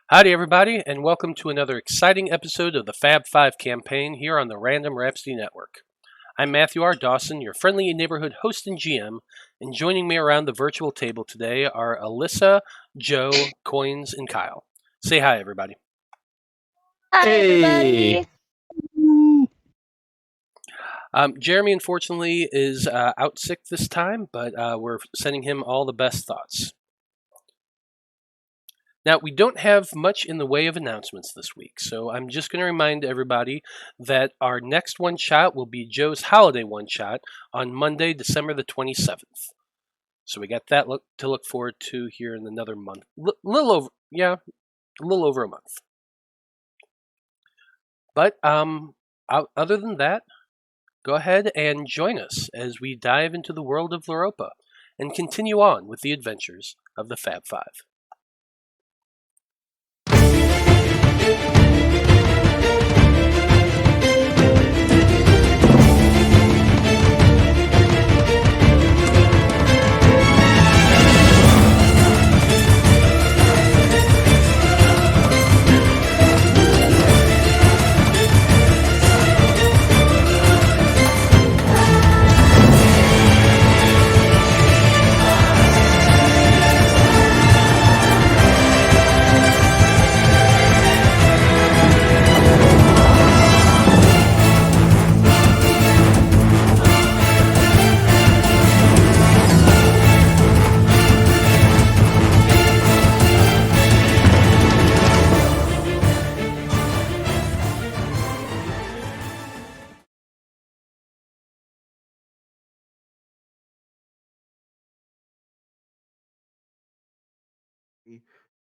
Howdy, everybody, and welcome to another exciting episode of the Faab Five Campaign here on the Random Rhapsody Network. I'm Matthew R. Dawson, your friendly neighborhood host and GM, and joining me around the virtual table today are Alyssa, Joe, Koines, and Kyle. Say hi, everybody. Hi, Hey. everybody. Jeremy, unfortunately, is out sick this time, but we're sending him all the best thoughts. Now, we don't have much in the way of announcements this week, so I'm just going to remind everybody that our next one-shot will be Joe's Holiday one-shot on Monday, December the 27th. So we got that to look forward to here in another month. A little over a month. But other than that, go ahead and join us as we dive into the world of Loroupa and continue on with the adventures of the Faab Five.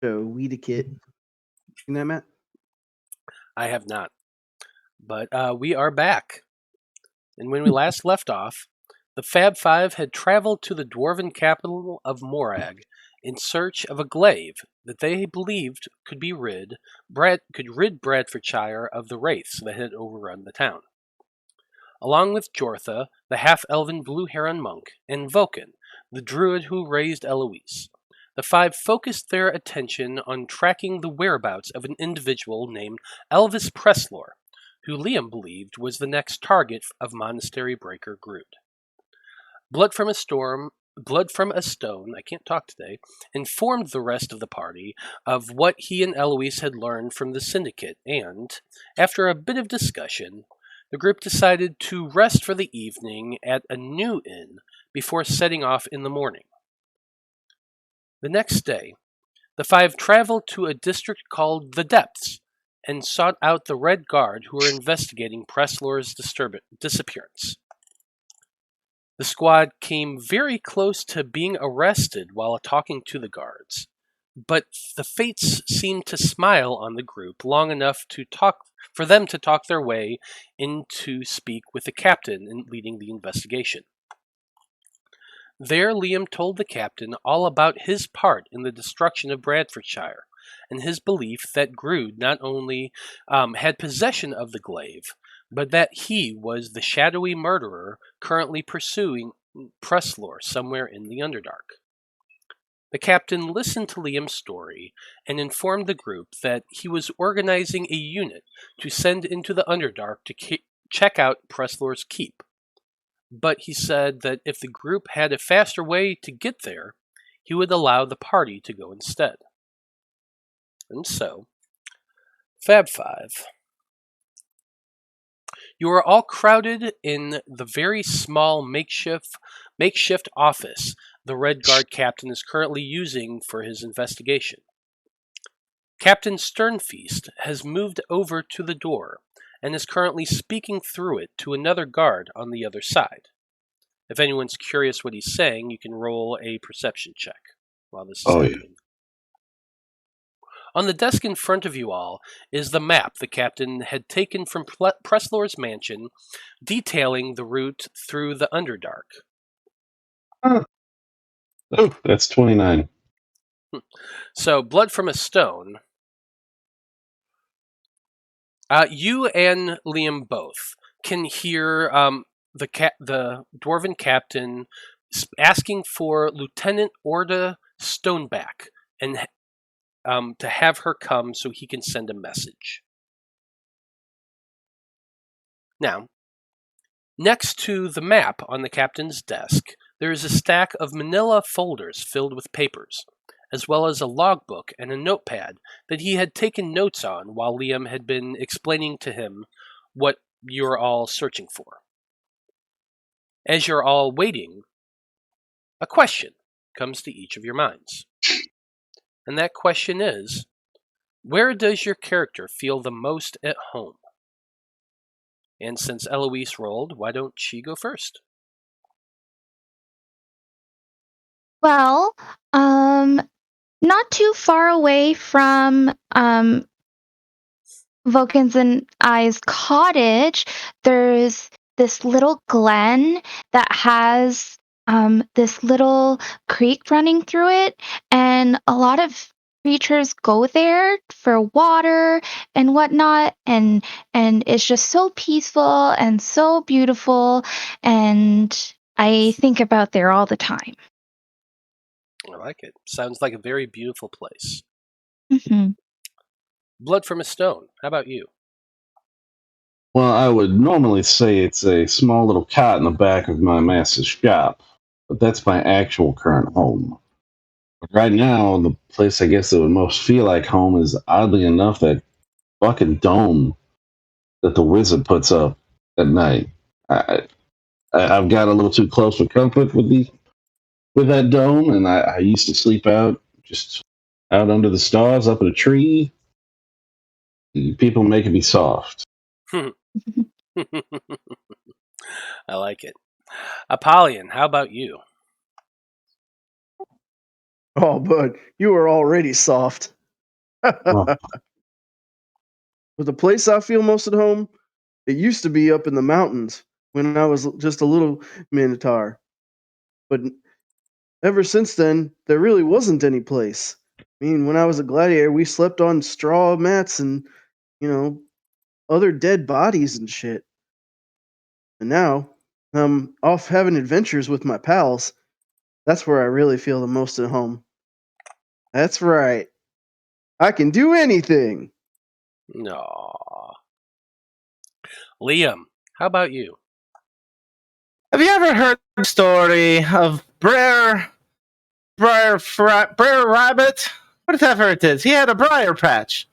So we the kid. You know, Matt? I have not. But we are back. And when we last left off, the Faab Five had traveled to the dwarven capital of Morag in search of a glaive that they believed could rid Bradfordshire of the wraiths that had overrun the town. Along with Jortha, the half-elven Blue Heron monk, and Vulcan, the druid who raised Eloise, the five focused their attention on tracking the whereabouts of an individual named Elvis Preslore, who Liam believed was the next target of Monastery Breaker Grood. Blood from a Stone, I can't talk today, informed the rest of the party of what he and Eloise had learned from the Syndicate, and, after a bit of discussion, the group decided to rest for the evening at a new inn before setting off in the morning. The next day, the five traveled to a district called the Depths and sought out the Red Guard who were investigating Preslore's disappearance. The squad came very close to being arrested while talking to the guards, but the fates seemed to smile on the group long enough for them to talk their way in to speak with the captain in leading the investigation. There, Liam told the captain all about his part in the destruction of Bradfordshire, and his belief that Grood not only had possession of the glaive, but that he was the shadowy murderer currently pursuing Preslore somewhere in the Underdark. The captain listened to Liam's story and informed the group that he was organizing a unit to send into the Underdark to check out Preslore's keep. But he said that if the group had a faster way to get there, he would allow the party to go instead. And so, Faab Five. You are all crowded in the very small makeshift office the Red Guard captain is currently using for his investigation. Captain Sternfeast has moved over to the door and is currently speaking through it to another guard on the other side. If anyone's curious what he's saying, you can roll a perception check while this is happening. Yeah. On the desk in front of you all is the map the captain had taken from Preslore's mansion, detailing the route through the Underdark. Oh, that's 29. So, Blood from a Stone. You and Liam both can hear the dwarven captain asking for Lieutenant Orda Stoneback, and to have her come so he can send a message. Now, next to the map on the captain's desk, there is a stack of manila folders filled with papers, as well as a logbook and a notepad that he had taken notes on while Liam had been explaining to him what you're all searching for. As you're all waiting, a question comes to each of your minds. And that question is, where does your character feel the most at home? And since Eloise rolled, why don't she go first? Well, not too far away from Vulcan's and I's cottage, there's this little glen that has this little creek running through it, and a lot of creatures go there for water and whatnot, and it's just so peaceful and so beautiful, and I think about there all the time. I like it. Sounds like a very beautiful place. Mm-hmm. Blood from a Stone, how about you? Well, I would normally say it's a small little cot in the back of my master's shop, but that's my actual current home. But right now, the place I guess that would most feel like home is, oddly enough, that fucking dome that the wizard puts up at night. I've got a little too close for comfort with that dome, and I used to sleep just out under the stars, up in a tree. People making me soft. I like it. Apollyon, how about you? Oh, bud, you are already soft. Oh. But the place I feel most at home, it used to be up in the mountains when I was just a little minotaur. But ever since then, there really wasn't any place. I mean, when I was a gladiator, we slept on straw mats and, other dead bodies and shit. And now, I'm off having adventures with my pals. That's where I really feel the most at home. That's right. I can do anything. No. Liam, how about you? Have you ever heard the story of Brer Rabbit? Whatever it is, he had a briar patch.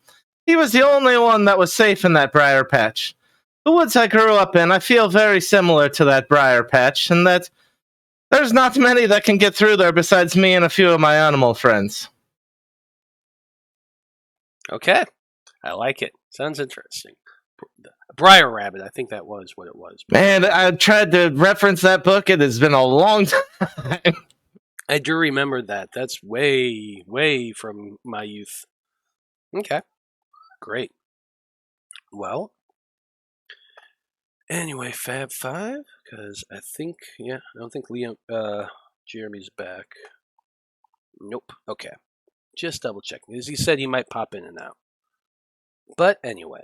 He was the only one that was safe in that briar patch. The woods I grew up in, I feel very similar to that briar patch, and that there's not many that can get through there besides me and a few of my animal friends. Okay. I like it. Sounds interesting. Briar Rabbit, I think that was what it was. Man, I tried to reference that book. It has been a long time. I do remember that. That's way, way from my youth. Okay. Great. Well, anyway, Fab Five, because I don't think Liam, Jeremy's back. Nope. Okay. Just double checking. As he said, he might pop in and out. But anyway.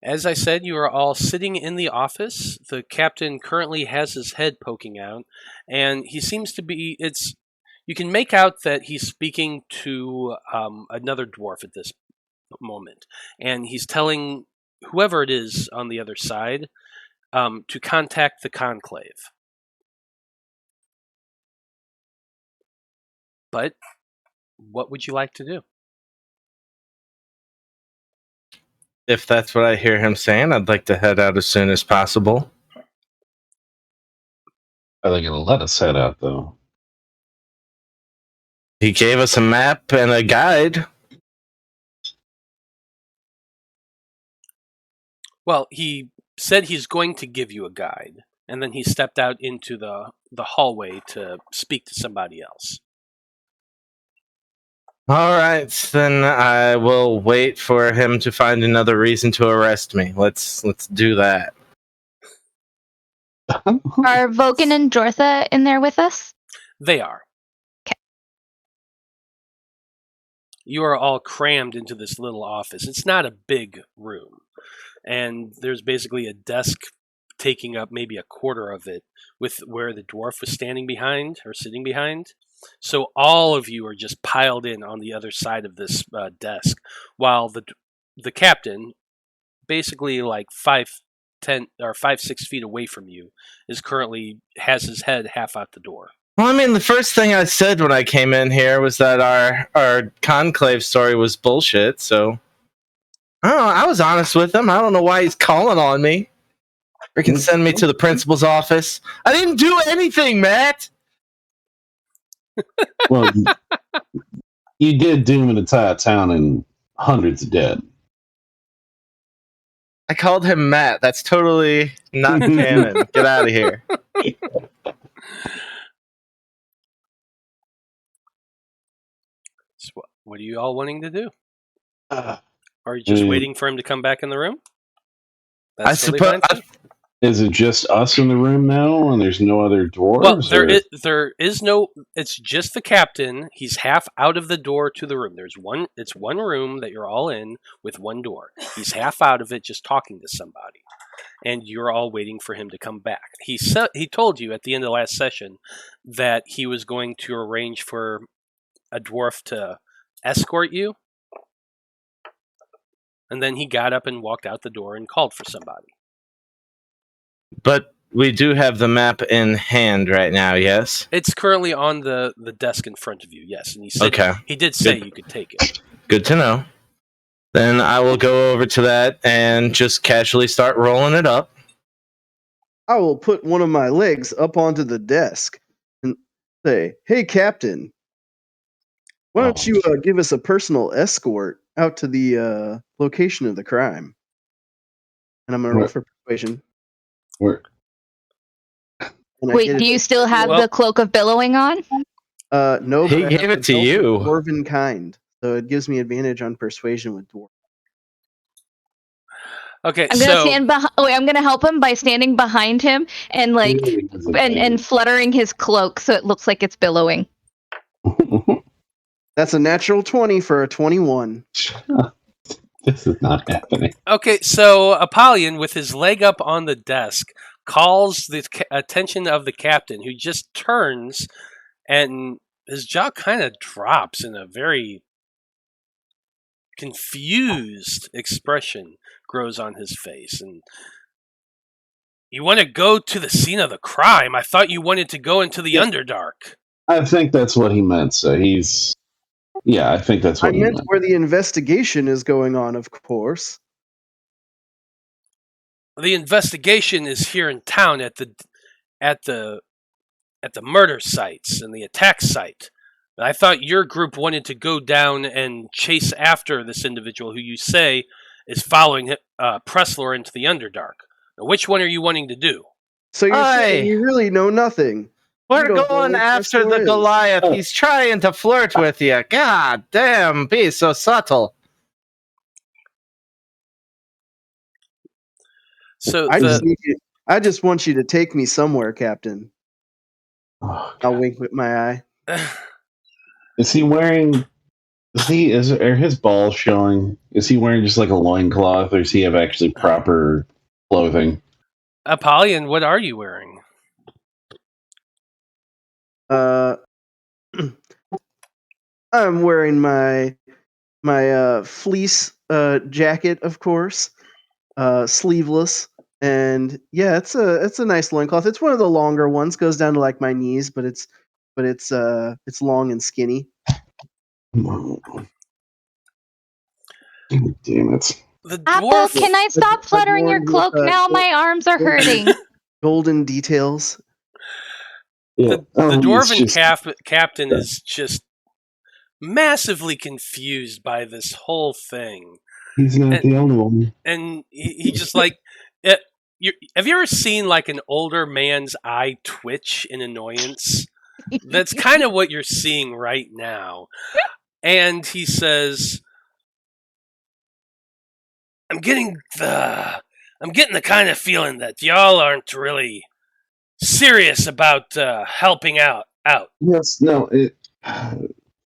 As I said, you are all sitting in the office. The captain currently has his head poking out, and he seems to be, you can make out that he's speaking to another dwarf at this moment, and he's telling whoever it is on the other side to contact the conclave. But what would you like to do? If that's what I hear him saying, I'd like to head out as soon as possible. Are they going to let us head out, though? He gave us a map and a guide. Well, he said he's going to give you a guide, and then he stepped out into the hallway to speak to somebody else. All right, then I will wait for him to find another reason to arrest me. Let's do that. Are Vulcan and Jortha in there with us? They are. Okay. You are all crammed into this little office. It's not a big room, and there's basically a desk taking up maybe a quarter of it, with where the dwarf was standing behind or sitting behind. So all of you are just piled in on the other side of this desk, while the captain, basically like 5-6 feet away from you, has his head half out the door. Well, I mean, the first thing I said when I came in here was that our conclave story was bullshit, so... I don't know, I was honest with him. I don't know why he's calling on me. Freaking send me to the principal's office. I didn't do anything, Matt! Well, you did doom an entire town and hundreds of dead. I called him Matt. That's totally not canon. Get out of here. So what are you all wanting to do? Uh, Are you just waiting for him to come back in the room? I suppose. Is it just us in the room now, and there's no other dwarves? Well, there is no. It's just the captain. He's half out of the door to the room. It's one room that you're all in with one door. He's half out of it, just talking to somebody, and you're all waiting for him to come back. He told you at the end of the last session that he was going to arrange for a dwarf to escort you, and then he got up and walked out the door and called for somebody. But we do have the map in hand right now, yes? It's currently on the desk in front of you, yes. And he said he did say you could take it. Good to know. Then I will go over to that and just casually start rolling it up. I will put one of my legs up onto the desk and say, "Hey, Captain, why don't you give us a personal escort out to the location of the crime?" And I'm going to roll for persuasion. Wait, do you still have the cloak of billowing on? No. He gave it to you. Dwarven kind, so it gives me advantage on persuasion with dwarf. Okay, I'm gonna stand behind. I'm gonna help him by standing behind him and and fluttering his cloak so it looks like it's billowing. That's a natural 20 for a 21. This is not happening. Okay, so Apollyon, with his leg up on the desk, calls the attention of the captain, who just turns, and his jaw kind of drops in a very confused expression grows on his face. And you want to go to the scene of the crime? I thought you wanted to go into the Underdark. I think that's what he meant. So I think that's what I meant where the investigation is going on, of course. The investigation is here in town at the murder sites and the attack site. I thought your group wanted to go down and chase after this individual who you say is following Preslore into the Underdark. Now, which one are you wanting to do? So you're saying you really know nothing? We're going after the Goliath. He's trying to flirt with you. God damn, be so subtle. So I just want you to take me somewhere, Captain. Oh, I'll wink with my eye. Is he wearing? Are his balls showing? Is he wearing just like a loincloth, or does he have actually proper clothing? Apollyon, what are you wearing? I'm wearing my fleece jacket, of course, sleeveless, and it's a nice loincloth. It's one of the longer ones, goes down to like my knees, but it's long and skinny. Damn it! Apple, can I stop fluttering your cloak now? My arms are hurting. Golden details. The dwarven captain is just massively confused by this whole thing. He's not the only one. And he just like... have you ever seen like an older man's eye twitch in annoyance? That's kind of what you're seeing right now. And he says, I'm getting the kind of feeling that y'all aren't really serious about helping out. Yes, no.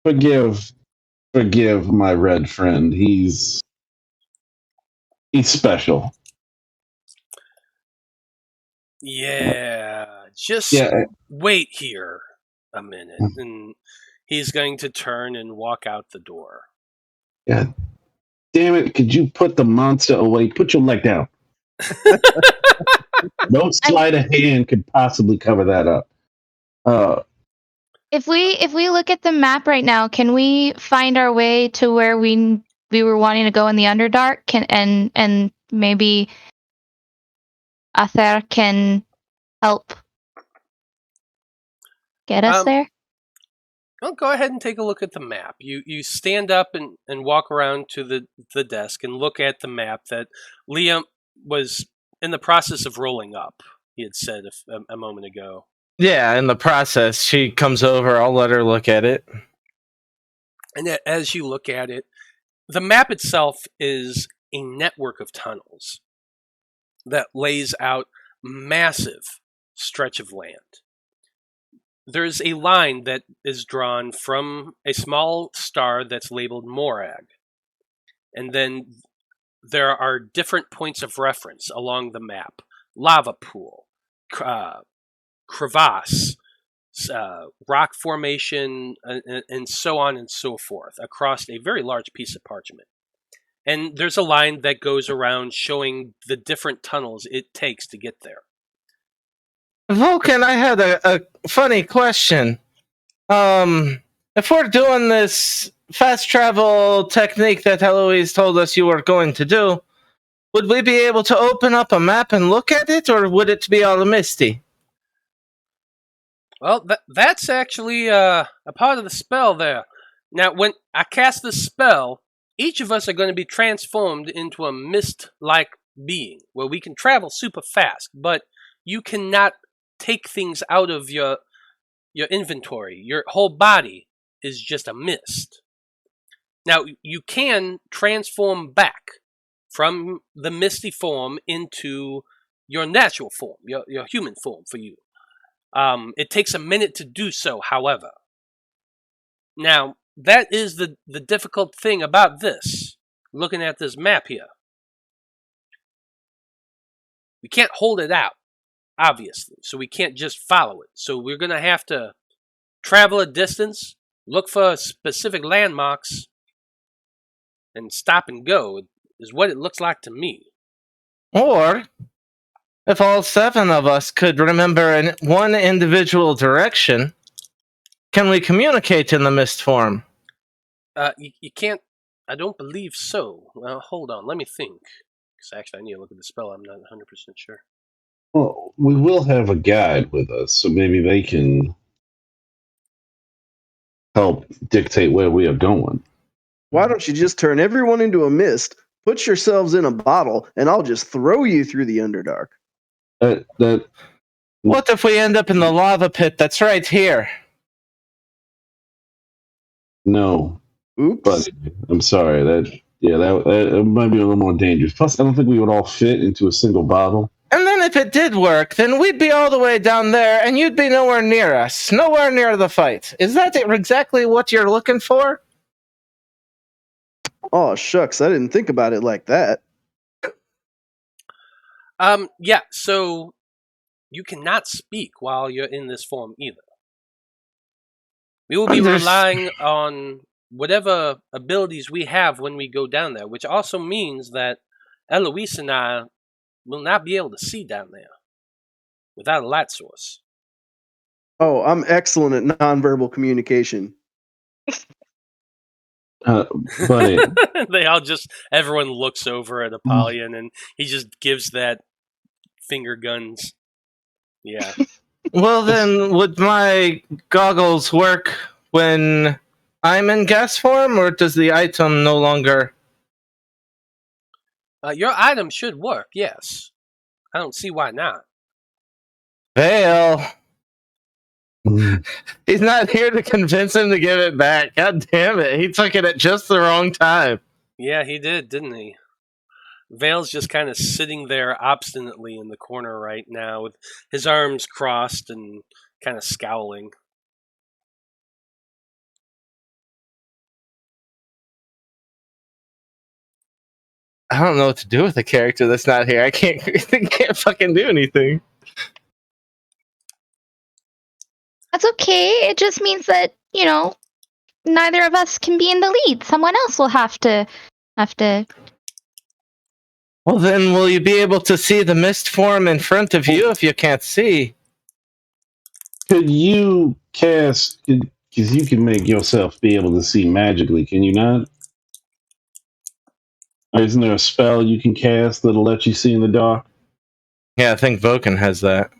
Forgive my red friend. He's special. Yeah, just wait here. a minute, and he's going to turn and walk out the door. God damn it! Could you put the monster away? Put your leg down. No sleight of hand could possibly cover that up. If we look at the map right now, can we find our way to where we were wanting to go in the Underdark? And maybe Ather can help get us there? Well, go ahead and take a look at the map. You stand up and walk around to the desk and look at the map that Liam was in the process of rolling up, he had said a moment ago. Yeah, in the process, she comes over. I'll let her look at it. And as you look at it, the map itself is a network of tunnels that lays out massive stretch of land. There's a line that is drawn from a small star that's labeled Morag. And then there are different points of reference along the map. Lava pool, crevasse, rock formation, and so on and so forth across a very large piece of parchment. And there's a line that goes around showing the different tunnels it takes to get there. Vulcan, I had a funny question. If we're doing this fast travel technique that Eloise told us you were going to do, would we be able to open up a map and look at it, or would it be all misty? Well, that's actually a part of the spell there. Now, when I cast the spell, each of us are going to be transformed into a mist-like being, where we can travel super fast, but you cannot take things out of your inventory. Your whole body is just a mist. Now, you can transform back from the misty form into your natural form, your human form for you. It takes a minute to do so, however. Now, that is the difficult thing about this, looking at this map here. We can't hold it out, obviously, so we can't just follow it. So we're going to have to travel a distance, look for specific landmarks, and stop and go, is what it looks like to me. Or, if all 7 of us could remember in one individual direction, can we communicate in the mist form? You can't. I don't believe so. Hold on, let me think. Because actually, I need to look at the spell. I'm not 100% sure. Well, we will have a guide with us, so maybe they can help dictate where we are going. Why don't you just turn everyone into a mist, put yourselves in a bottle, and I'll just throw you through the Underdark? What if we end up in the lava pit that's right here? Oops. No. But I'm sorry. That might be a little more dangerous. Plus, I don't think we would all fit into a single bottle. And then if it did work, then we'd be all the way down there, and you'd be nowhere near us. Nowhere near the fight. Is that exactly what you're looking for? Oh, shucks. I didn't think about it like that. Yeah, so you cannot speak while you're in this form either. We will be relying on whatever abilities we have when we go down there, which also means that Eloise and I will not be able to see down there without a light source. Oh, I'm excellent at nonverbal communication. Buddy. Everyone looks over at Apollyon and he just gives that finger guns. Yeah. Well then, would my goggles work when I'm in gas form, or does the item no longer... Your item should work, yes. I don't see why not. Veil. He's not here to convince him to give it back. God damn it. He took it at just the wrong time. Yeah, he did, didn't he? Veil's just kind of sitting there obstinately in the corner right now with his arms crossed and kind of scowling. I don't know what to do with a character that's not here. I can't fucking do anything. That's okay. It just means that, neither of us can be in the lead. Someone else will have to. Well, then will you be able to see the mist form in front of you if you can't see? Could you cast? Because you can make yourself be able to see magically, can you not? Or isn't there a spell you can cast that'll let you see in the dark? Yeah, I think Vulcan has that.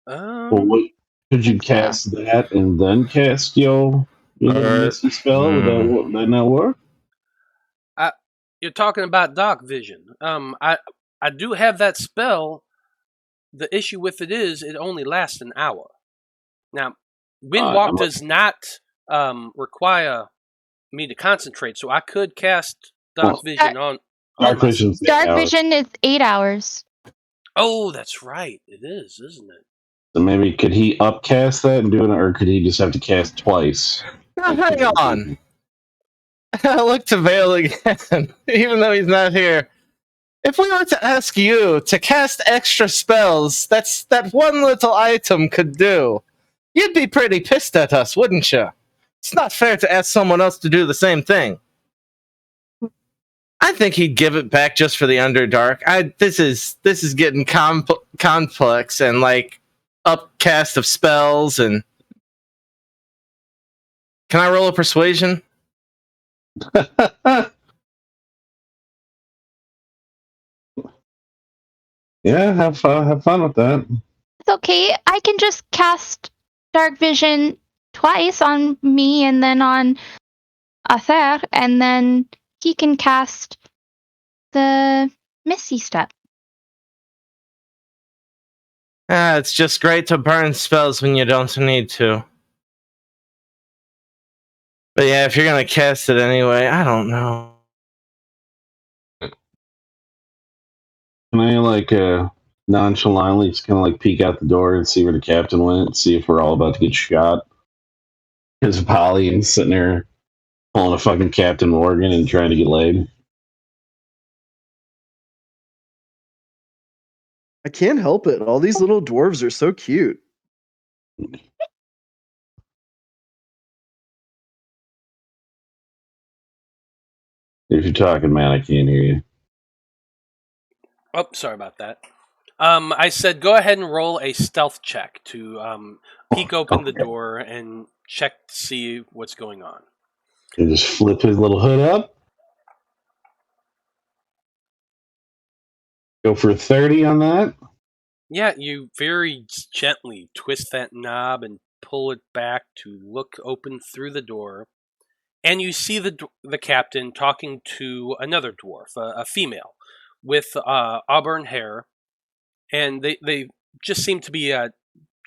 Well, what, could you think so. cast that and then cast your little misty spell? Would that not work? You're talking about dark vision. I do have that spell. The issue with it is it only lasts an hour. Now, Windwalk does not require me to concentrate, so I could cast dark vision on Dark vision. Dark vision is 8 hours. Oh, that's right. It is, isn't it? So maybe could he upcast that and do it, or could he just have to cast twice? Now, hang on. I look to Veil again, even though he's not here. If we were to ask you to cast extra spells, that one little item could do, you'd be pretty pissed at us, wouldn't you? It's not fair to ask someone else to do the same thing. I think he'd give it back just for the Underdark. This is getting complex and like upcast of spells and. Can I roll a persuasion? Yeah, have fun with that. It's okay. I can just cast dark vision twice on me and then on Ather, and then he can cast the Misty step. It's just great to burn spells when you don't need to. But yeah, if you're gonna cast it anyway, I don't know. Can I nonchalantly just kind of peek out the door and see where the captain went and see if we're all about to get shot? Because Apollion's sitting there pulling a fucking Captain Morgan and trying to get laid. I can't help it. All these little dwarves are so cute. If you're talking, man, I can't hear you. Oh, sorry about that. I said go ahead and roll a stealth check to peek open the door and check to see what's going on. And just flip his little hood up. Go for 30 on that. Yeah, you very gently twist that knob and pull it back to look open through the door, and you see the captain talking to another dwarf, a female, with auburn hair, and they just seem to be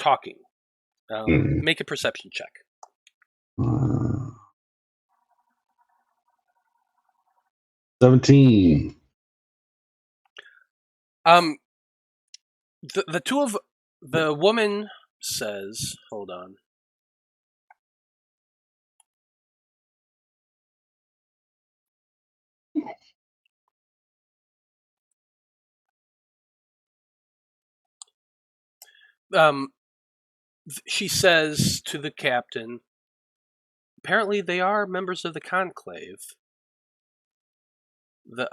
talking. Make a perception check. 17. The two of the woman says, hold on. She says to the captain, apparently they are members of the conclave. The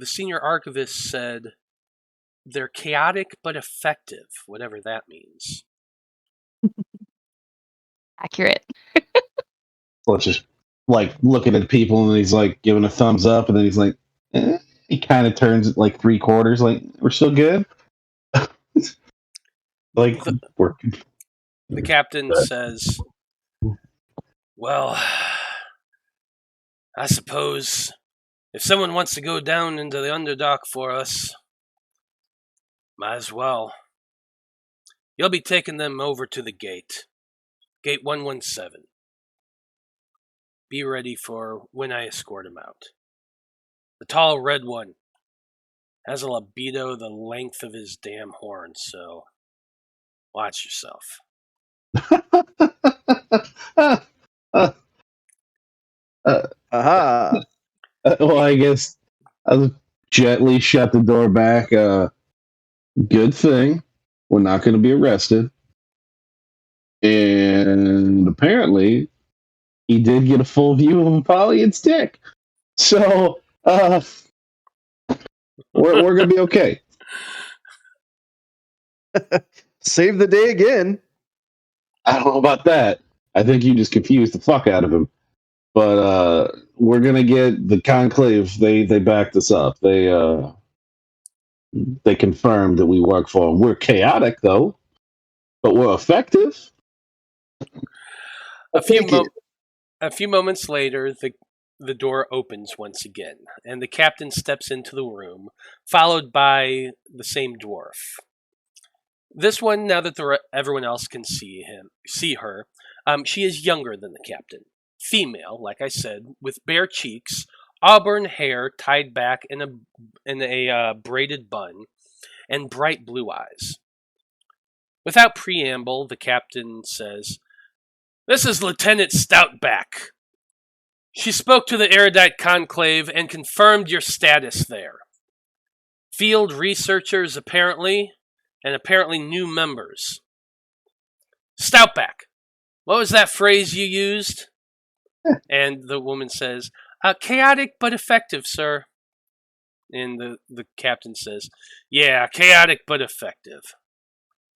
senior archivist said they're chaotic but effective, whatever that means. Accurate. Let's just looking at people and he's giving a thumbs up and then he's he kind of turns it 3/4, we're still good. Working. The captain says, well, I suppose if someone wants to go down into the Underdark for us, might as well. You'll be taking them over to the gate. Gate 117. Be ready for when I escort him out. The tall red one has a libido the length of his damn horn, so watch yourself. Aha. Well, I guess I'll gently shut the door back. Good thing we're not going to be arrested. And apparently, he did get a full view of Apollyon's dick. So, we're gonna be okay. Save the day again. I don't know about that. I think you just confused the fuck out of him. But we're gonna get the Conclave. They backed us up. They confirmed that we work for them. We're chaotic though, but we're effective. A few moments later, the door opens once again, and the captain steps into the room, followed by the same dwarf. This one, now that everyone else can see her, she is younger than the captain. Female, like I said, with bare cheeks, auburn hair tied back in a braided bun, and bright blue eyes. Without preamble, the captain says, "This is Lieutenant Stoutback. She spoke to the Erudite Conclave and confirmed your status there. Field researchers, apparently, and apparently new members. Stoutback, what was that phrase you used?" And the woman says, "Chaotic but effective, sir." And the captain says, "Yeah, chaotic but effective.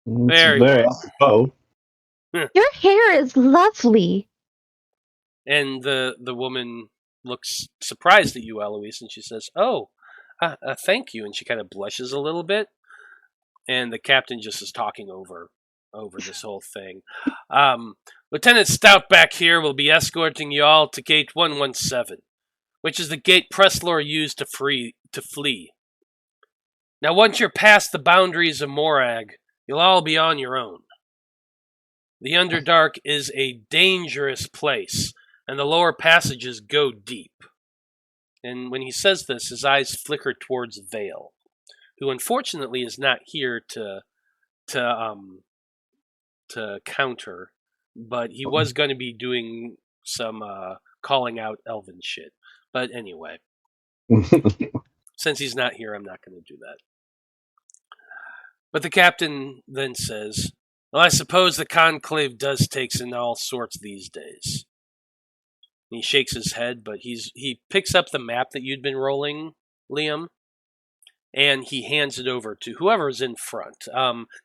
Very well. Your hair is lovely. And the woman looks surprised at you, Eloise, and she says, "Oh, thank you." And she kind of blushes a little bit. And the captain just is talking over this whole thing. Lieutenant Stoutback here will be escorting you all to Gate 117, which is the gate Preslore used to flee. Now, once you're past the boundaries of Morag, you'll all be on your own. The Underdark is a dangerous place, and the lower passages go deep." And when he says this, his eyes flicker towards Veil, who unfortunately is not here to counter, but he was going to be doing some calling out elven shit. But anyway, since he's not here, I'm not going to do that. But the captain then says, "Well, I suppose the Conclave does takes in all sorts these days." And he shakes his head, but he picks up the map that you'd been rolling, Liam, and he hands it over to whoever's in front.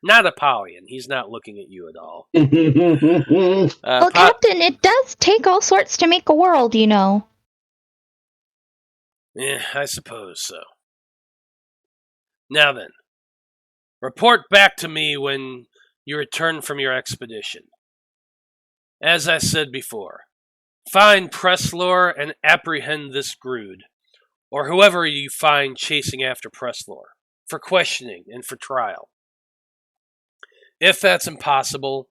Not Apollyon. He's not looking at you at all. Well, Captain, it does take all sorts to make a world, you know. Yeah, I suppose so. Now then, report back to me when you return from your expedition. As I said before, find Preslore and apprehend this Grood, or whoever you find chasing after Preslore, for questioning and for trial. If that's impossible,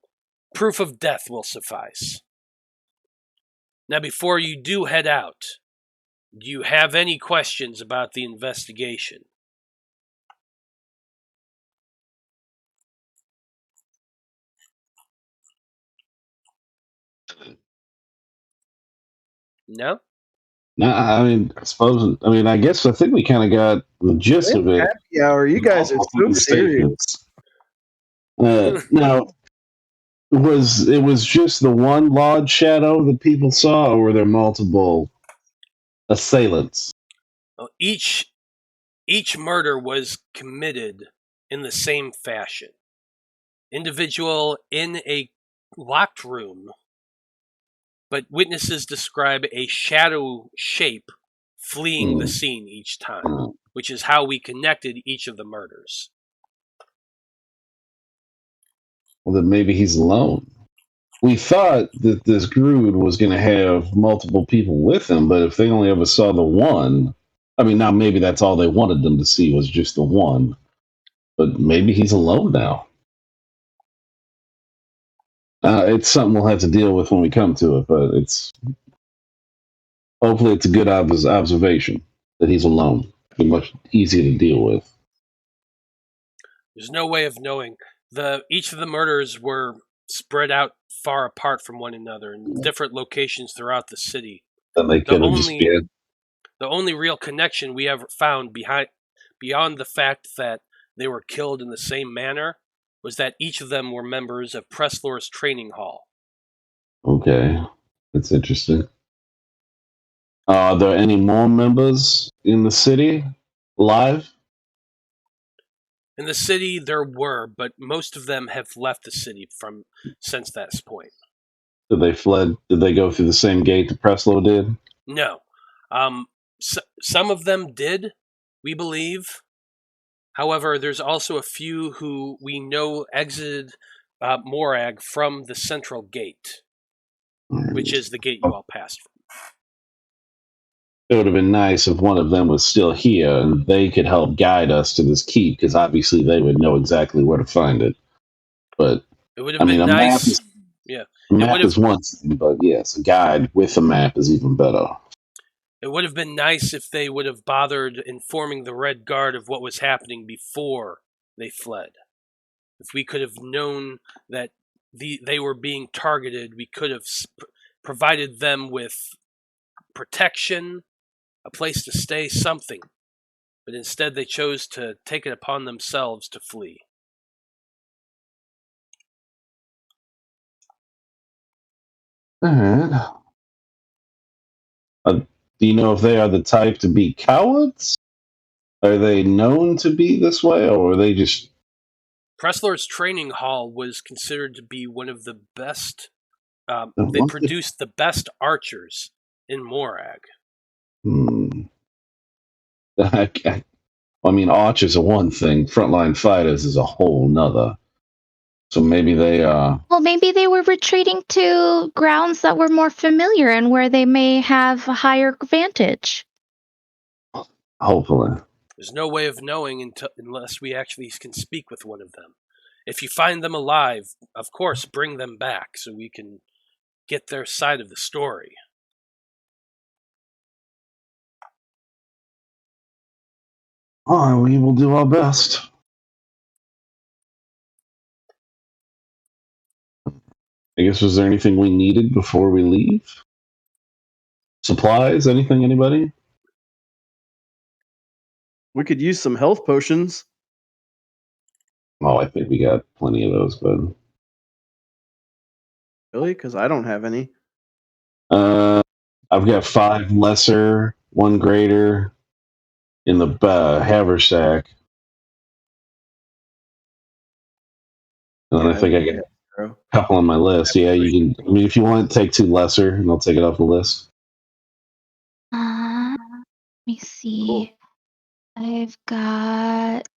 proof of death will suffice. Now, before you do head out, do you have any questions about the investigation? No? No, I guess I think we kind of got the gist of it. Happy hour. You guys are so serious. Now, it was just the one large shadow that people saw, or were there multiple assailants? Well, each murder was committed in the same fashion. Individual in a locked room, but witnesses describe a shadow shape fleeing the scene each time, which is how we connected each of the murders. Well, then maybe he's alone. We thought that this Grood was going to have multiple people with him, but if they only ever saw the one, now maybe that's all they wanted them to see was just the one. But maybe he's alone now. It's something we'll have to deal with when we come to it, but hopefully it's a good observation that he's alone. It'll be much easier to deal with. There's no way of knowing. Each of the murders were spread out far apart from one another in different locations throughout the city. The only real connection we ever found beyond the fact that they were killed in the same manner was that each of them were members of Preslore's training hall. Okay, that's interesting. Are there any more members in the city alive? In the city, there were, but most of them have left the city since that point. Did they fled? Did they go through the same gate that Preslore did? No. Some of them did, we believe. However, there's also a few who we know exited Morag from the central gate, which is the gate you all passed from. It would have been nice if one of them was still here and they could help guide us to this keep, because obviously they would know exactly where to find it. But it would have been nice. A map is one thing, but yes, a guide with a map is even better. It would have been nice if they would have bothered informing the Red Guard of what was happening before they fled. If we could have known that they were being targeted, we could have provided them with protection, a place to stay, something. But instead they chose to take it upon themselves to flee. Alright. Do you know if they are the type to be cowards? Are they known to be this way, or are they just... Preslore's training hall was considered to be one of the best. They produced the best archers in Morag. I mean, archers are one thing. Frontline fighters is a whole nother. So maybe they Well, maybe they were retreating to grounds that were more familiar and where they may have a higher advantage. Hopefully. There's no way of knowing unless we actually can speak with one of them. If you find them alive, of course, bring them back so we can get their side of the story. Oh, we will do our best. I guess, was there anything we needed before we leave? Supplies? Anything, anybody? We could use some health potions. Oh, I think we got plenty of those, but... Really? Because I don't have any. I've got 5 lesser, 1 greater in the haversack. And then I think I got a couple on my list. Yeah, you can... I mean, if you want, take 2 lesser, and I'll take it off the list. Let me see. Cool. I've got...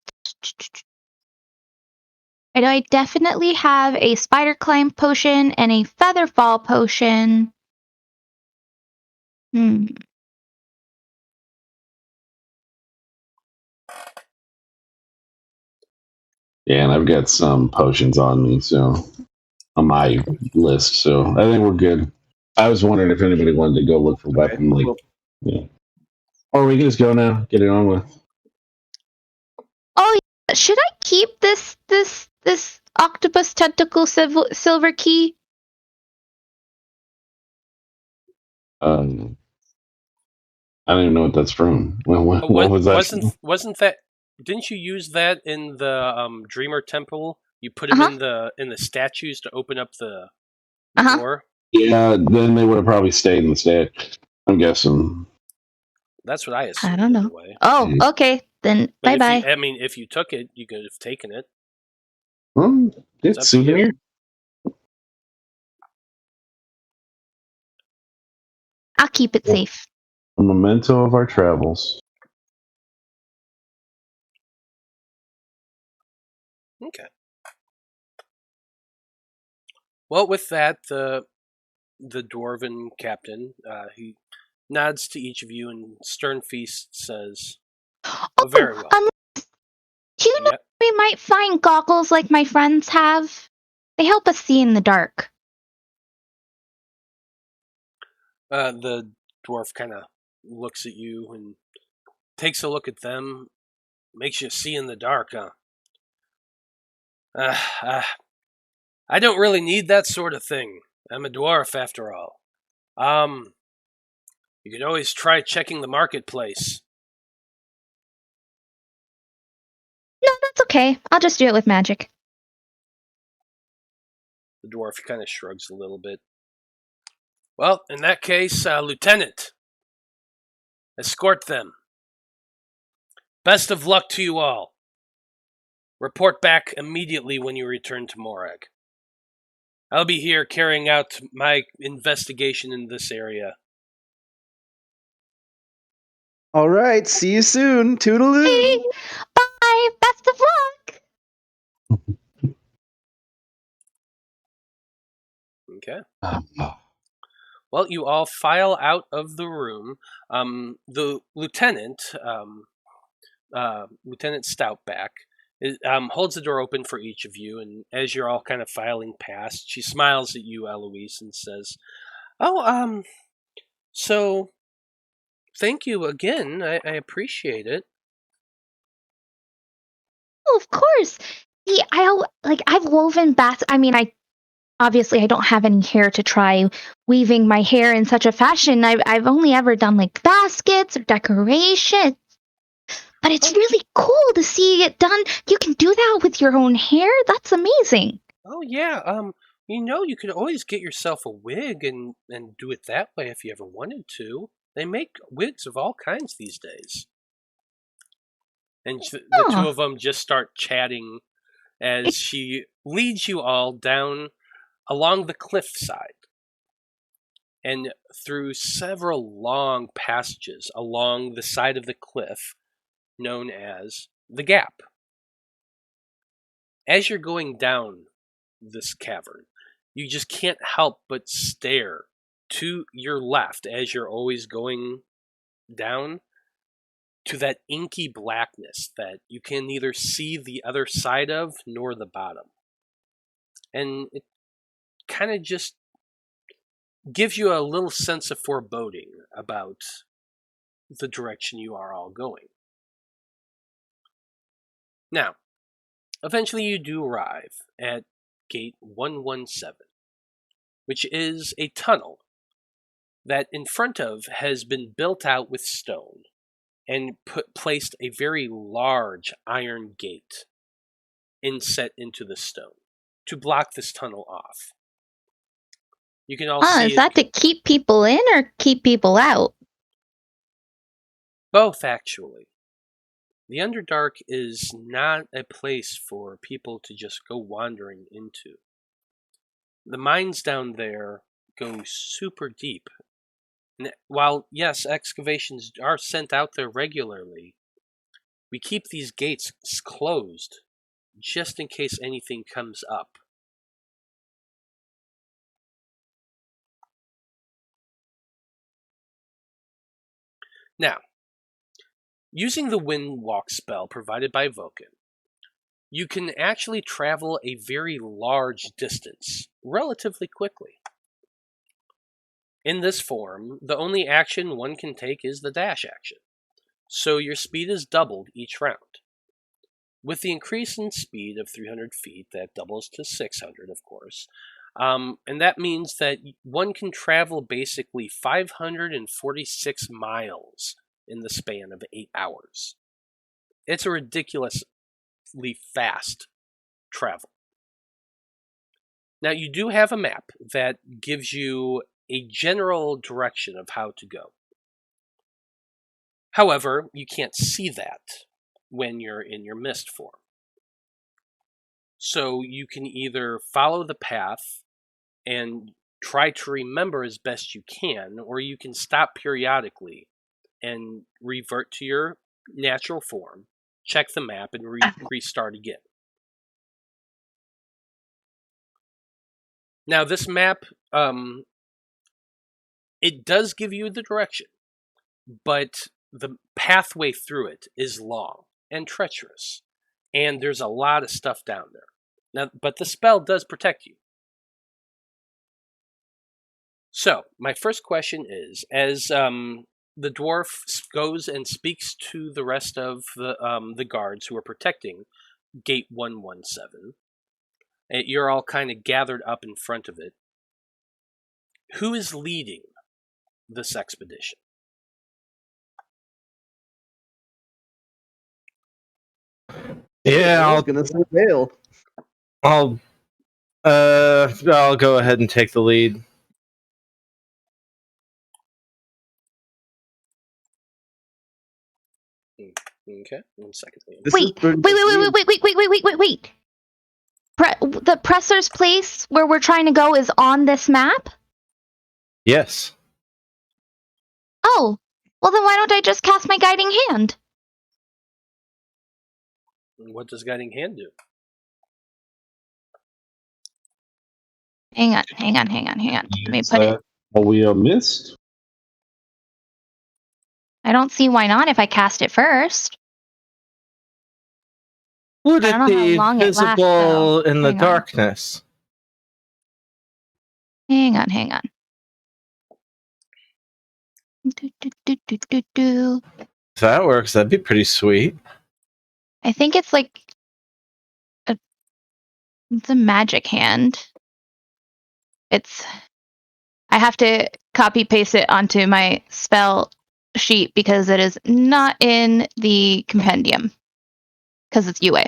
I know I definitely have a spider climb potion and a feather fall potion. Yeah, and I've got some potions on me, so on my list. So I think we're good. I was wondering if anybody wanted to go look for weapon, like, Cool. yeah. Or we can just go now, get it on with. Oh, yeah. Should I keep this octopus tentacle silver key? I don't even know what that's from. What was that? Wasn't that? Didn't you use that in the Dreamer Temple? You put them in the statues to open up the door. Yeah, then they would have probably stayed in the state. I'm guessing. That's what I assumed. I don't know. Anyway. Oh, okay. Then bye bye. I mean, if you took it, you could have taken it. Well, it's souvenir. I'll keep it safe. A memento of our travels. Okay. Well, with that, the dwarven captain, he nods to each of you and stern feast says, "Oh, very well." Do you know we might find goggles like my friends have? They help us see in the dark. The dwarf kind of looks at you and takes a look at them. Makes you see in the dark, huh? I don't really need that sort of thing. I'm a dwarf after all. You could always try checking the marketplace. No, that's okay. I'll just do it with magic. The dwarf kind of shrugs a little bit. Well, in that case, Lieutenant, escort them. Best of luck to you all. Report back immediately when you return to Morag. I'll be here carrying out my investigation in this area. All right, see you soon. Toodaloo. Hey, bye. Best of luck. Okay. Oh. Well, you all file out of the room. The lieutenant, Lieutenant Stoutback, holds the door open for each of you, and as you're all kind of filing past, she smiles at you, Eloise, and says, "Oh, so thank you again. I appreciate it." Oh, of course. See, I've woven bats. I mean, obviously I don't have any hair to try weaving my hair in such a fashion. I've only ever done like baskets or decorations. But it's really cool to see it done. You can do that with your own hair? That's amazing. Oh yeah, you could always get yourself a wig and do it that way if you ever wanted to. They make wigs of all kinds these days. And the two of them just start chatting as she leads you all down along the cliffside and through several long passages along the side of the cliff known as the Gap. As you're going down this cavern, you just can't help but stare to your left as you're always going down to that inky blackness that you can neither see the other side of nor the bottom. And it kind of just gives you a little sense of foreboding about the direction you are all going. Now, eventually you do arrive at Gate 117, which is a tunnel that in front of has been built out with stone and placed a very large iron gate inset into the stone to block this tunnel off. You can all see is that to keep people in or keep people out? Both, actually. The Underdark is not a place for people to just go wandering into. The mines down there go super deep. And while, yes, excavations are sent out there regularly, we keep these gates closed just in case anything comes up. Now, using the Wind Walk spell provided by Vulcan, you can actually travel a very large distance relatively quickly. In this form, the only action one can take is the dash action, so your speed is doubled each round. With the increase in speed of 300 feet, that doubles to 600, of course, and that means that one can travel basically 546 miles in the span of 8 hours. It's a ridiculously fast travel. Now, you do have a map that gives you a general direction of how to go. However, you can't see that when you're in your mist form. So you can either follow the path and try to remember as best you can, or you can stop periodically and revert to your natural form, check the map, and restart again. Now, this map, it does give you the direction, but the pathway through it is long and treacherous, and there's a lot of stuff down there. Now, but the spell does protect you. So, my first question is, as the dwarf goes and speaks to the rest of the guards who are protecting Gate 117, you're all kind of gathered up in front of it. Who is leading this expedition? Yeah, I was gonna say Veil. I'll I'll go ahead and take the lead. Okay, 1 second. Wait. The Presser's place where we're trying to go is on this map? Yes. Oh, well then why don't I just cast my Guiding Hand? What does Guiding Hand do? Hang on. Let me Is put it. that what we missed? I don't see why not if I cast it first. Would I it don't know how be long it lasts, visible though. in the Hang on. darkness? Hang on. Do. If that works, that'd be pretty sweet. I think it's like it's a magic hand. I have to copy paste it onto my spell sheet because it is not in the compendium because it's UA.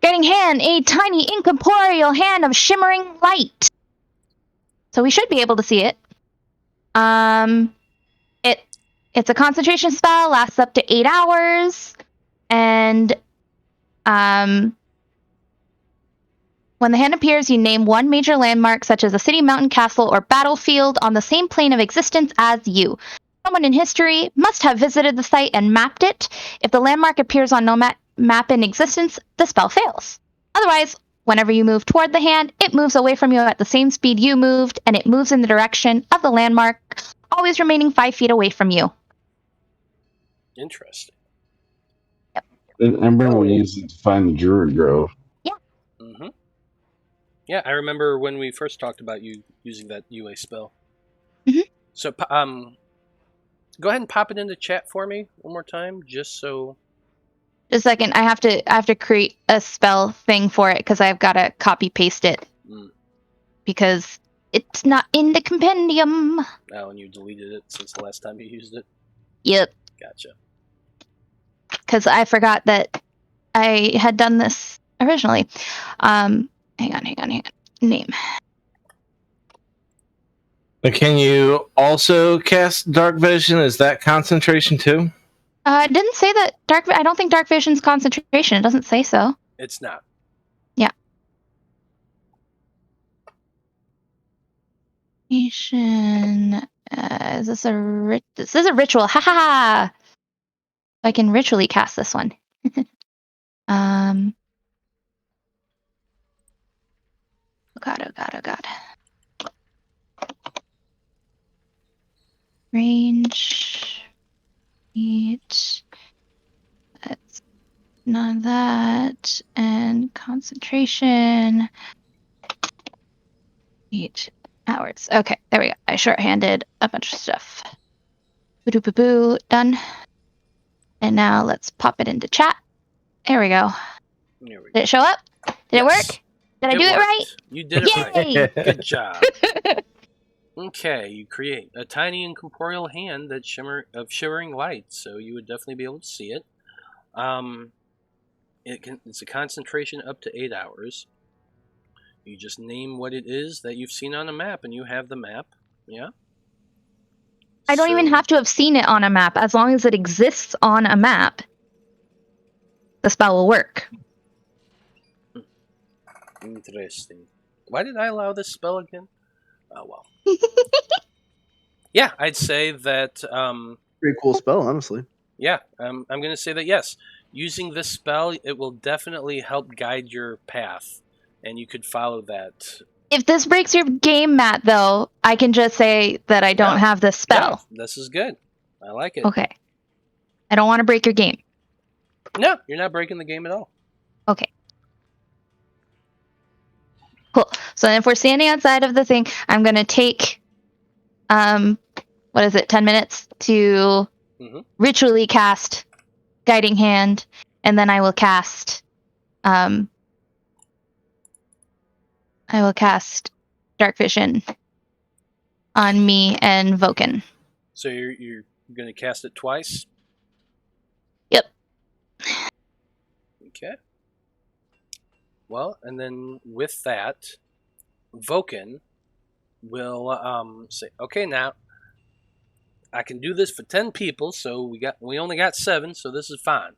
Guiding Hand, a tiny incorporeal hand of shimmering light. So we should be able to see it. It's a concentration spell, lasts up to 8 hours, and when the hand appears, you name one major landmark, such as a city, mountain, castle, or battlefield, on the same plane of existence as you. Someone in history must have visited the site and mapped it. If the landmark appears on no map in existence, the spell fails. Otherwise, whenever you move toward the hand, it moves away from you at the same speed you moved, and it moves in the direction of the landmark, always remaining 5 feet away from you. Interesting. I remember we used it to find the Druid Grove. Mm-hmm. Yeah, I remember when we first talked about you using that UA spell. Mm-hmm. So, go ahead and pop it into chat for me one more time, just so. Just a second, I have to create a spell thing for it because I've got to copy paste it because it's not in the compendium. Oh, and you deleted it since the last time you used it? Yep. Gotcha. Because I forgot that I had done this originally. Hang on. Name. Can you also cast Dark Vision? Is that concentration too? It didn't say that I don't think Dark Vision's concentration. It doesn't say so. It's not. Yeah. Is this a this is a ritual? Ha ha ha! I can ritually cast this one. Oh god. Range. Eat. That's not that. And concentration. 8 hours. Okay, there we go. I shorthanded a bunch of stuff. Boo. Done. And now let's pop it into chat. There we go. There we go. Did it show up? Did it work? Did I do it right? You did it Yay! right. Good job. Okay, you create a tiny incorporeal hand that shimmering light, so you would definitely be able to see it. It's a concentration up to 8 hours. You just name what it is that you've seen on a map, and you have the map. Yeah. I don't even have to have seen it on a map. As long as it exists on a map, the spell will work. Interesting. Why did I allow this spell again? Oh, well. Yeah, I'd say that... Pretty cool spell, honestly. Yeah, I'm going to say that yes. Using this spell, it will definitely help guide your path, and you could follow that. If this breaks your game, Matt, though, I can just say that I don't have this spell. No, this is good. I like it. Okay. I don't want to break your game. No, you're not breaking the game at all. Okay. Cool. So then if we're standing outside of the thing, I'm going to take, 10 minutes to ritually cast Guiding Hand, and then I will cast, Dark Vision on me and Voken. So you're going to cast it twice? Yep. Okay. Well, and then with that, Vulcan will say, "Okay, now I can do this for 10 people, so we only got 7, so this is fine."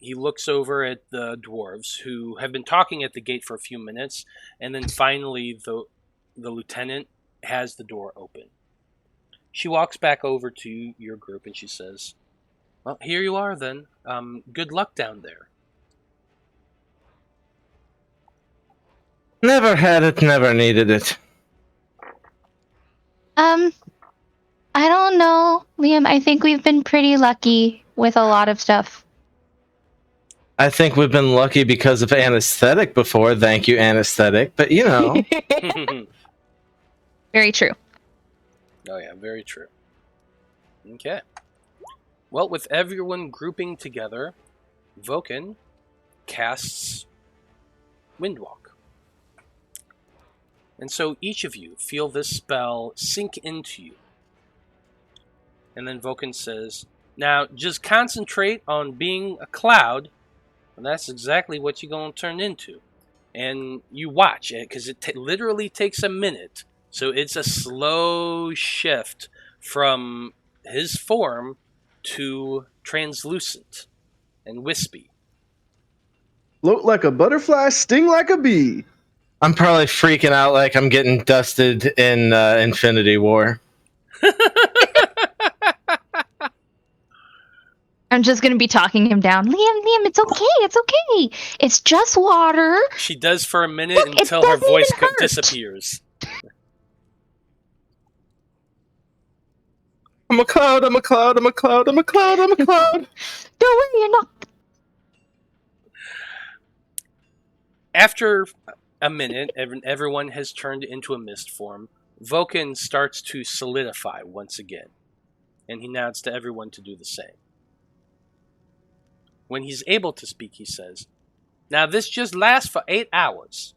He looks over at the dwarves who have been talking at the gate for a few minutes, and then finally the lieutenant has the door open. She walks back over to your group and she says, "Well, here you are then. Good luck down there." Never had it, never needed it. I don't know, Liam. I think we've been pretty lucky with a lot of stuff. I think we've been lucky because of anesthetic before. Thank you, anesthetic. But, you know. Very true. Oh yeah, very true. Okay. Well, with everyone grouping together, Vulcan casts Windwalk. And so each of you feel this spell sink into you. And then Vulcan says, "Now just concentrate on being a cloud, and that's exactly what you're going to turn into." And you watch it, because it literally takes a minute. So it's a slow shift from his form to translucent and wispy. Float like a butterfly, sting like a bee. I'm probably freaking out like I'm getting dusted in Infinity War. I'm just going to be talking him down. Liam, it's okay. It's just water. She does for a minute. Look, until her voice even hurt. disappears. I'm a cloud. Don't worry, you're not. After a minute, everyone has turned into a mist form. Vulcan starts to solidify once again, and he nods to everyone to do the same. When he's able to speak, he says, "Now this just lasts for 8 hours.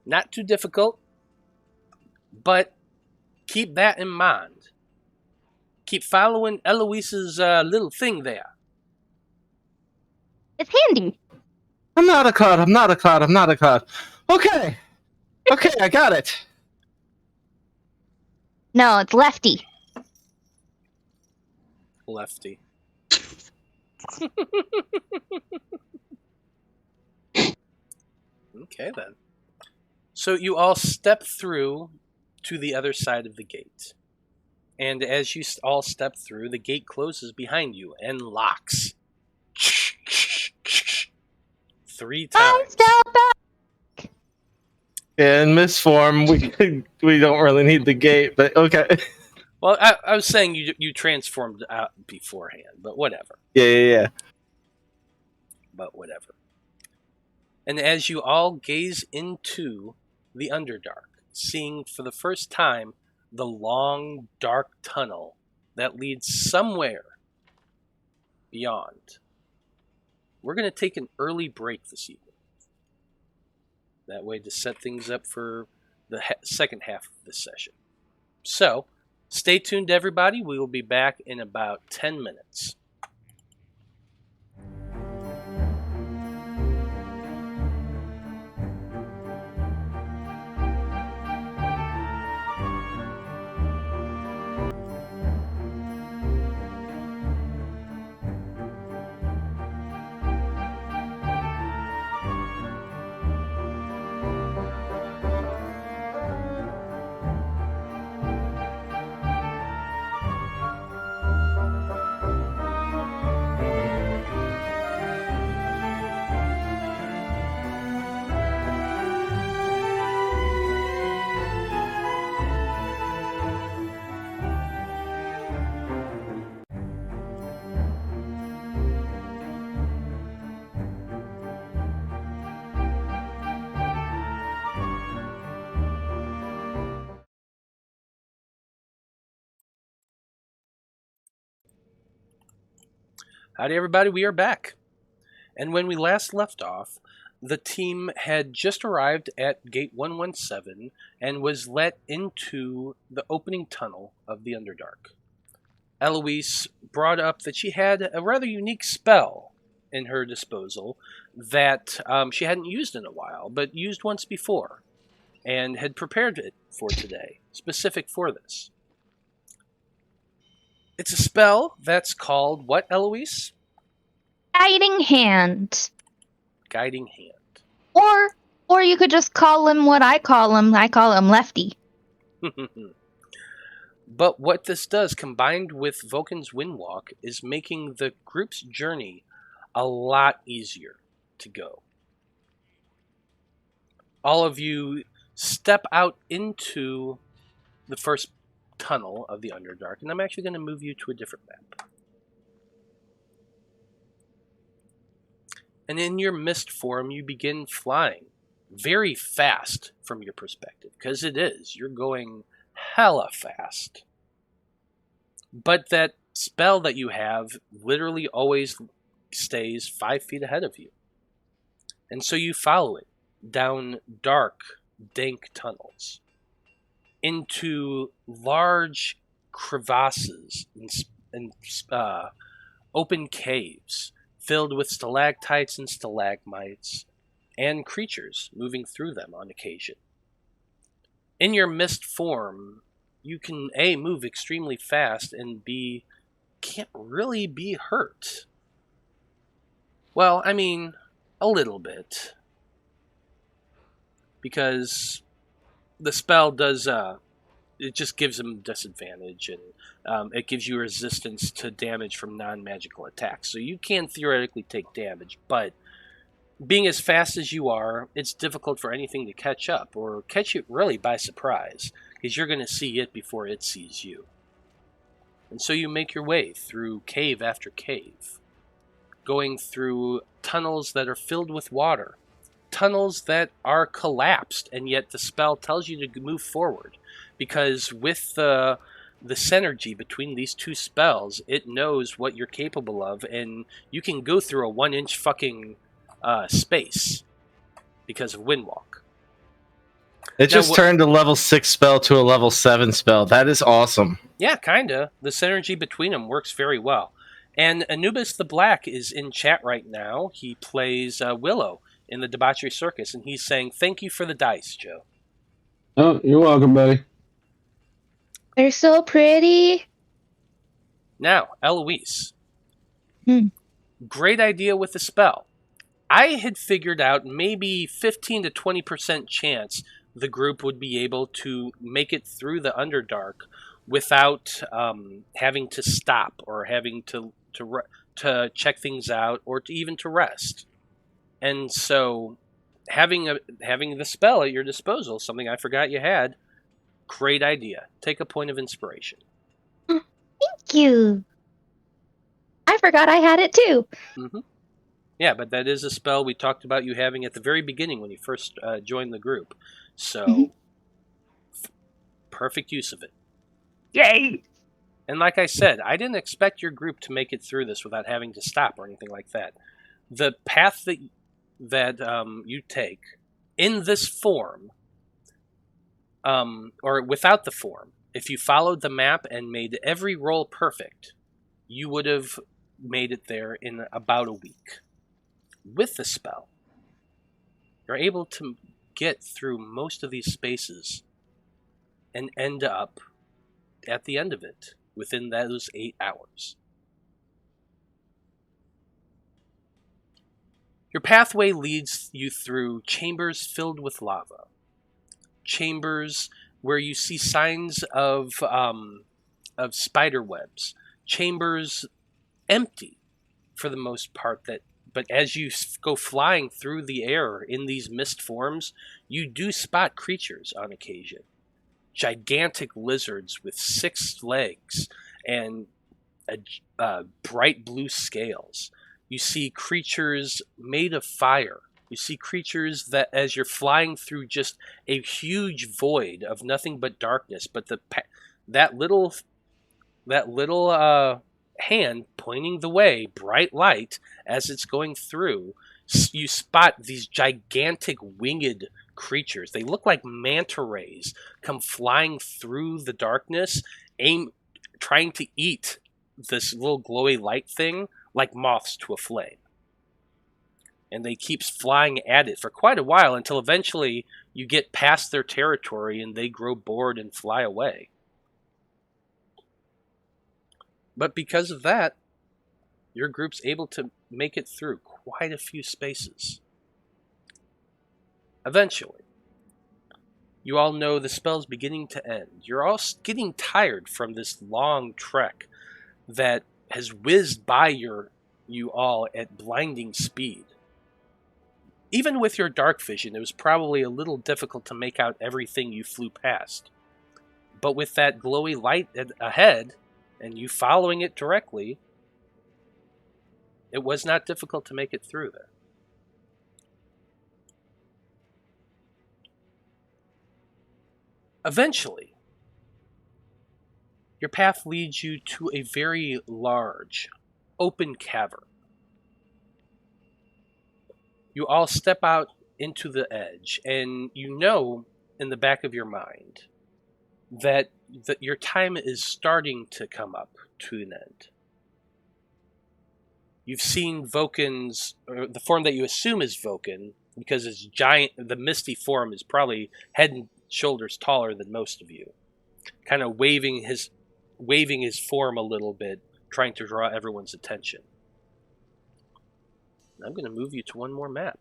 Not too difficult, but keep that in mind. Keep following Eloise's little thing there." It's handy. I'm not a cloud. Okay, I got it. No, it's lefty. Lefty. Okay, then. So you all step through to the other side of the gate. And as you all step through, the gate closes behind you and locks. 3 times. In this form, we don't really need the gate, but okay. Well, I was saying you transformed out beforehand, but whatever. Yeah. But whatever. And as you all gaze into the Underdark, seeing for the first time the long, dark tunnel that leads somewhere beyond, we're going to take an early break this evening. That way to set things up for the second half of this session. So, stay tuned, everybody. We will be back in about 10 minutes. Howdy, everybody. We are back. And when we last left off, the team had just arrived at Gate 117 and was let into the opening tunnel of the Underdark. Eloise brought up that she had a rather unique spell in her disposal that she hadn't used in a while, but used once before, and had prepared it for today, specific for this. It's a spell that's called what, Eloise? Guiding Hand. Guiding Hand. Or you could just call him what I call him. I call him Lefty. But what this does, combined with Vulcan's Windwalk, is making the group's journey a lot easier to go. All of you step out into the first tunnel of the Underdark, and I'm actually going to move you to a different map. And in your mist form, you begin flying very fast from your perspective, because it is. You're going hella fast. But that spell that you have literally always stays 5 feet ahead of you. And so you follow it down dark, dank tunnels into large crevasses and open caves filled with stalactites and stalagmites and creatures moving through them on occasion. In your mist form, you can A, move extremely fast, and B, can't really be hurt. Well, I mean, a little bit. Because the spell does, it just gives them disadvantage, and it gives you resistance to damage from non-magical attacks. So you can theoretically take damage, but being as fast as you are, it's difficult for anything to catch up, or catch it really by surprise, because you're going to see it before it sees you. And so you make your way through cave after cave, going through tunnels that are filled with water, tunnels that are collapsed, and yet the spell tells you to move forward, because with the synergy between these two spells, it knows what you're capable of, and you can go through a 1-inch fucking space because of Windwalk. It just turned a level 6 spell to a level 7 spell. That is awesome. Yeah, kinda. The synergy between them works very well. And Anubis the Black is in chat right now. He plays Willow in the Debauchery Circus, and he's saying, "Thank you for the dice, Joe." Oh, you're welcome, buddy. They're so pretty. Now, Eloise. Hmm. Great idea with the spell. I had figured out maybe 15 to 20% chance the group would be able to make it through the Underdark without having to stop or having to check things out or even to rest. And so having the spell at your disposal, something I forgot you had, great idea. Take a point of inspiration. Thank you. I forgot I had it too. Mm-hmm. Yeah, but that is a spell we talked about you having at the very beginning when you first joined the group. So, perfect use of it. Yay! And like I said, I didn't expect your group to make it through this without having to stop or anything like that. The path that you take in this form, or without the form, if you followed the map and made every roll perfect, you would have made it there in about a week. With the spell, you're able to get through most of these spaces and end up at the end of it within those 8 hours. Your pathway leads you through chambers filled with lava. Chambers where you see signs of spider webs. Chambers empty for the most part, but as you go flying through the air in these mist forms, you do spot creatures on occasion. Gigantic lizards with 6 legs and bright blue scales. You see creatures made of fire. You see creatures that, as you're flying through just a huge void of nothing but darkness, but that little hand pointing the way, bright light, as it's going through, you spot these gigantic winged creatures. They look like manta rays come flying through the darkness, trying to eat this little glowy light thing like moths to a flame. and they keep flying at it for quite a while until eventually you get past their territory and they grow bored and fly away. But because of that, your group's able to make it through quite a few spaces. Eventually, you all know the spell's beginning to end. You're all getting tired from this long trek that has whizzed by you all at blinding speed. Even with your dark vision, it was probably a little difficult to make out everything you flew past. But with that glowy light ahead, and you following it directly, it was not difficult to make it through there. Eventually, your path leads you to a very large, open cavern. You all step out into the edge, and you know in the back of your mind that your time is starting to come up to an end. You've seen Voken's, or the form that you assume is Voken, because it's giant. The Misty form is probably head and shoulders taller than most of you, kind of waving his form a little bit, trying to draw everyone's attention. I'm going to move you to one more map.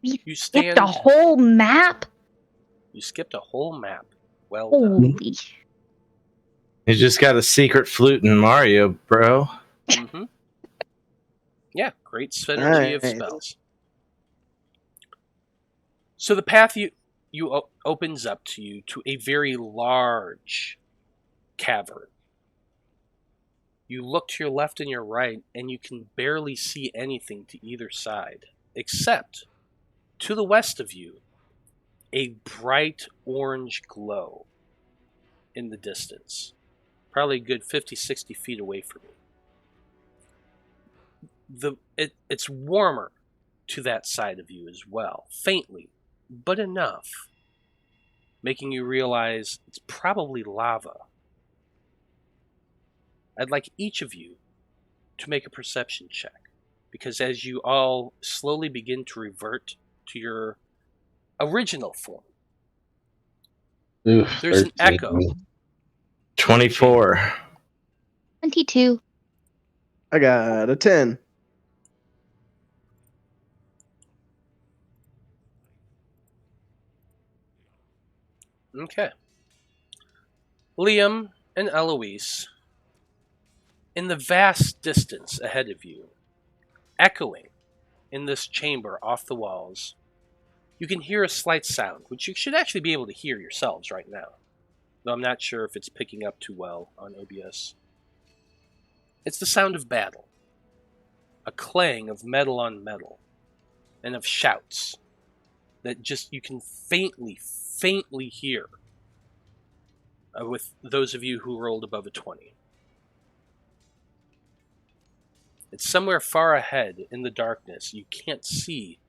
You skipped a whole map? You skipped a whole map. Well Holy. done. You just got a secret flute in Mario, bro. Mm-hmm. Yeah, great synergy of spells. So the path you opens up to you to a very large cavern. You look to your left and your right, and you can barely see anything to either side, except to the west of you, a bright orange glow in the distance, probably a good 50, 60 feet away from you. It's warmer to that side of you as well, faintly, but enough, making you realize it's probably lava. I'd like each of you to make a perception check, because as you all slowly begin to revert to your original form, Oof, there's an 13. echo. 24. 22. I got a 10. Okay. Liam and Eloise, in the vast distance ahead of you, echoing in this chamber off the walls, you can hear a slight sound, which you should actually be able to hear yourselves right now, though I'm not sure if it's picking up too well on OBS. It's the sound of battle, a clang of metal on metal, and of shouts that just you can faintly hear with those of you who rolled above a 20. It's somewhere far ahead in the darkness. You can't see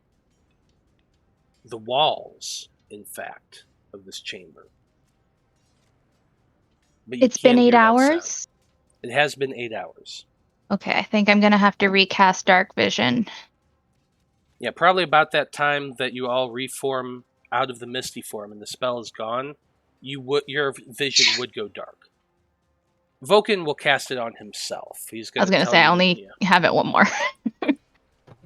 the walls, in fact, of this chamber. But It's been 8 hours? It has been 8 hours. Okay, I think I'm going to have to recast Dark Vision. Yeah, probably about that time that you all reform out of the Misty form and the spell is gone, your vision would go dark. Voken will cast it on himself. I was going to say, I only have it one more.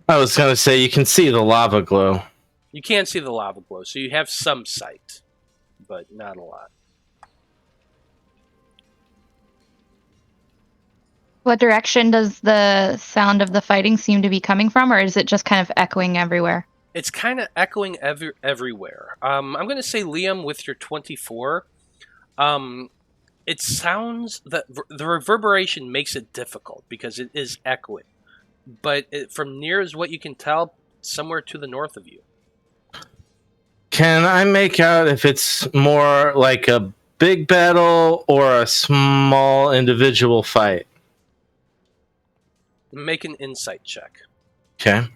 I was going to say, you can see the lava glow. You can see the lava glow, so you have some sight, but not a lot. What direction does the sound of the fighting seem to be coming from, or is it just kind of echoing everywhere? It's kind of echoing everywhere. I'm going to say, Liam, with your 24, it sounds that the reverberation makes it difficult because it is echoing. But from near as what you can tell, somewhere to the north of you. Can I make out if it's more like a big battle or a small individual fight? Make an insight check. Okay.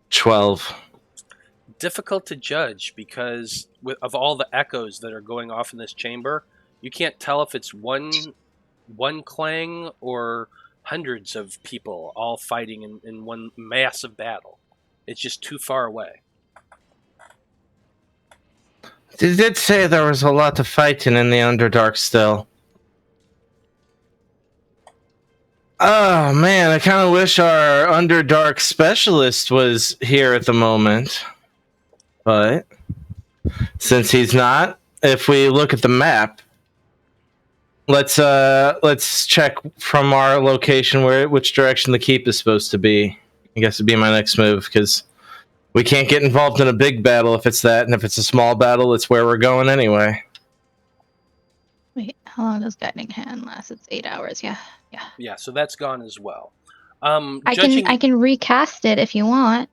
$12. difficult to judge because of all the echoes that are going off in this chamber, you can't tell if it's one clang or hundreds of people all fighting in one massive battle. It's just too far away. They did say there was a lot of fighting in the Underdark still. Oh man, I kind of wish our Underdark specialist was here at the moment. But since he's not, if we look at the map, let's check from our location which direction the keep is supposed to be. I guess it'd be my next move, because we can't get involved in a big battle if it's that, and if it's a small battle, it's where we're going anyway. Wait, how long does Guiding Hand last? It's 8 hours. Yeah. Yeah, so that's gone as well. I can recast it if you want.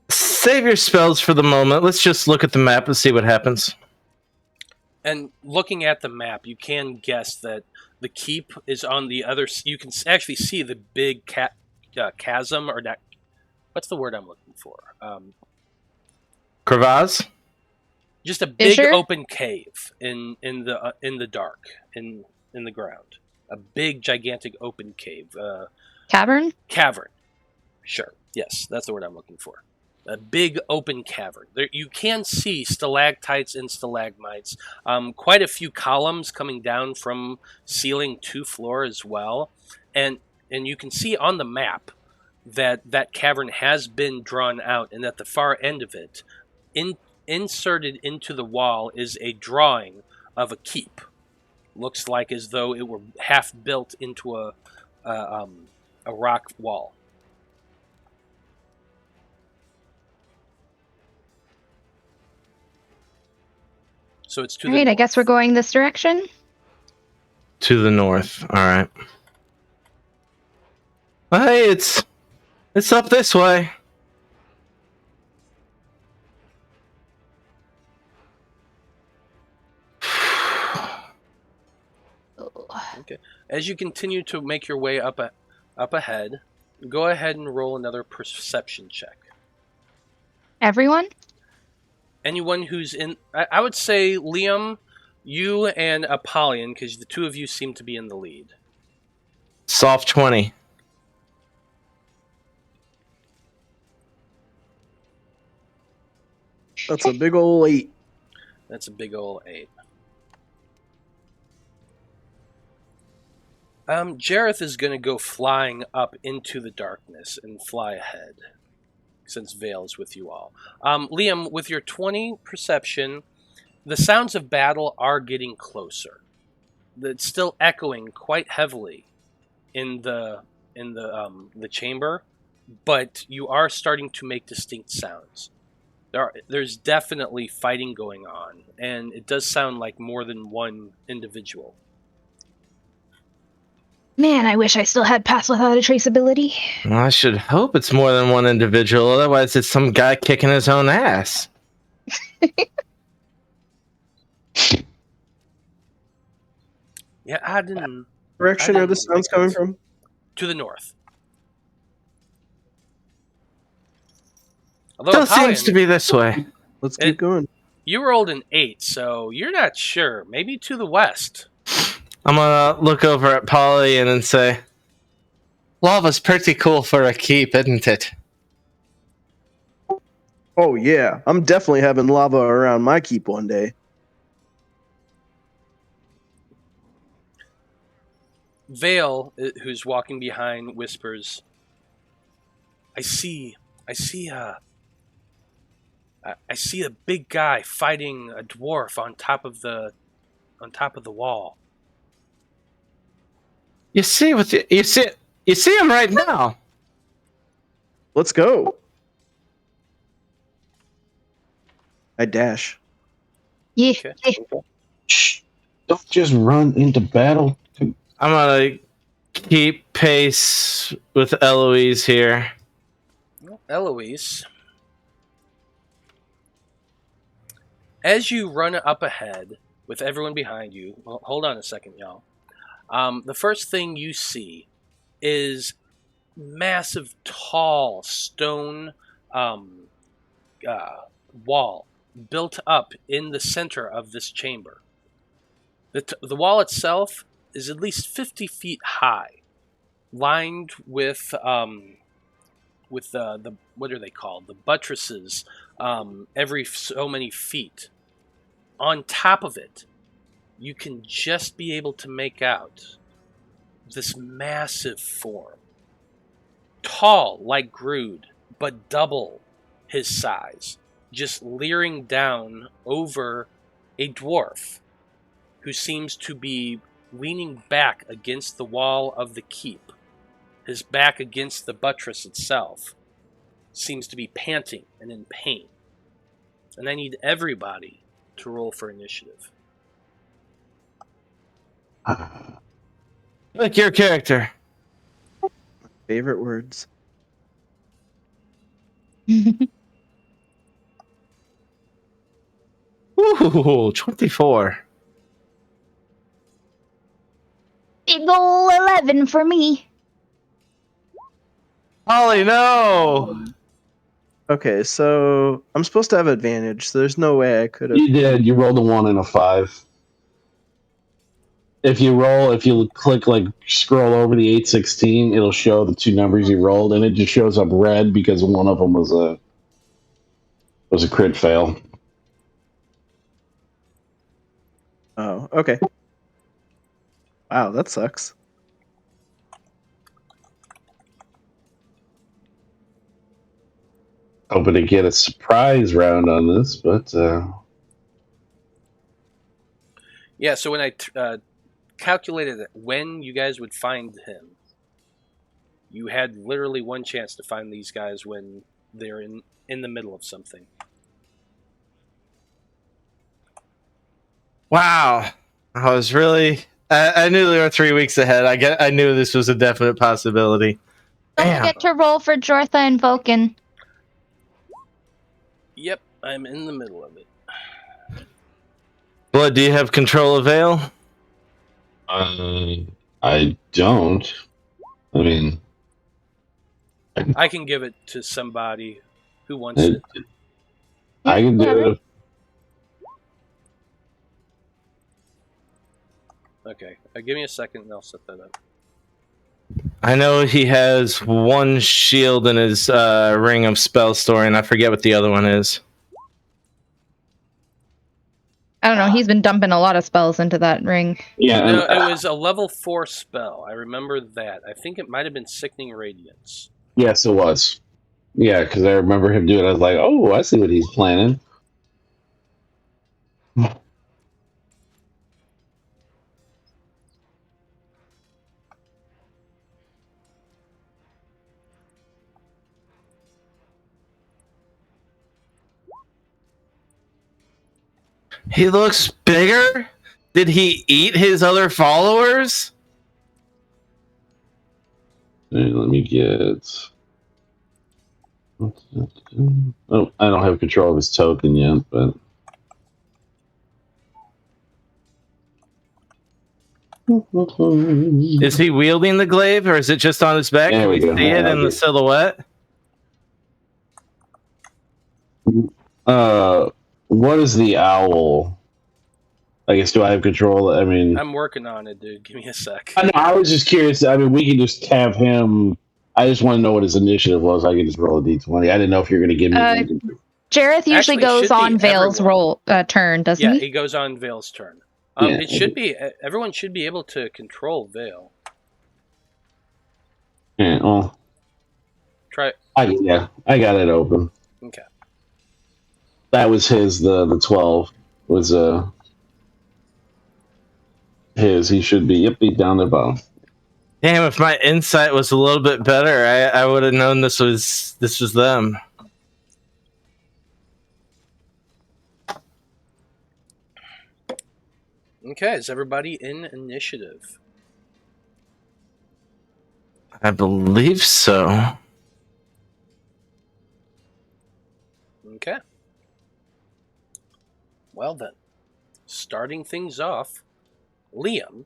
Save your spells for the moment. Let's just look at the map and see what happens. And looking at the map, you can guess that the keep is on the other. You can actually see the big chasm, or not. What's the word I'm looking for? Crevasse? Just a big Fissure? open cave in the dark in the ground. A big, gigantic open cave. Cavern? Cavern. Sure. Yes, that's the word I'm looking for. A big open cavern. There, you can see stalactites and stalagmites. Quite a few columns coming down from ceiling to floor as well. And you can see on the map that cavern has been drawn out, and at the far end of it, inserted into the wall, is a drawing of a keep. Looks like as though it were half built into a rock wall. So it's to the Alright, I north. guess we're going this direction. To the north. Alright. Hey, it's up this way. Okay. As you continue to make your way up ahead, go ahead and roll another perception check. Everyone? Anyone who's in, I would say Liam, you and Apollyon, because the two of you seem to be in the lead. Soft 20. That's a big ol' 8. That's a big ol' 8. Jareth is going to go flying up into the darkness and fly ahead, since Veil's with you all. Liam, with your 20 perception, the sounds of battle are getting closer. It's still echoing quite heavily in the chamber, but you are starting to make distinct sounds. There's definitely fighting going on, and it does sound like more than one individual. Man, I wish I still had Pass Without a Trace ability. Well, I should hope it's more than one individual, otherwise it's some guy kicking his own ass. Yeah, I didn't... Direction are the sounds coming from? To the north. Although Still Apollyon, seems to be this way. Let's keep going. you rolled an 8, so you're not sure. Maybe to the west. I'm gonna look over at Polly and then say, lava's pretty cool for a keep, isn't it? Oh yeah, I'm definitely having lava around my keep one day. Veil, who's walking behind, whispers, I see a big guy fighting a dwarf on top of the wall. You see him right now. Let's go. I dash. Yeah. Okay. Shh! Don't just run into battle. I'm gonna keep pace with Eloise here. Well, Eloise, as you run up ahead with everyone behind you, well, hold on a second, y'all. The first thing you see is massive, tall stone wall built up in the center of this chamber. The wall itself is at least 50 feet high, lined with the what are they called? The buttresses, every so many feet. On top of it, you can just be able to make out this massive form, tall like Grood, but double his size, just leering down over a dwarf who seems to be leaning back against the wall of the keep. His back against the buttress itself, seems to be panting and in pain. And I need everybody to roll for initiative. Like your character. Favorite words. Ooh, 24. Big ol' 11 for me. Holly, no! Okay, so I'm supposed to have advantage, so there's no way I could have. You did. You rolled a 1 and a 5. If you click like scroll over the 816, it'll show the two numbers you rolled, and it just shows up red because one of them was a crit fail. Oh, okay. Wow, that sucks. Hoping to get a surprise round on this, but Yeah, so when I calculated when you guys would find him, you had literally one chance to find these guys when they're in the middle of something. Wow. I was really... I knew they were 3 weeks ahead. I knew this was a definite possibility. Don't Damn. forget to roll for Jortha and Vulcan. Yep, I'm in the middle of it. Blood, do you have control of Veil? I don't. I mean, I can give it to somebody who wants it. I can do it. Okay, give me a second and I'll set that up. I know he has one shield in his ring of spell story, and I forget what the other one is. I don't know. He's been dumping a lot of spells into that ring. Yeah, No, it was a level 4 spell. I remember that. I think it might have been Sickening Radiance. yes, it was. Yeah, because I remember him doing it. I was like, oh, I see what he's planning. He looks bigger? Did he eat his other followers? Let me get. Oh, I don't have control of his token yet, but. Is he wielding the glaive, or is it just on his back? There Can we we go. see it in the silhouette? What is the owl? I guess, do I have control? I mean, I'm working on it, dude. Give me a sec. I was just curious. I mean, we can just have him. I just want to know what his initiative was. I can just roll a d20. I didn't know if you're going to give me. Jareth usually Actually, it goes should be on Vale's everyone. turn, doesn't Yeah, he? he goes on Vale's turn. Yeah. It should be. Everyone should be able to control Vale. Yeah, well, Try it. I got it open. Okay. That was his. The 12 was his. He should be. Yep, he's down the bottom. Damn, if my insight was a little bit better, I would have known this was them. Okay, is everybody in initiative? I believe so. Okay. Well then, starting things off, Liam,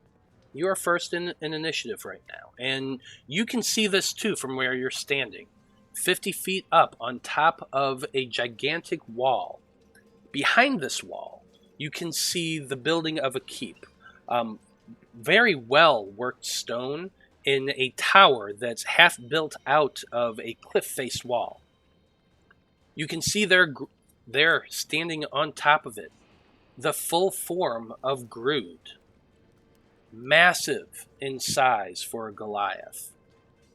you are first in initiative right now, and you can see this too from where you're standing. 50 feet up on top of a gigantic wall. Behind this wall, you can see the building of a keep. Very well worked stone in a tower that's half built out of a cliff-faced wall. You can see there standing on top of it, the full form of Grood. Massive in size for a Goliath.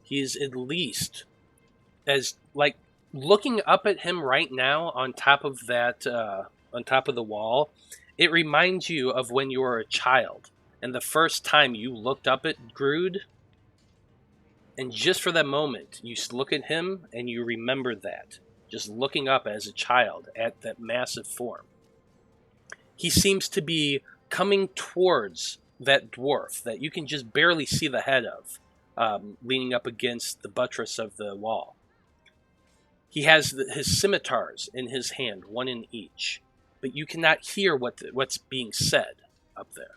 He is at least as, like, looking up at him right now on top of that, on top of the wall, it reminds you of when you were a child and the first time you looked up at Grood. And just for that moment, you look at him and you remember that. Just looking up as a child at that massive form. He seems to be coming towards that dwarf that you can just barely see the head of, leaning up against the buttress of the wall. He has his scimitars in his hand, one in each, but you cannot hear what's being said up there.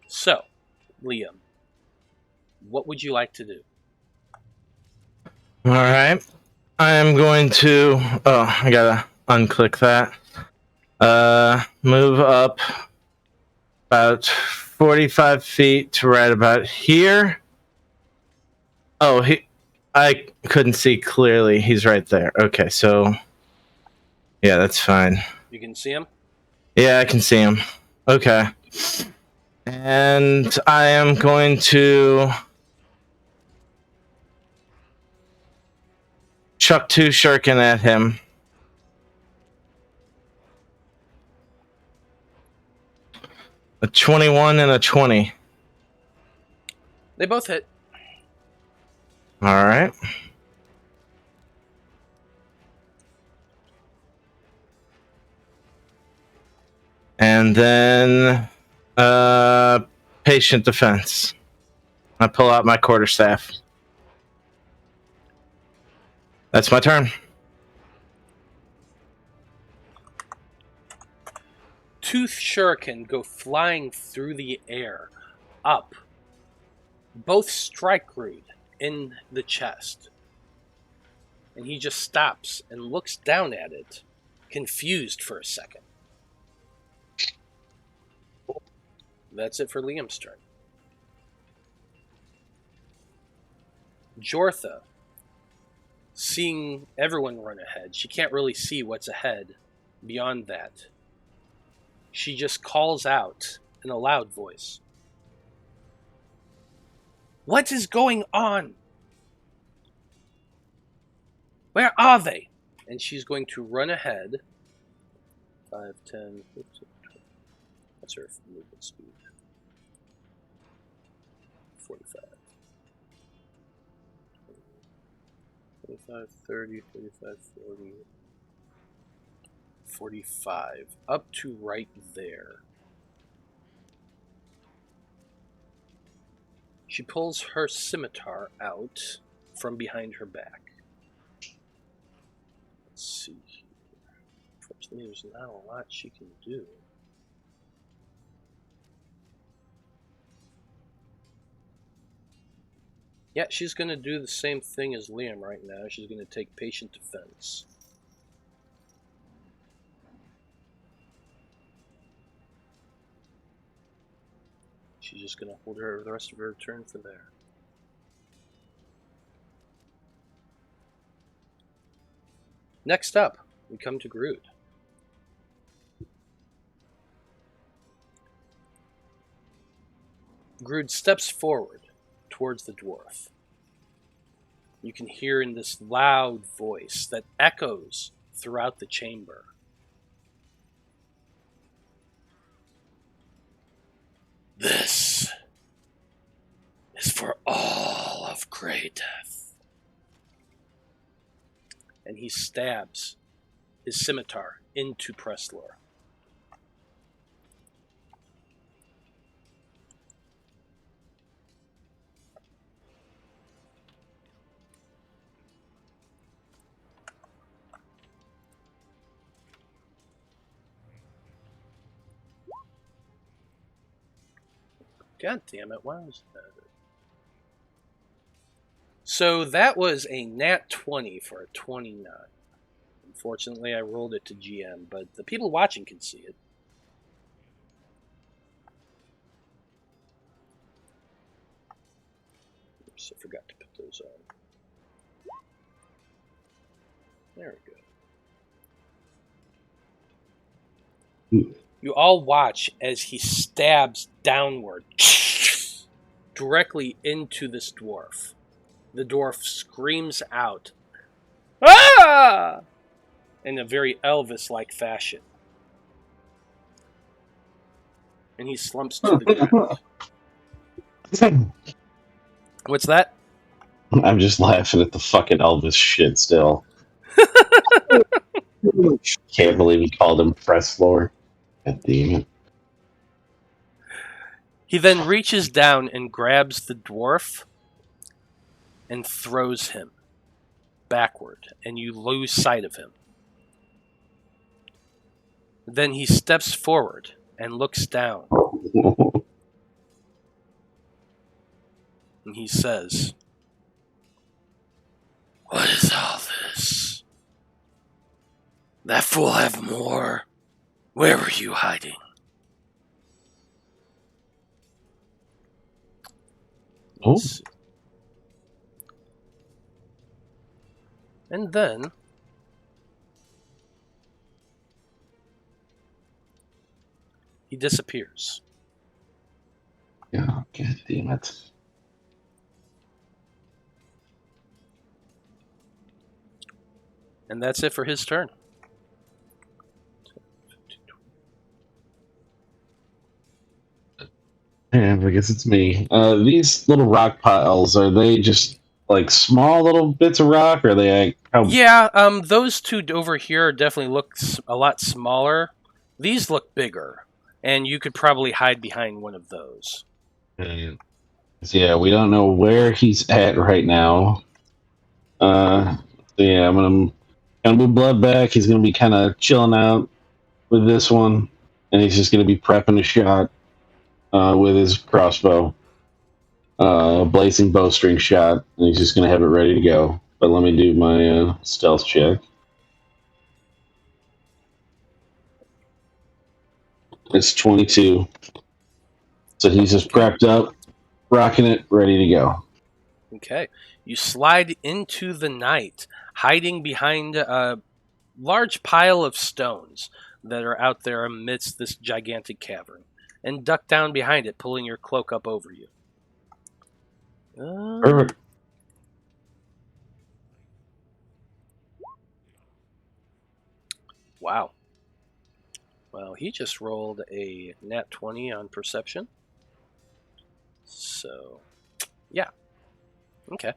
So, Liam, what would you like to do? All right. I am going to... Oh, I gotta unclick that. Move up about 45 feet to right about here. Oh, I couldn't see clearly. He's right there. Okay, so... Yeah, that's fine. You can see him? Yeah, I can see him. Okay. And I am going to... chuck 2 shuriken at him. A 21 and a 20. They both hit. All right. And then patient defense. I pull out my quarterstaff. That's my turn. 2 shuriken go flying through the air, up. Both strike Grood in the chest. And he just stops and looks down at it, confused for a second. That's it for Liam's turn. Jortha, seeing everyone run ahead, she can't really see what's ahead beyond that. She just calls out in a loud voice. What is going on? Where are they? And she's going to run ahead. 5, 10, 15, 20. What's her movement speed? 45. 25, 30, 35, 40. 45. Up to right there. She pulls her scimitar out from behind her back. Let's see here. Unfortunately, there's not a lot she can do. Yeah, she's going to do the same thing as Liam right now. She's going to take patient defense. She's just going to hold her the rest of her turn for there. Next up, we come to Grood. Grood steps forward towards the dwarf. You can hear in this loud voice that echoes throughout the chamber. This is for all of Grey Death. And he stabs his scimitar into Preslore. God damn it, why was that? So that was a nat 20 for a 29. Unfortunately, I rolled it to GM, but the people watching can see it. Oops, I forgot to put those on. There we go. You all watch as he stabs downward directly into this dwarf. The dwarf screams out, "Ah!" in a very Elvis-like fashion. And he slumps to the ground. What's that? I'm just laughing at the fucking Elvis shit still. Can't believe he called him Preslore. God damn it. He then reaches down and grabs the dwarf and throws him backward, and you lose sight of him. Then he steps forward and looks down, and he says, "What is all this? That fool have more? Where were you hiding?" Oh. And then he disappears. Yeah, god damn it. And that's it for his turn. Yeah, I guess it's me. These little rock piles, are they just like small little bits of rock, or are they like Yeah, those two over here definitely look a lot smaller. These look bigger, and you could probably hide behind one of those. Yeah, we don't know where he's at right now. So yeah, I'm gonna move Blood back. He's gonna be kind of chilling out with this one, and he's just gonna be prepping a shot with his crossbow, blazing bowstring shot, and he's just gonna have it ready to go. But let me do my stealth check. It's 22, so he's just prepped up, rocking it, ready to go. Okay. You slide into the night, hiding behind a large pile of stones that are out there amidst this gigantic cavern, and duck down behind it, pulling your cloak up over you. Perfect. Wow. Well, he just rolled a nat 20 on perception. So, yeah. Okay.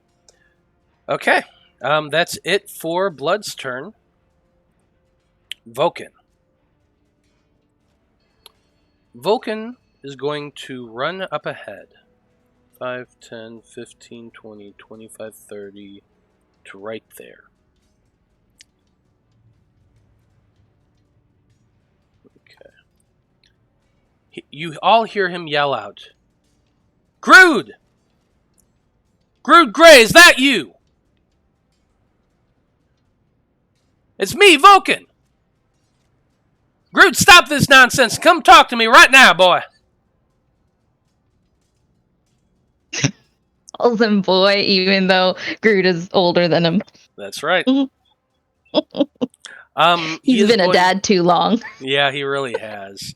Okay. That's it for Blood's turn. Vulcan. Vulcan is going to run up ahead. 5, 10, 15, 20, 25, 30 to right there. Okay. You all hear him yell out, "Grood! Grood Gray, is that you?" "It's me, Vulcan." "Grood, stop this nonsense. Come talk to me right now, boy." Calls him boy, even though Grood is older than him. That's right. He's been a dad too long. Yeah, he really has.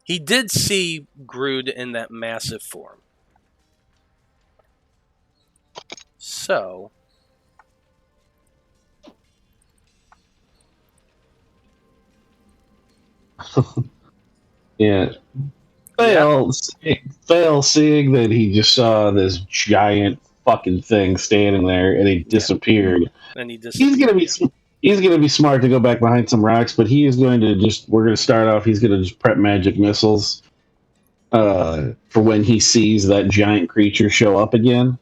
He did see Grood in that massive form. So, Yeah. Fail seeing that he just saw this giant fucking thing standing there and he disappeared. And he disappeared. He's gonna be smart to go back behind some rocks, but he is going to we're gonna start off, he's gonna just prep magic missiles for when he sees that giant creature show up again.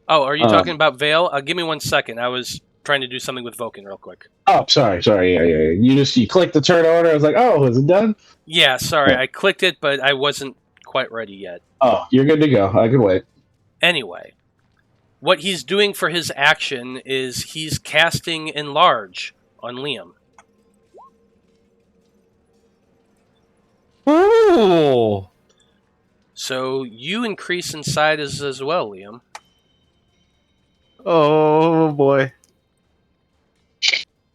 Oh, are you talking about Veil? Give me 1 second. I was trying to do something with Vulcan real quick. Oh, sorry. Yeah. You clicked the turn order. I was like, oh, is it done? Yeah, sorry. Yeah. I clicked it, but I wasn't quite ready yet. Oh, you're good to go. I can wait. Anyway, what he's doing for his action is he's casting Enlarge on Liam. Ooh. So you increase in size as well, Liam. Oh boy.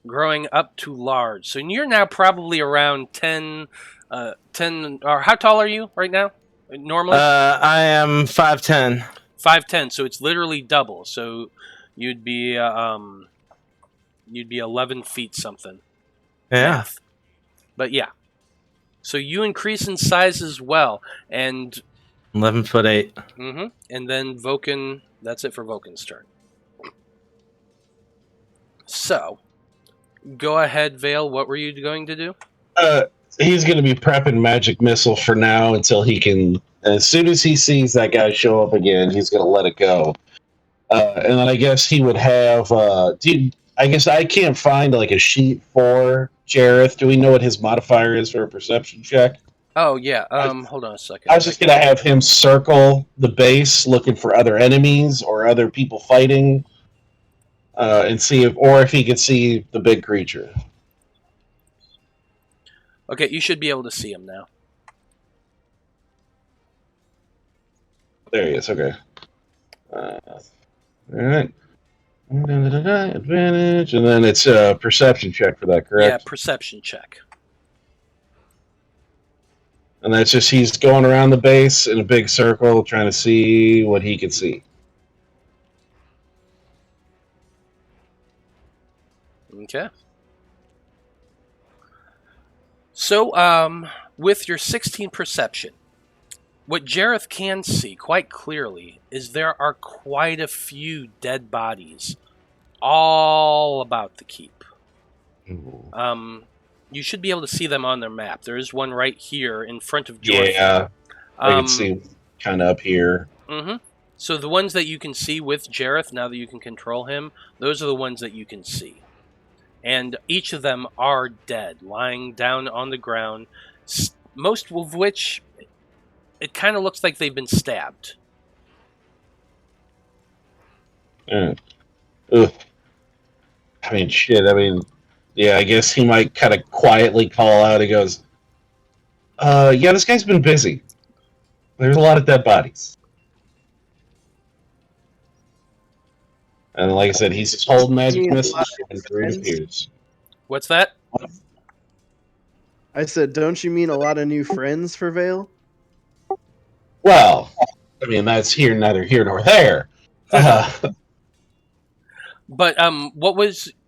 Growing up to large. So you're now probably around 10, or how tall are you right now? Normally? I am 5'10". 5'10", so it's literally double. So you'd be 11 feet something. Yeah. Math. But yeah. So you increase in size as well, and 11'8". And then Vulcan. That's it for Vulcan's turn. So, go ahead, Vale. What were you going to do? He's going to be prepping magic missile for now until he can. As soon as he sees that guy show up again, he's going to let it go. And then I guess he would have. I guess I can't find like a sheet for Jareth. Do we know what his modifier is for a perception check? Oh yeah. Hold on a second. I was just going to have him circle the base, looking for other enemies or other people fighting, and see if he could see the big creature. Okay, you should be able to see him now. There he is. Okay. All right. Advantage, and then it's a perception check for that, correct? Yeah, perception check. And that's just he's going around the base in a big circle, trying to see what he can see. Okay. So, with your 16 perception, what Jareth can see quite clearly is there are quite a few dead bodies all about the keep. You should be able to see them on their map. There is one right here in front of Jordan. Yeah, I can see kind of up here. So the ones that you can see with Jareth, now that you can control him, those are the ones that you can see. And each of them are dead, lying down on the ground, most of which, it kind of looks like they've been stabbed. Ugh. I mean, shit. I mean, yeah, I guess he might kind of quietly call out. He goes, yeah, this guy's been busy. There's a lot of dead bodies. And like I said, he's just holding magic missiles and Grood appears. What's that? I said, don't you mean a lot of new friends for Vale? Well, I mean, that's neither here nor there. But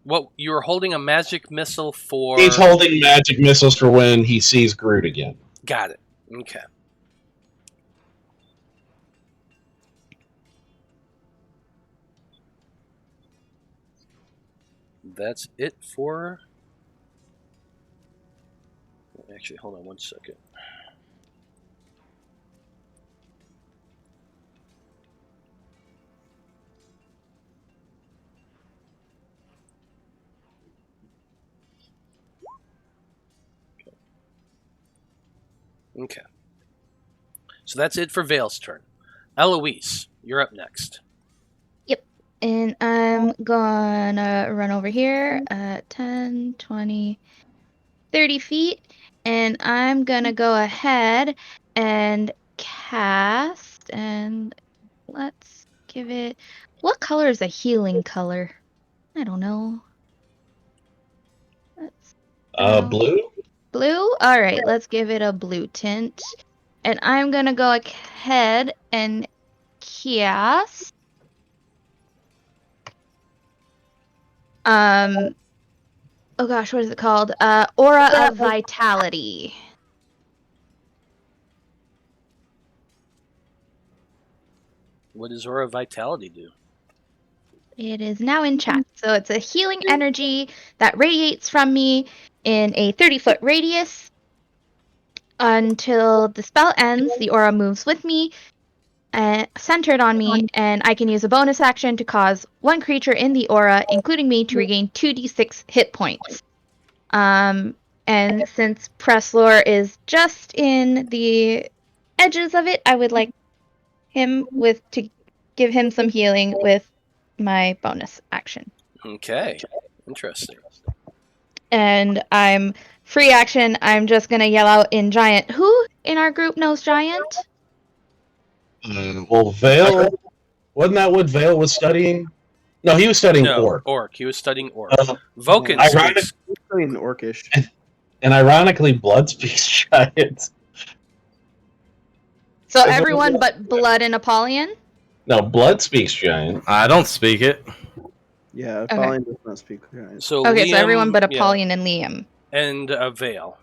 what you were holding a magic missile for? He's holding magic missiles for when he sees Grood again. Got it. Okay. That's it for... Actually, hold on one second. Okay. So that's it for Vale's turn. Eloise, you're up next. Yep. And I'm gonna run over here 10, 20, 30 feet. And I'm gonna go ahead and cast. And let's give it... What color is a healing color? I don't know. Blue? Blue? Alright, let's give it a blue tint. And I'm gonna go ahead and cast. Oh gosh, what is it called? Aura of Vitality. What does Aura of Vitality do? It is now in chat. So it's a healing energy that radiates from me in a 30-foot radius. Until the spell ends, the aura moves with me, centered on me, and I can use a bonus action to cause one creature in the aura, including me, to regain 2d6 hit points. And since Preslore is just in the edges of it, I would like him to give him some healing with my bonus action. Okay. Interesting. And I'm free action. I'm just gonna yell out in giant. Who in our group knows giant? Well, Veil, wasn't that what Veil was studying? No, he was studying Orc. Orc. He was studying Orc. Uh, Vulcan ironic- speaks. Studying Orcish. And ironically, Blood speaks Giant. So everyone but Blood and Apollyon? No, Blood speaks Giant. I don't speak it. Yeah, Okay. Apollyon does not speak giant. So Okay, Liam, so everyone but yeah, Apollyon and Liam. and Veil.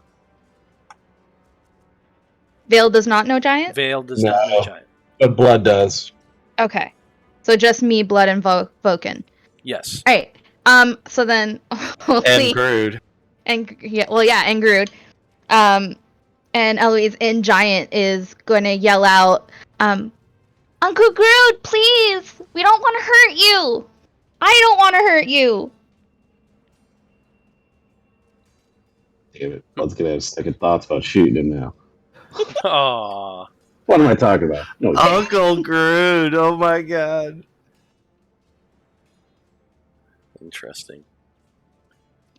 Vale does not know giant? Veil does not know No. giant. But Blood does. Okay. So just me, Blood, and Vulcan. Yes. Alright. So then we'll see. And Grood. And Grood. And Eloise in giant is gonna yell out, Uncle Grood, please! We don't wanna hurt you! I don't wanna hurt you! Damn it. Blood's gonna have second thoughts about shooting him now. Aww. What am I talking about? No, Uncle Grood. Oh my god. Interesting.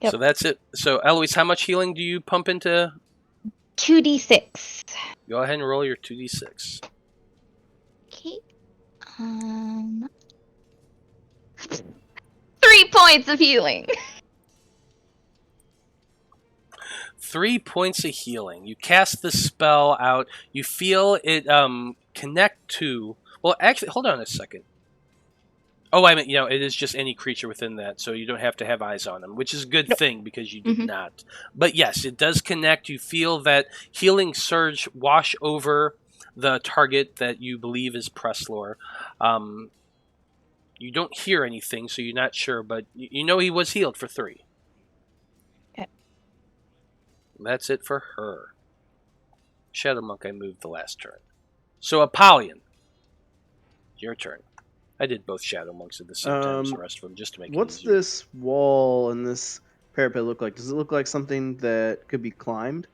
Yep. So that's it. So Eloise, how much healing do you pump into? 2d6. Go ahead and roll your 2d6. Okay. 3 points of healing. 3 points of healing. You cast the spell out. You feel it connect to. Well, actually, hold on a second. Oh, I mean, it is just any creature within that, so you don't have to have eyes on them, which is a good thing because you did not. But yes, it does connect. You feel that healing surge wash over the target that you believe is Preslore. You don't hear anything, so you're not sure, but you know he was healed for 3. Okay. That's it for her. Shadow Monk, I moved the last turn. So Apollyon, your turn. I did both Shadow Monks at the same time as the rest of them, just to make it What's easier. this wall and this parapet look like? Does it look like something that could be climbed?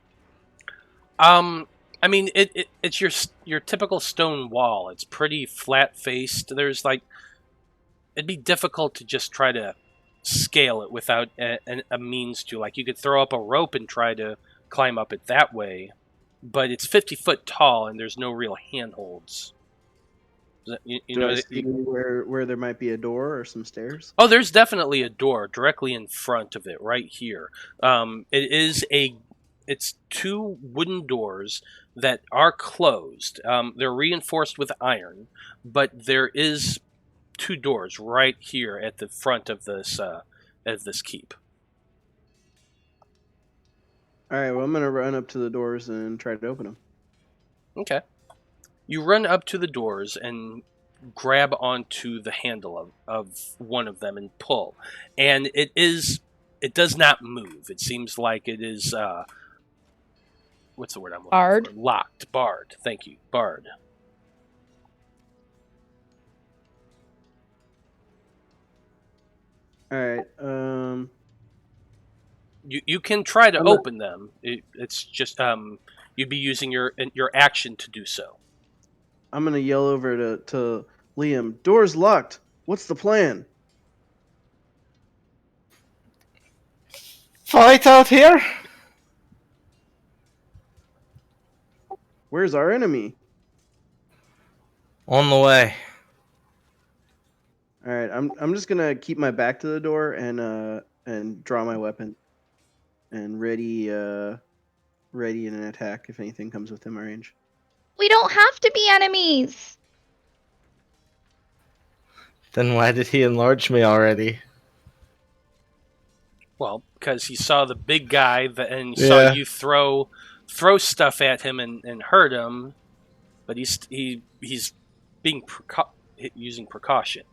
I mean, it's your typical stone wall. It's pretty flat faced. There's it'd be difficult to just try to scale it without a means to. Like, you could throw up a rope and try to climb up it that way, but it's 50 foot tall and there's no real handholds. You Do know, I see where there might be a door or some stairs? Oh, there's definitely a door directly in front of it, right here. It's 2 wooden doors that are closed. They're reinforced with iron, but there is 2 doors right here at the front of this keep. All right, well, I'm gonna run up to the doors and try to open them. Okay. You run up to the doors and grab onto the handle of one of them and pull. And it does not move. It seems like it is, what's the word I'm looking Barred? for? Locked. Barred. Thank you. Barred. All right. You can try to open them. It's just you'd be using your action to do so. I'm gonna yell over to Liam. Door's locked. What's the plan? Fight out here? Where's our enemy? On the way. All right, I'm just gonna keep my back to the door and draw my weapon and ready in an attack if anything comes within my range. We don't have to be enemies. Then why did he enlarge me already? Well, because he saw the big guy and he saw you throw stuff at him and hurt him, but he's being using precaution.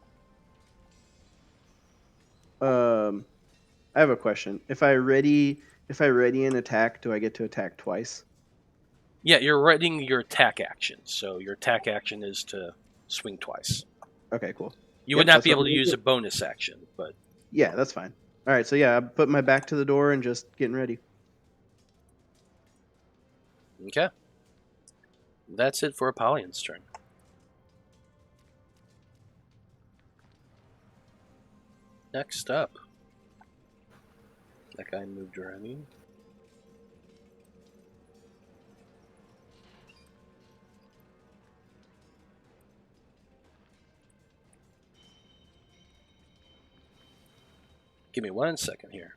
I have a question. If I ready an attack, do I get to attack twice? Yeah, you're readying your attack action, so your attack action is to swing twice. Okay, cool. You would not be able to use a bonus action, but yeah, that's fine. All right, so yeah, I put my back to the door and just getting ready. okay. That's it for Apollyon's turn. Next up. That guy moved already. Give me 1 second here.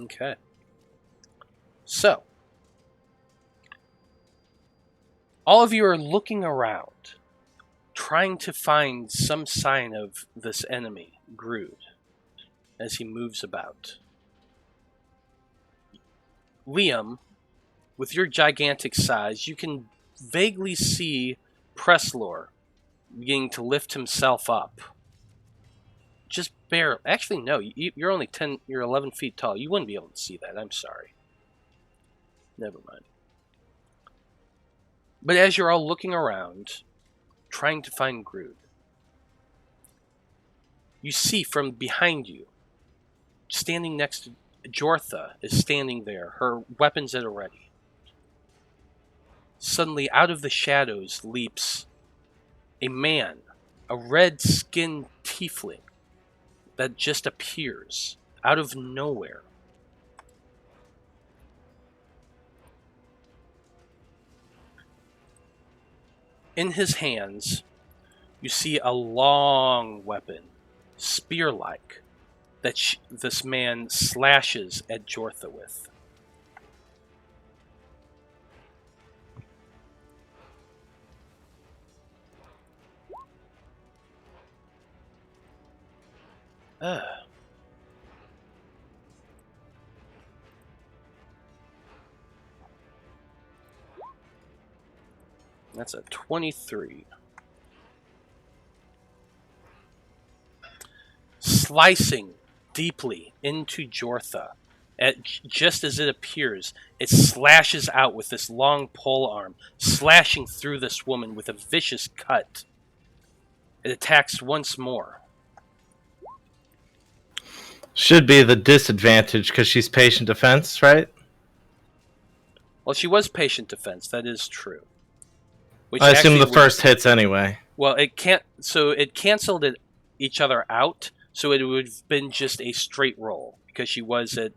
Okay. So, all of you are looking around, trying to find some sign of this enemy, Grood, as he moves about. Liam, with your gigantic size, you can vaguely see Preslore beginning to lift himself up. Just barely. Actually, no. You're only 10. You're 11 feet tall. You wouldn't be able to see that. I'm sorry. Never mind. But as you're all looking around, trying to find Grood, you see from behind you, standing next to Jortha, is standing there, her weapons at a ready. Suddenly, out of the shadows leaps a man, a red-skinned tiefling that just appears out of nowhere. In his hands, you see a long weapon, spear-like, that this man slashes at Jortha with. That's a 23. Slicing deeply into Jortha, just as it appears, it slashes out with this long pole arm, slashing through this woman with a vicious cut. It attacks once more. Should be the disadvantage because she's patient defense, right? Well, she was patient defense, that is true. Which I assume the first hits anyway. Well, it can't. So it canceled each other out. So it would have been just a straight roll because she was at,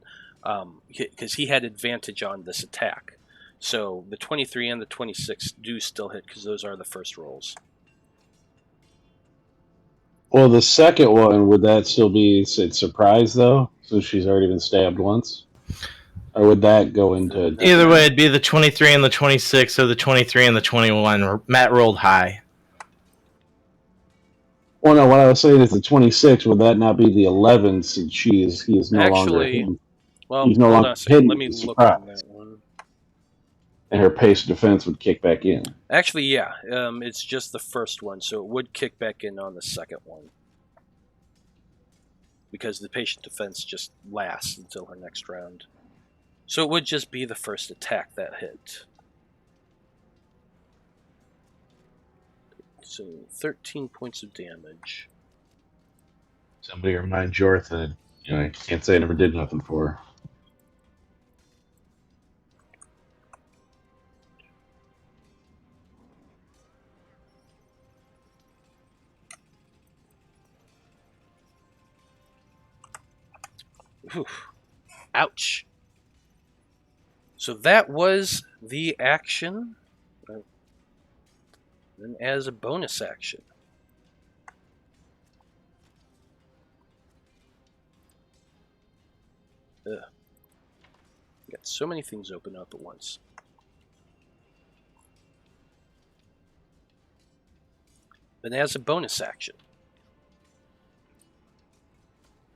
because he had advantage on this attack. So the 23 and the 26 do still hit because those are the first rolls. Well, the second one, would that still be surprise, though? So she's already been stabbed once? Or would that go into... Either way, it'd be the 23 and the 26, or the 23 and the 21. Matt rolled high. Well, no, what I was saying is the 26, would that not be the 11 since he is no longer hidden? Well, he's no hold longer on a second. hidden. Let me look on that one. And her patient defense would kick back in. Actually, yeah. It's just the first one, so it would kick back in on the second one. Because the patient defense just lasts until her next round. So it would just be the first attack that hit. So 13 points of damage. Somebody remind Jortha, I can't say I never did nothing for her. Oof. Ouch. So that was the action. Then as a bonus action. Ugh. Got so many things open up at once. Then as a bonus action.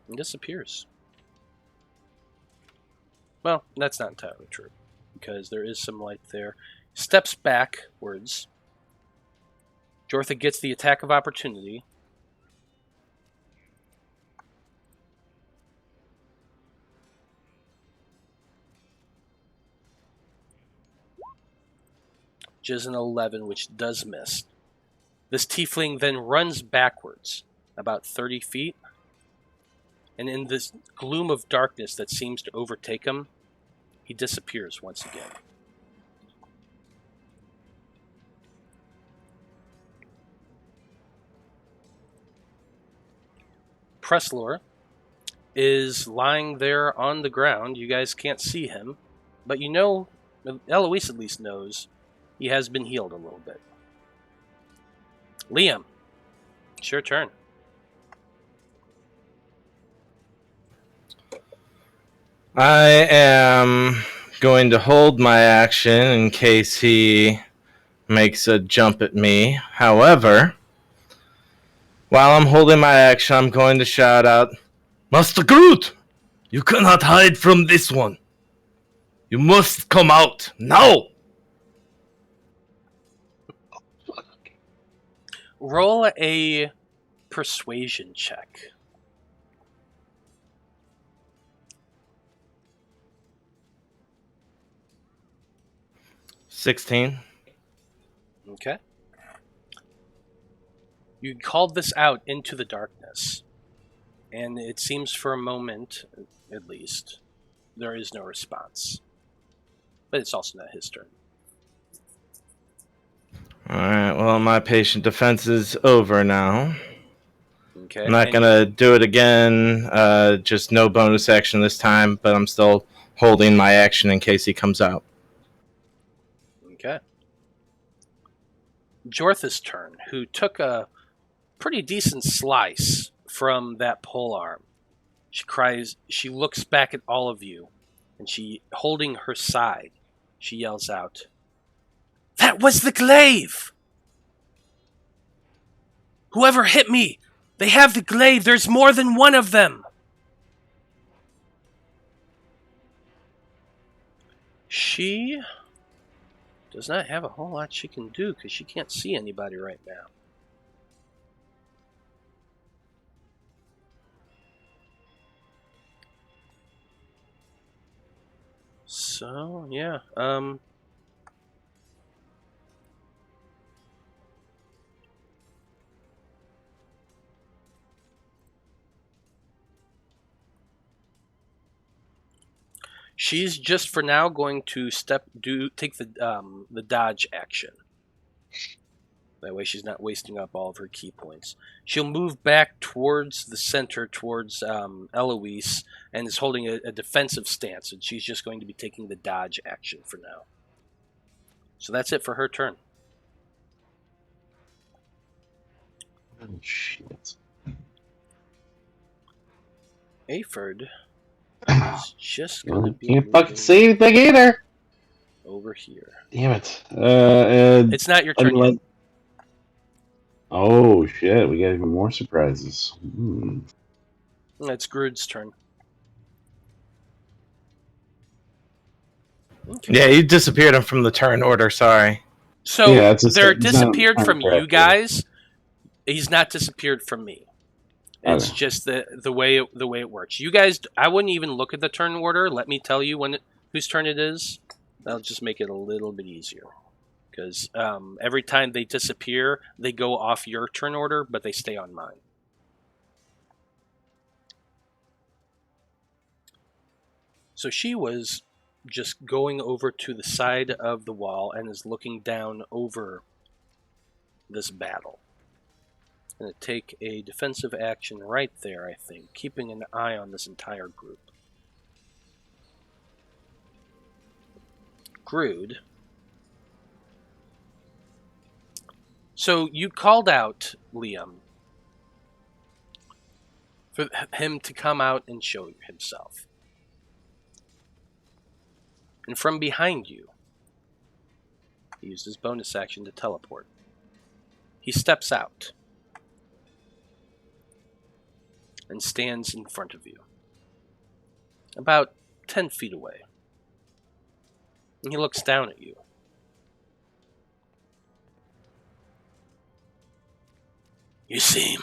It disappears. Well, that's not entirely true, because there is some light there. Steps backwards. Jortha gets the attack of opportunity. which is an 11, which does miss. This tiefling then runs backwards about 30 feet, and in this gloom of darkness that seems to overtake him, he disappears once again. Preslore is lying there on the ground. You guys can't see him, but you know, Eloise at least knows, he has been healed a little bit. Liam, it's your turn. I am going to hold my action in case he makes a jump at me. However, while I'm holding my action, I'm going to shout out, Master Grood, you cannot hide from this one. You must come out now. Roll a persuasion check. $16. Okay. You called this out into the darkness, and it seems for a moment, at least, there is no response. But it's also not his turn. Alright, well, my patient defense is over now. Okay. I'm not going to do it again, just no bonus action this time, but I'm still holding my action in case he comes out. Okay. Jortha's turn, who took a pretty decent slice from that polearm. She cries, she looks back at all of you, and she, holding her side, she yells out, "That was the glaive! Whoever hit me, they have the glaive, there's more than one of them!" She does not have a whole lot she can do because she can't see anybody right now. So, yeah, she's just for now going to take the dodge action. That way she's not wasting up all of her key points. She'll move back towards the center, towards Eloise, and is holding a defensive stance, and she's just going to be taking the dodge action for now. So that's it for her turn. Oh, shit. Apherd is just going to be Can't fucking moving say anything either. over here. Damn it. It's not your turn yet. Oh, shit. We got even more surprises. It's Grood's turn. Okay. Yeah, you disappeared him from the turn order, sorry. So Yeah, it's just- they're it's not disappeared from correct, you guys. He's not disappeared from me. It's Okay. just the way it works. You guys, I wouldn't even look at the turn order. Let me tell you whose turn it is. That'll just make it a little bit easier. Because every time they disappear, they go off your turn order, but they stay on mine. So she was just going over to the side of the wall and is looking down over this battle. Going to take a defensive action right there, I think, keeping an eye on this entire group. Grood. So you called out Liam for him to come out and show himself. And from behind you, he used his bonus action to teleport. He steps out and stands in front of you, about 10 feet away. And he looks down at you. You seem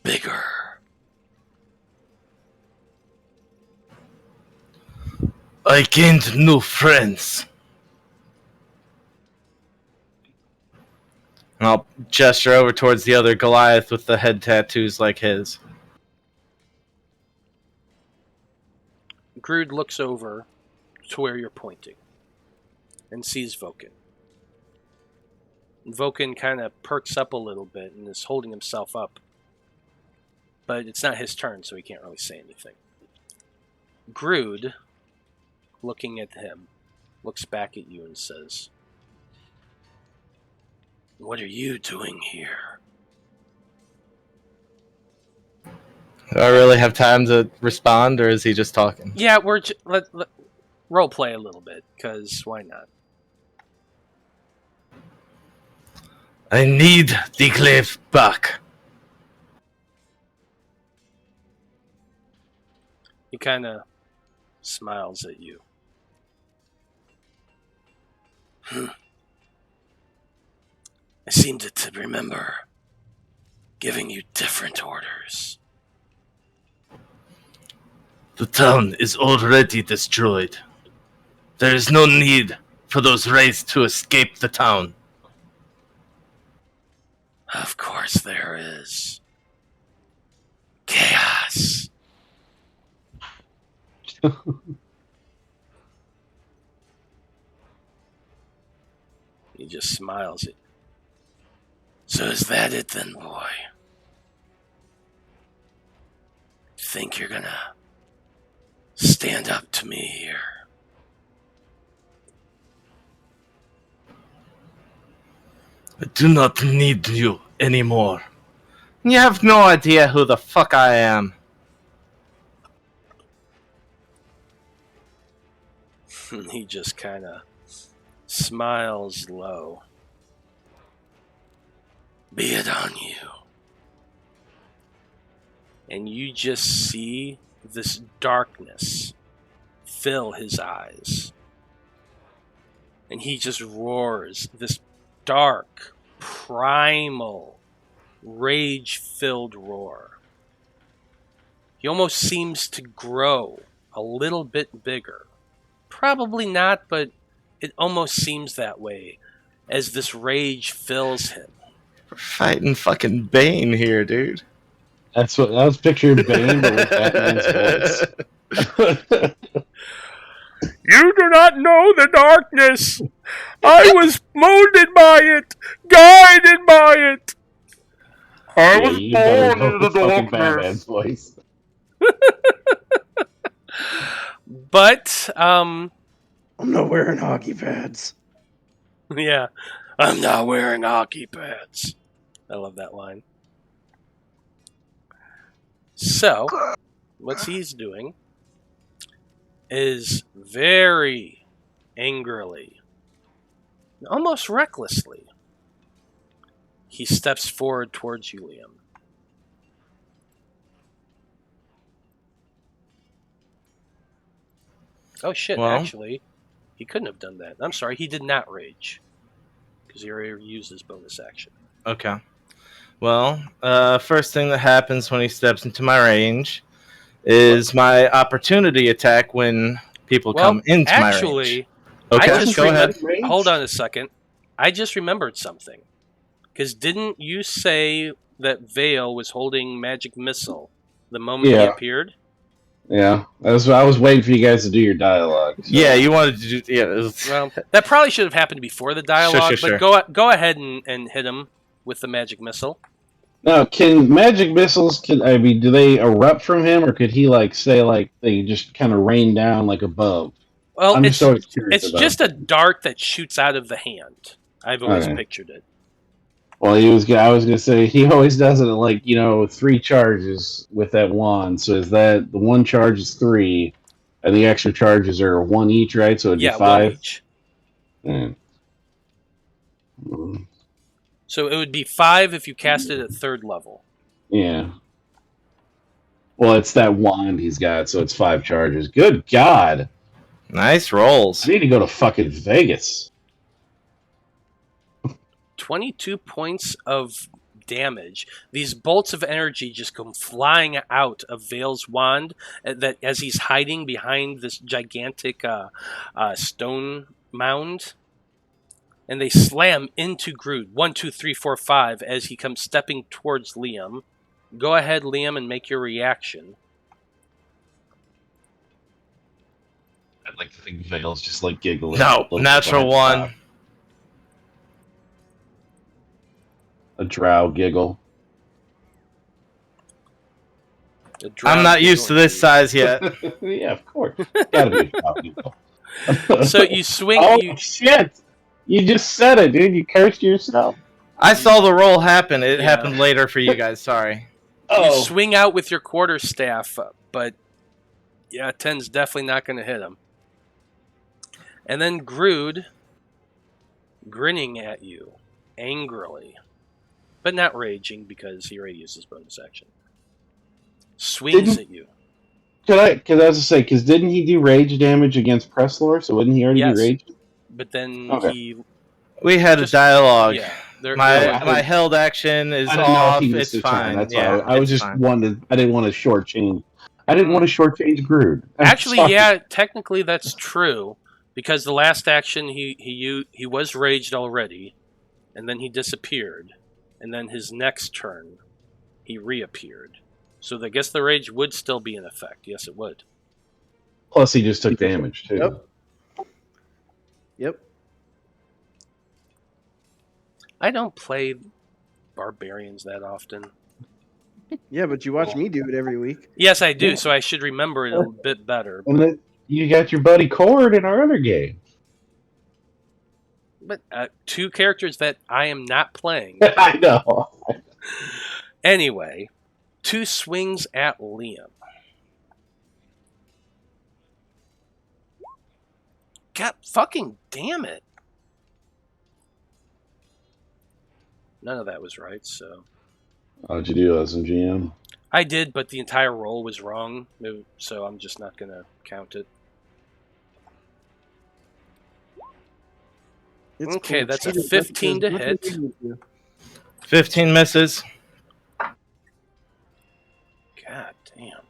bigger. I gained new friends. gesture over towards the other Goliath with the head tattoos like his. Grood looks over to where you're pointing and sees Vulcan. Vulcan kind of perks up a little bit and is holding himself up. But it's not his turn, so he can't really say anything. Grood, looking at him, looks back at you and says, "What are you doing here?" Do I really have time to respond, or is he just talking? Yeah, let role play a little bit, because why not? I need the glaive back. He kind of smiles at you. I seem to remember giving you different orders. The town is already destroyed. There is no need for those wraiths to escape the town. Of course there is. Chaos. He just smiles at you. So is that it then, boy? Think you're gonna stand up to me here? I do not need you anymore. You have no idea who the fuck I am. He just kind of smiles low. Be it on you. And you just see this darkness fill his eyes. And he just roars this dark, primal, rage-filled roar. He almost seems to grow a little bit bigger. Probably not, but it almost seems that way as this rage fills him. We're fighting fucking Bane here, dude. That's what I was picturing Bane, but with Batman's voice. You do not know the darkness. I was molded by it, guided by it. I was you better born go into the with fucking darkness. Batman's voice. But, I'm not wearing hockey pads. yeah, I'm not wearing hockey pads. I love that line. So, what he's doing is very angrily, almost recklessly, he steps forward towards you, Liam. Oh shit, Well, actually, he couldn't have done that. I'm sorry, he did not rage. Because he already used his bonus action. Okay. Well, first thing that happens when he steps into my range is my opportunity attack when people come into my range. Okay, go ahead. Hold on a second. I just remembered something. Because didn't you say that Veil was holding magic missile the moment he appeared? Yeah, I was waiting for you guys to do your dialogue. So. Yeah, you wanted to do. Yeah, well, that probably should have happened before the dialogue. Sure. But go ahead and hit him with the magic missile. Now, can magic missiles? Do they erupt from him, or could he say they just kind of rain down above? Well, I'm it's just a that. dart that shoots out of the hand. I've always pictured it. Well, I was gonna say he always does it 3 charges with that wand. So is that the one charge is 3, and the extra charges are 1 each, right? So it'd be 5 1 each. Yeah. So it would be 5 if you cast it at 3rd level. Yeah. Well, it's that wand he's got, so it's 5 charges. Good God! Nice rolls. I need to go to fucking Vegas. 22 points of damage. These bolts of energy just come flying out of Veil's wand that as he's hiding behind this gigantic stone mound. and they slam into Grood. 1, 2, 3, 4, 5 as he comes stepping towards Liam. Go ahead, Liam, and make your reaction. I'd like to think Veil's just like giggling. No, natural 1. A drow giggle. I'm not used to this size yet. Yeah, of course. Gotta be a drow giggle. So you swing. Oh, shit! You just said it, dude. You cursed yourself. I saw the roll happen. It happened later for you guys. Sorry. You swing out with your quarterstaff, but 10's definitely not going to hit him. And then Grood, grinning at you angrily, but not raging because he already used his bonus action, swings at you. Because I was to say, because didn't he do rage damage against Preslore? So wouldn't he already do rage? But then we had a dialogue. Yeah. My held action is off. It's fine. That's why I was just wanted. I didn't want to shortchange. I didn't want to shortchange Grood. Actually, technically that's true because the last action he was raged already, and then he disappeared, and then his next turn he reappeared. So I guess the rage would still be in effect. Yes, it would. Plus, he just took damage too. Yep. I don't play barbarians that often. Yeah, but you watch me do it every week. Yes, I do, so I should remember it a bit better. And then you got your buddy Cord in our other game. But 2 characters that I am not playing. I know. Anyway, 2 swings at Liam. God fucking damn it. None of that was right, so... How'd you do, SMGM? I did, but the entire roll was wrong, so I'm just not going to count it. Okay, that's a 15 to hit. 15 misses. God damn.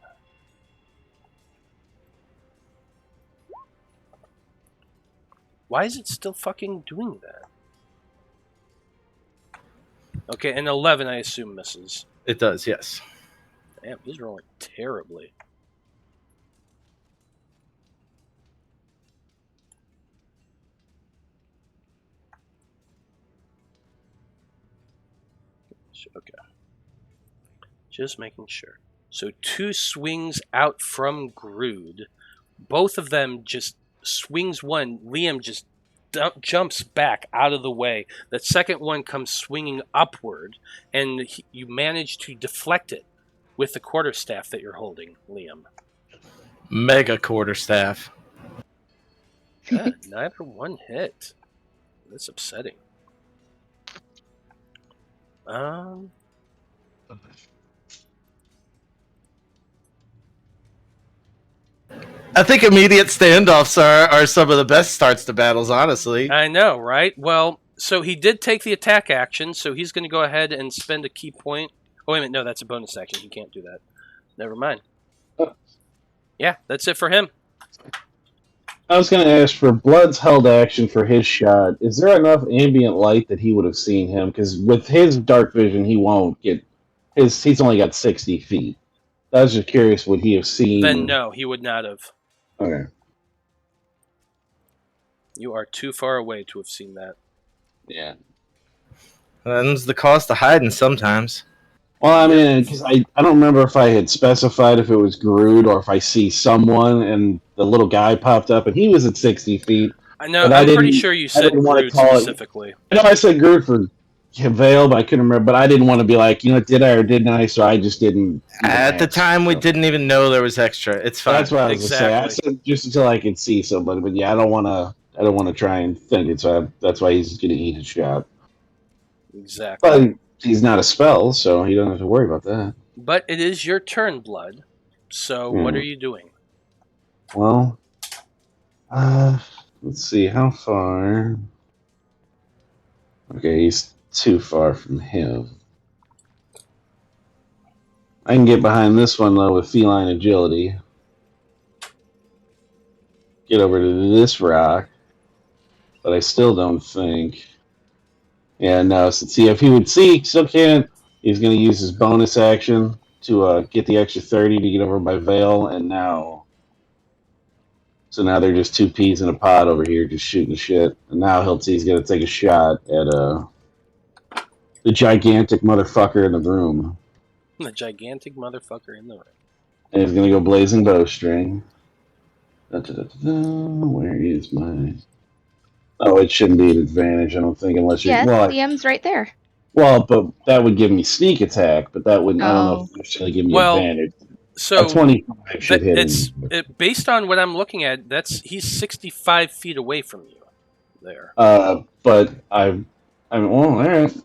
Why is it still fucking doing that? Okay, and 11 I assume misses. It does, yes. Damn, he's rolling terribly. Okay. Just making sure. So 2 swings out from Grood. Both of them just swings one. Liam just jumps back out of the way. That second one comes swinging upward, and you manage to deflect it with the quarterstaff that you're holding, Liam. Mega quarterstaff. God, neither one hit. That's upsetting. I think immediate standoffs are some of the best starts to battles, honestly. I know, right? Well, so he did take the attack action, so he's going to go ahead and spend a key point. Oh, wait a minute. No, that's a bonus action. He can't do that. Never mind. Yeah, that's it for him. I was going to ask for Blood's held action for his shot. Is there enough ambient light that he would have seen him? Because with his dark vision, he won't get he's only got 60 feet. I was just curious, would he have seen... Then no, he would not have. Okay. You are too far away to have seen that. Yeah. That's the cost of hiding sometimes. Well, I mean, because I don't remember if I had specified if it was Grood or if I see someone and the little guy popped up and he was at 60 feet. I know, I'm pretty sure you said Grood specifically. I know I said Grood for Veil, but I couldn't remember. But I didn't want to be like, did I or didn't I? So I just didn't. At the time, we didn't even know there was extra. It's fine. That's what I was going to say. I said just until I could see somebody. But yeah, I don't want to try and think it. So that's why he's going to eat his shot. Exactly. But he's not a spell, so he doesn't have to worry about that. But it is your turn, Blood. So what are you doing? Well, let's see how far. Okay, he's too far from him. I can get behind this one, though, with feline agility. Get over to this rock. But I still don't think... And see if he would see, still can't. He's going to use his bonus action to get the extra 30 to get over by Veil, and now. So now they're just two peas in a pod over here just shooting the shit. And now Hilty's going to take a shot at the gigantic motherfucker in the room. The gigantic motherfucker in the room. And he's going to go Blazing Bowstring. Where is my... Oh, it shouldn't be an advantage, I don't think, unless you're... Yes, Well, Liam's right there. well, but that would give me sneak attack, but that wouldn't... I don't know if it necessarily give me advantage. So a 25 should hit him. Based on what I'm looking at, he's 65 feet away from you there. But well, all right.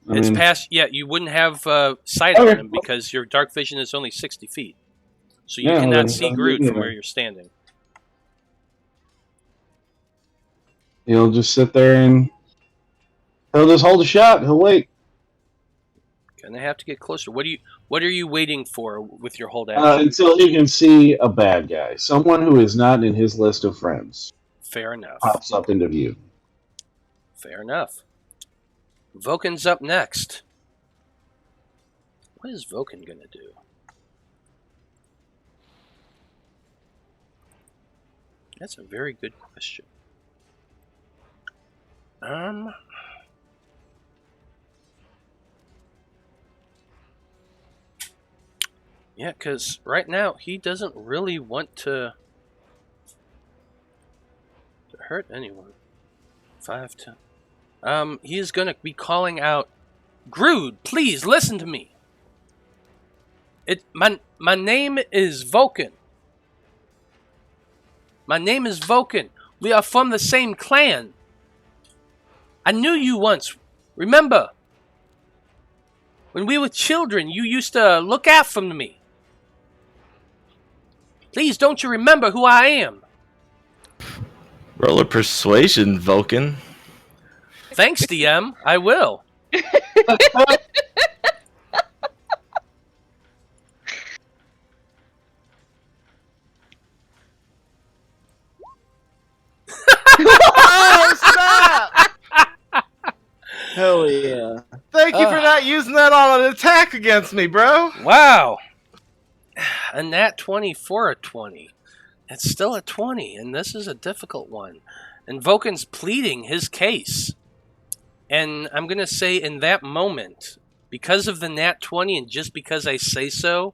It's past... Yeah, you wouldn't have sight on him because your dark vision is only 60 feet. So you cannot see Grood from where you're standing. He'll just sit there and he'll just hold a shot. He'll wait. Gonna have to get closer. What are you waiting for with your hold action? Until he can see a bad guy, someone who is not in his list of friends. Fair enough. Pops up into view. Fair enough. Vulcan's up next. What is Vulcan gonna do? That's a very good question. Yeah, because right now he doesn't really want to hurt anyone. 5, 10. He is going to be calling out, Grood, please listen to me. My name is Vulcan. My name is Vulcan. We are from the same clan. I knew you once. Remember? When we were children, you used to look after me. Please, don't you remember who I am? Roll a persuasion, Vulcan. Thanks, DM. I will. Oh, snap! Hell yeah. Thank you for not using that on an attack against me, bro. Wow. A nat 20 for a 20. It's still a 20, and this is a difficult one. And Vulcan's pleading his case. And I'm going to say in that moment, because of the nat 20 and just because I say so,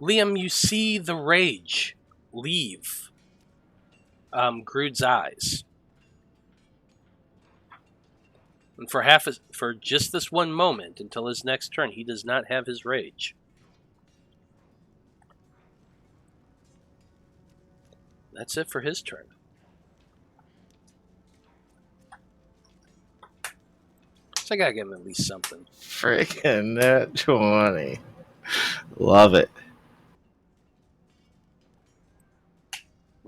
Liam, you see the rage leave Grood's eyes. And for just this one moment, until his next turn, he does not have his rage. That's it for his turn. So I gotta give him at least something. Freaking nat 20. Love it.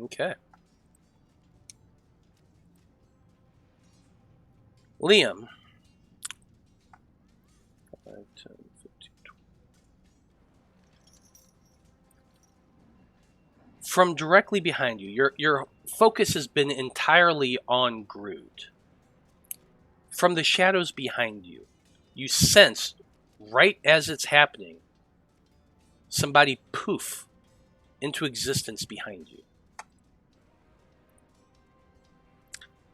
Okay. Liam. 5, 10, 15, 20. From directly behind you, your focus has been entirely on Grood. From the shadows behind you, you sense, right as it's happening, somebody poof into existence behind you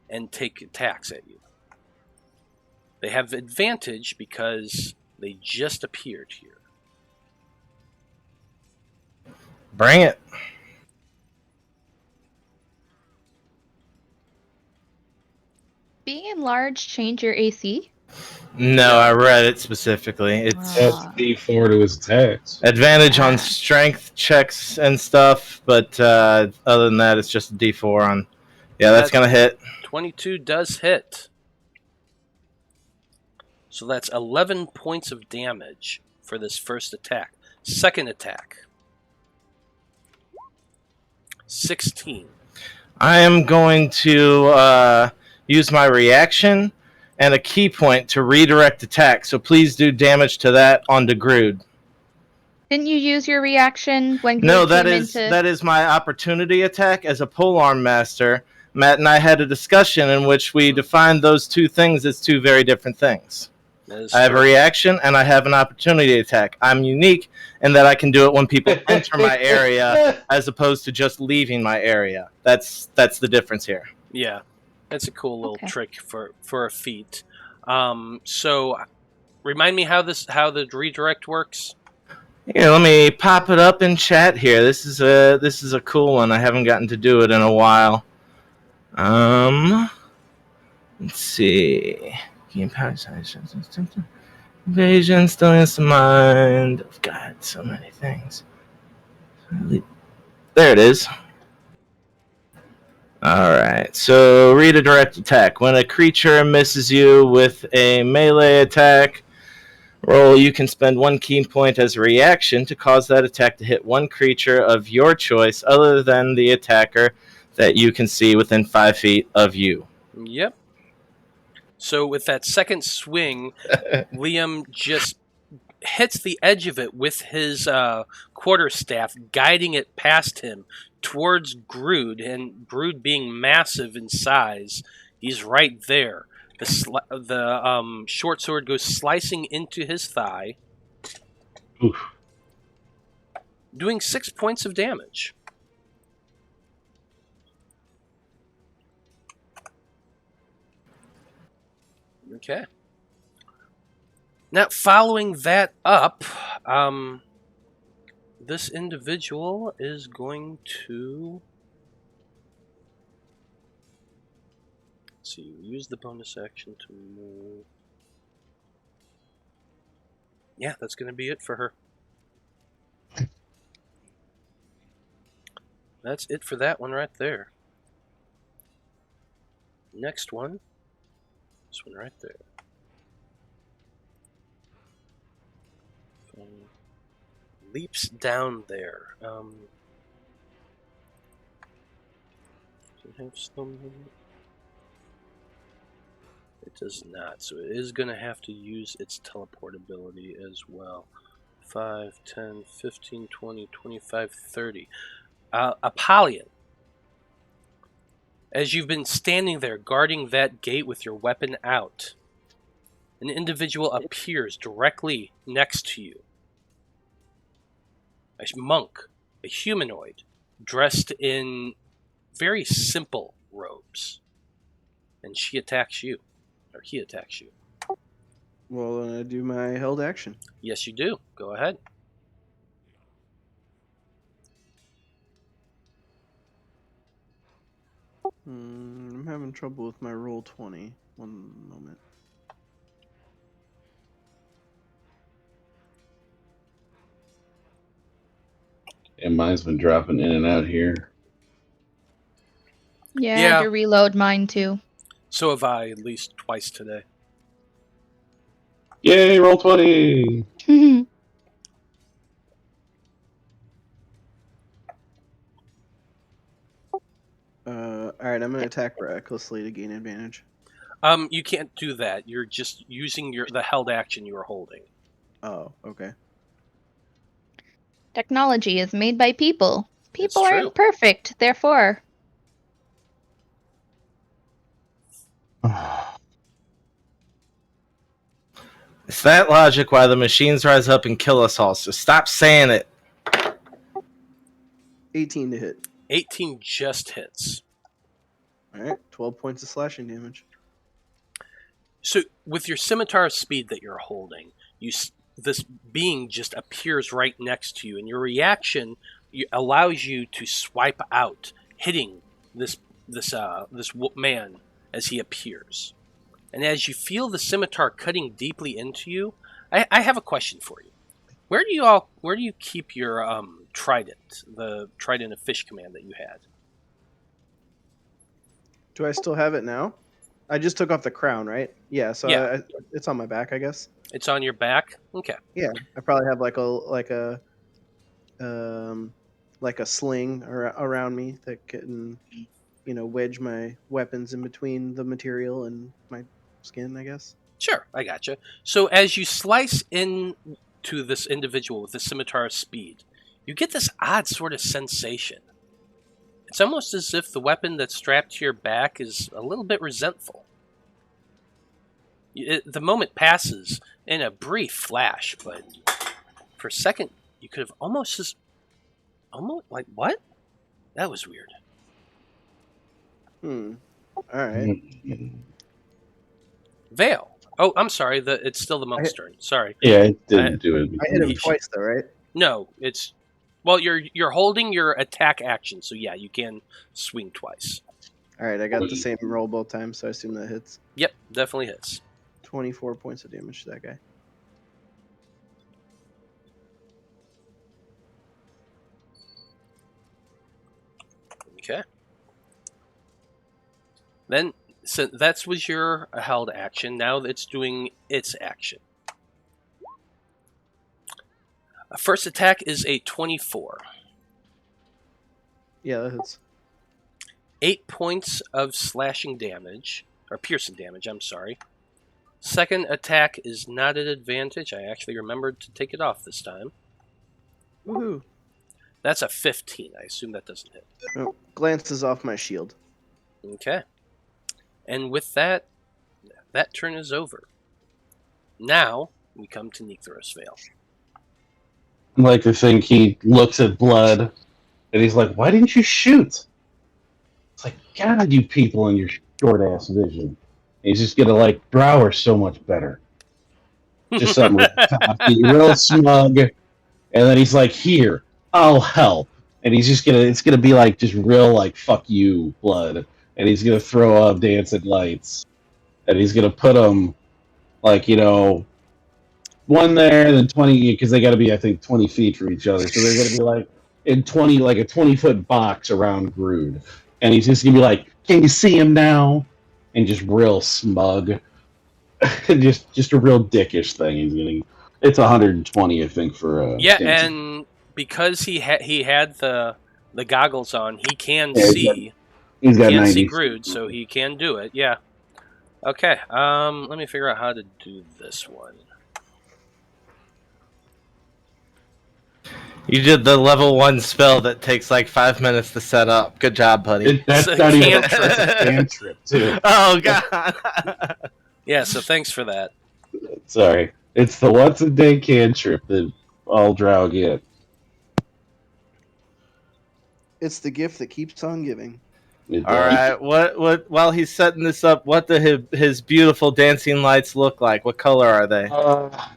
and take attacks at you. They have advantage because they just appeared here. Bring it. Being enlarged change your AC? No, I read it specifically. It's That's D4 to his attacks. advantage on strength checks and stuff, but other than that, it's just a D4 on. Yeah, that's going to hit. 22 does hit. So that's 11 points of damage for this first attack. Second attack. 16. I am going to use my reaction and a key point to redirect attack, so please do damage to that onto Grood. Didn't you use your reaction when Grood No, came that is my opportunity attack as a polearm master. Matt and I had a discussion in which we defined those two things as two very different things. I have a reaction and I have an opportunity attack. I'm unique in that I can do it when people enter my area as opposed to just leaving my area. That's the difference here. Yeah, that's a cool little trick for a feat. So, remind me how the redirect works. Here, let me pop it up in chat here. This is a cool one. I haven't gotten to do it in a while. Let's see. Game power size. Invasion, stillness of mind. God, so many things. There it is. Alright, so read a direct attack. When a creature misses you with a melee attack roll, you can spend 1 key point as a reaction to cause that attack to hit one creature of your choice other than the attacker that you can see within 5 feet of you. Yep. So with that second swing, Liam just hits the edge of it with his quarterstaff, guiding it past him towards Grood, and Grood being massive in size, he's right there. The short sword goes slicing into his thigh, doing 6 points of damage. Okay. Now, following that up, this individual is going to... Let's see, use the bonus action to move. Yeah, that's going to be it for her. That's it for that one right there. Next one. This one right there. Leaps down there. Does it have slow movement? It does not, so it is going to have to use its teleportability as well. 5, 10, 15, 20, 25, 30. Apollyon. As you've been standing there guarding that gate with your weapon out, an individual appears directly next to you. A monk, a humanoid, dressed in very simple robes. And she attacks you. Or he attacks you. Well, then I do my held action. Yes, you do. Go ahead. I'm having trouble with my roll 20. One moment. And mine's been dropping in and out here. Yeah, I had to reload mine too. So have I, at least twice today. Yay, roll 20! Alright, I'm going to attack recklessly to gain advantage. You can't do that. You're just using the held action you were holding. Oh, okay. Technology is made by people. People aren't perfect, therefore. It's that logic why the machines rise up and kill us all, so stop saying it. 18 to hit. 18 just hits. Alright, 12 points of slashing damage. So, with your scimitar speed that you're holding, this being just appears right next to you, and your reaction allows you to swipe out, hitting this man as he appears. And as you feel the scimitar cutting deeply into you, I have a question for you. Where do you keep your trident, the trident of fish command that you had? Do I still have it now? I just took off the crown, right? Yeah, so Yeah. It's on my back, I guess. It's on your back? Okay. Yeah, I probably have like a sling around me that can, wedge my weapons in between the material and my skin, I guess. Sure, I gotcha. So as you slice into this individual with the scimitar speed, you get this odd sort of sensation. It's almost as if the weapon that's strapped to your back is a little bit resentful. The moment passes in a brief flash, but for a second, you could have almost like, what? That was weird. All right. Veil. Oh, I'm sorry. It's still the monk's turn. Sorry. Yeah, it didn't do it. I hit him twice, though, right? No, it's... Well, you're holding your attack action, so yeah, you can swing twice. All right, I got the same roll both times, so I assume that hits. Yep, definitely hits. 24 points of damage to that guy. Okay. Then, so that was your held action. Now it's doing its action. First attack is a 24. Yeah, that hits. 8 points of slashing damage, or piercing damage, I'm sorry. Second attack is not an advantage. I actually remembered to take it off this time. Woohoo. That's a 15. I assume that doesn't hit. Oh, glances off my shield. Okay. And with that, that turn is over. Now, we come to Necthros Veil. I like to think he looks at blood, and he's like, why didn't you shoot? It's like, God, you people and your short-ass vision. And he's just gonna, like, Drow so much better. Just something with the top, real smug. And then he's like, here, I'll help. And he's just gonna, it's gonna be like, just real, like, fuck you, blood. And he's gonna throw up dancing lights. And he's gonna put them, like, you know, one there, and then 20, because they gotta be, I think, 20 feet from each other. So they're gonna be, like, in 20, like a 20-foot box around Grood. And he's just gonna be like, can you see him now? And just real smug. just a real dickish thing he's getting. It's 120, I think, for yeah, dancing. and because he had the goggles on, he can see. He's got he can 90. see Grood, so he can do it. Yeah. Okay. Let me figure out how to do this one. You did the level 1 spell that takes like 5 minutes to set up. Good job, buddy. That's So not even a can't- cantrip, too. Oh, God. Yeah, so thanks for that. Sorry. It's the once-a-day cantrip that all Drow get. It's the gift that keeps on giving. It All does. right. What? While he's setting this up, what do his beautiful dancing lights look like? What color are they?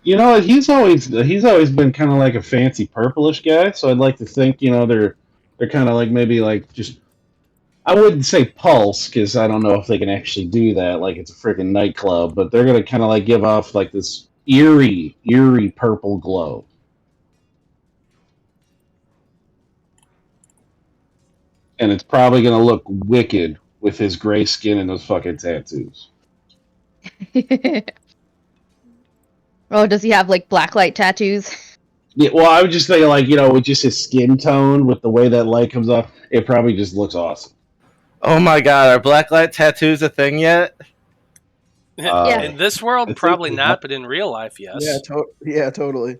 You know, he's always been kind of like a fancy purplish guy, so I'd like to think, you know, they're kind of like maybe like just, I wouldn't say pulse, because I don't know if they can actually do that, like it's a freaking nightclub, but they're going to kind of like give off like this eerie purple glow. And it's probably going to look wicked with his gray skin and those fucking tattoos. Oh, does he have like blacklight tattoos? Yeah, well, I would just think, like, you know, with just his skin tone, with the way that light comes off, it probably just looks awesome. Oh my God! Are blacklight tattoos a thing yet? Yeah. In this world, think probably it's not, not- but in real life, yes. Yeah, totally.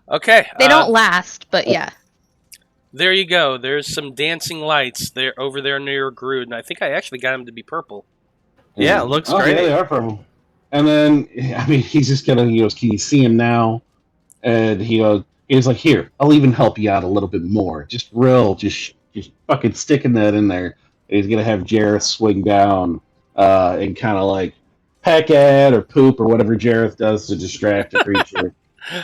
Okay. They don't last, but yeah. There you go. There's some dancing lights there over there near Grood, and I think I actually got him to be purple. Yeah, it looks Oh, great. yeah, they are purple. And then, I mean, he's just gonna, he goes, can you see him now? And he's like, here, I'll even help you out a little bit more. Just fucking sticking that in there. And he's gonna have Jareth swing down and kind of like peck at or poop or whatever Jareth does to distract the creature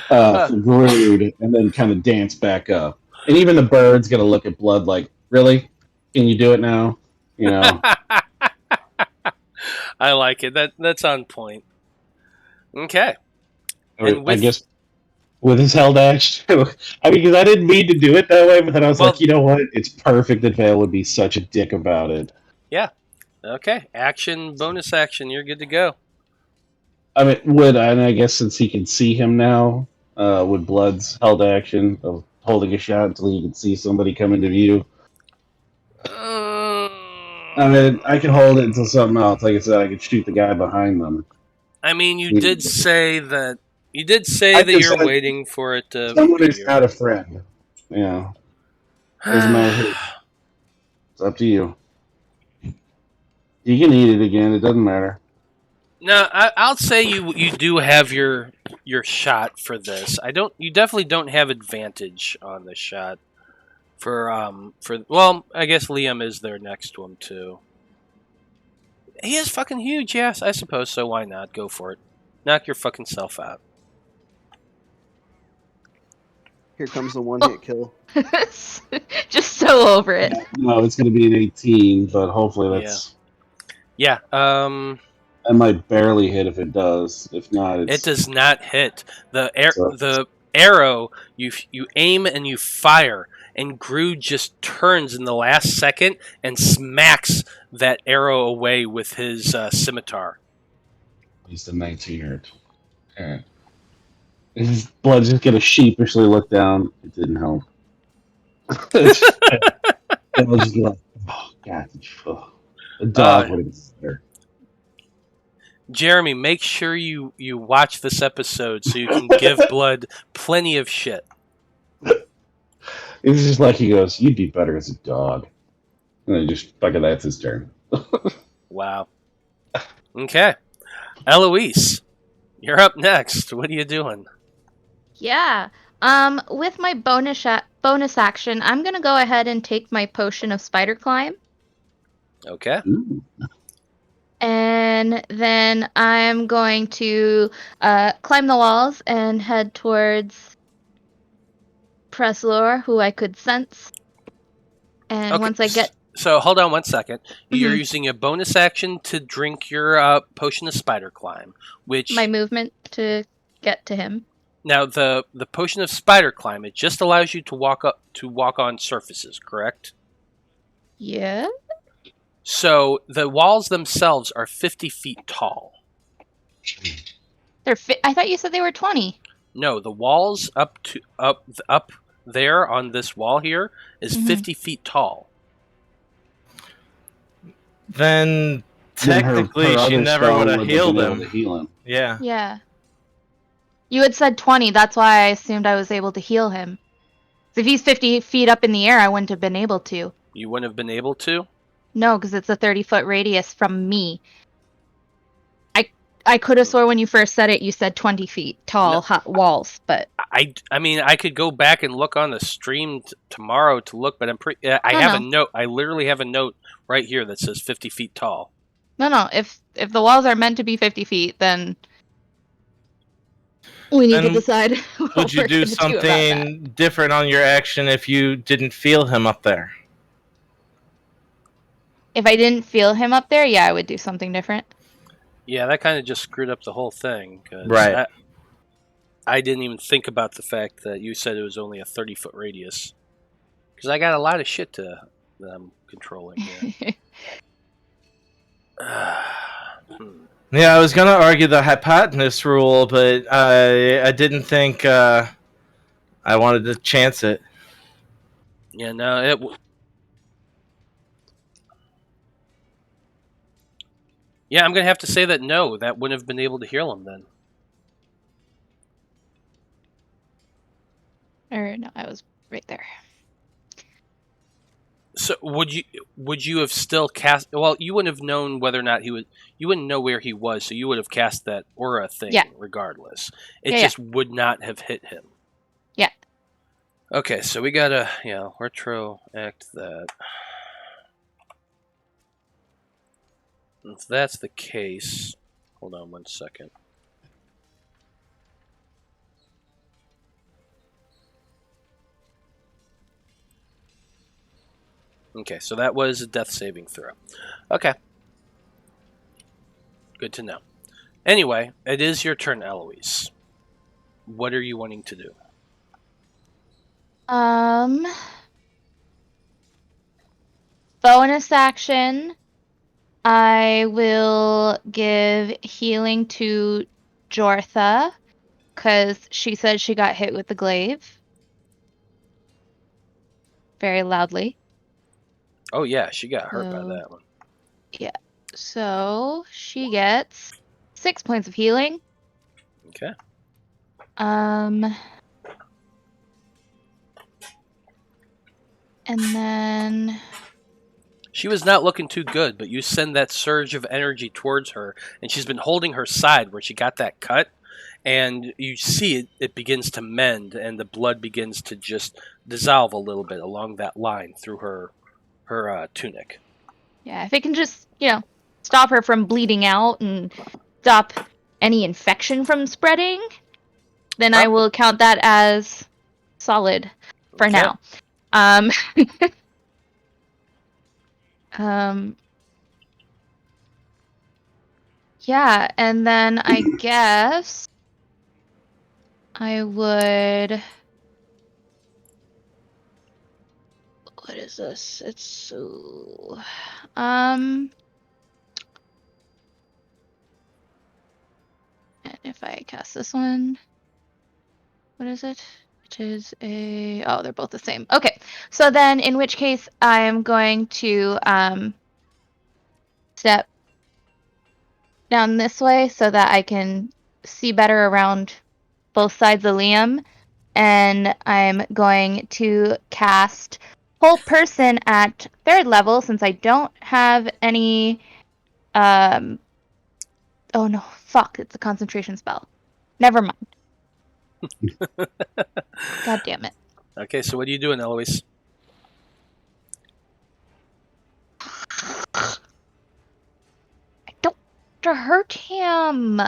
from Grood, and then kind of dance back up. And even the bird's gonna look at Blood like, really? Can you do it now? You know? I like it. That's on point. Okay. And I guess with his held action. I mean, because I didn't mean to do it that way, but then I was like, you know what? It's perfect that Vale would be such a dick about it. Yeah. Okay. Action, bonus action. You're good to go. I mean, and I guess since he can see him now, would Blood's held action of holding a shot until he can see somebody come into view? I mean, I can hold it until something else. Like I said, I could shoot the guy behind them. I mean, you did say that. You did say that you're waiting for it to. Someone who's not a friend. Yeah. Doesn't matter who. up to you. You can eat it again. It doesn't matter. No, I'll say you do have your shot for this. You definitely don't have advantage on this shot. Well, I guess Liam is there next to him too. He is fucking huge, yes, I suppose so. Why not? Go for it. Knock your fucking self out. Here comes the one-hit kill. Just so over it. No, it's going to be an 18, but hopefully that's... Yeah, I might barely hit if it does. If not, it does not hit. The arrow, you aim and you fire, and Grood just turns in the last second and smacks that arrow away with his scimitar. He's the 19 hurt. Okay. His blood just gonna sheepishly look down. It didn't help. It was just like, oh god, a dog would have been there. Jeremy, make sure you watch this episode so you can give Blood plenty of shit. It's just like he goes, "You'd be better as a dog," and then just fucking that's his turn. Wow. Okay, Eloise, you're up next. What are you doing? Yeah. With my bonus action, I'm gonna go ahead and take my potion of spider climb. Okay. Ooh. And then I'm going to climb the walls and head towards Preslore, who I could sense. And once I get... So, hold on 1 second. You're using a bonus action to drink your potion of spider climb, which... My movement to get to him. Now, the potion of spider climb, it just allows you to walk on surfaces, correct? Yeah. So the walls themselves are 50 feet tall. I thought you said they were 20. No, the walls up there on this wall here is 50 feet tall. Then technically she never would have healed him. Yeah. Yeah. You had said 20, that's why I assumed I was able to heal him. If he's 50 feet up in the air, I wouldn't have been able to. You wouldn't have been able to? No, because it's a 30-foot radius from me. I could have swore when you first said it, you said 20 feet tall walls, but... I mean, I could go back and look on the stream tomorrow to look, but I have a note. I literally have a note right here that says 50 feet tall. No. If the walls are meant to be 50 feet, then... We need to decide. Would you do something different on your action if you didn't feel him up there? If I didn't feel him up there, yeah, I would do something different. Yeah, that kind of just screwed up the whole thing. Right. I didn't even think about the fact that you said it was only a 30-foot radius. Because I got a lot of shit that I'm controlling here. Yeah, I was going to argue the hypotenuse rule, but I didn't think I wanted to chance it. Yeah, no, yeah, I'm going to have to say that no, that wouldn't have been able to heal him then. Or no, I was right there. So would you have still cast? Well, you wouldn't have known whether or not you wouldn't know where he was, so you would have cast that aura thing regardless. It just would not have hit him. Yeah. Okay, so we gotta retroact that. If that's the case, hold on 1 second. Okay, so that was a death saving throw. Okay. Good to know. Anyway, it is your turn, Eloise. What are you wanting to do? Bonus action. I will give healing to Jortha, because she said she got hit with the glaive. Very loudly. Oh yeah, she got hurt by that one. Yeah. So she gets 6 points of healing. Okay. And then She was not looking too good, but you send that surge of energy towards her, and she's been holding her side where she got that cut, and you see it begins to mend, and the blood begins to just dissolve a little bit along that line through her tunic. Yeah, if it can just, stop her from bleeding out and stop any infection from spreading, then I will count that as solid for Okay. now. Yeah, and then I guess I would. What is this? It's so. And if I cast this one, what is it? It is a. Oh, they're both the same. Okay, so then in which case I am going to step down this way so that I can see better around both sides of Liam, and I'm going to cast Whole Person at 3rd level since I don't have any. Oh no, fuck! It's a concentration spell. Never mind. God damn it. Okay, so what are you doing, Eloise? I don't want to hurt him.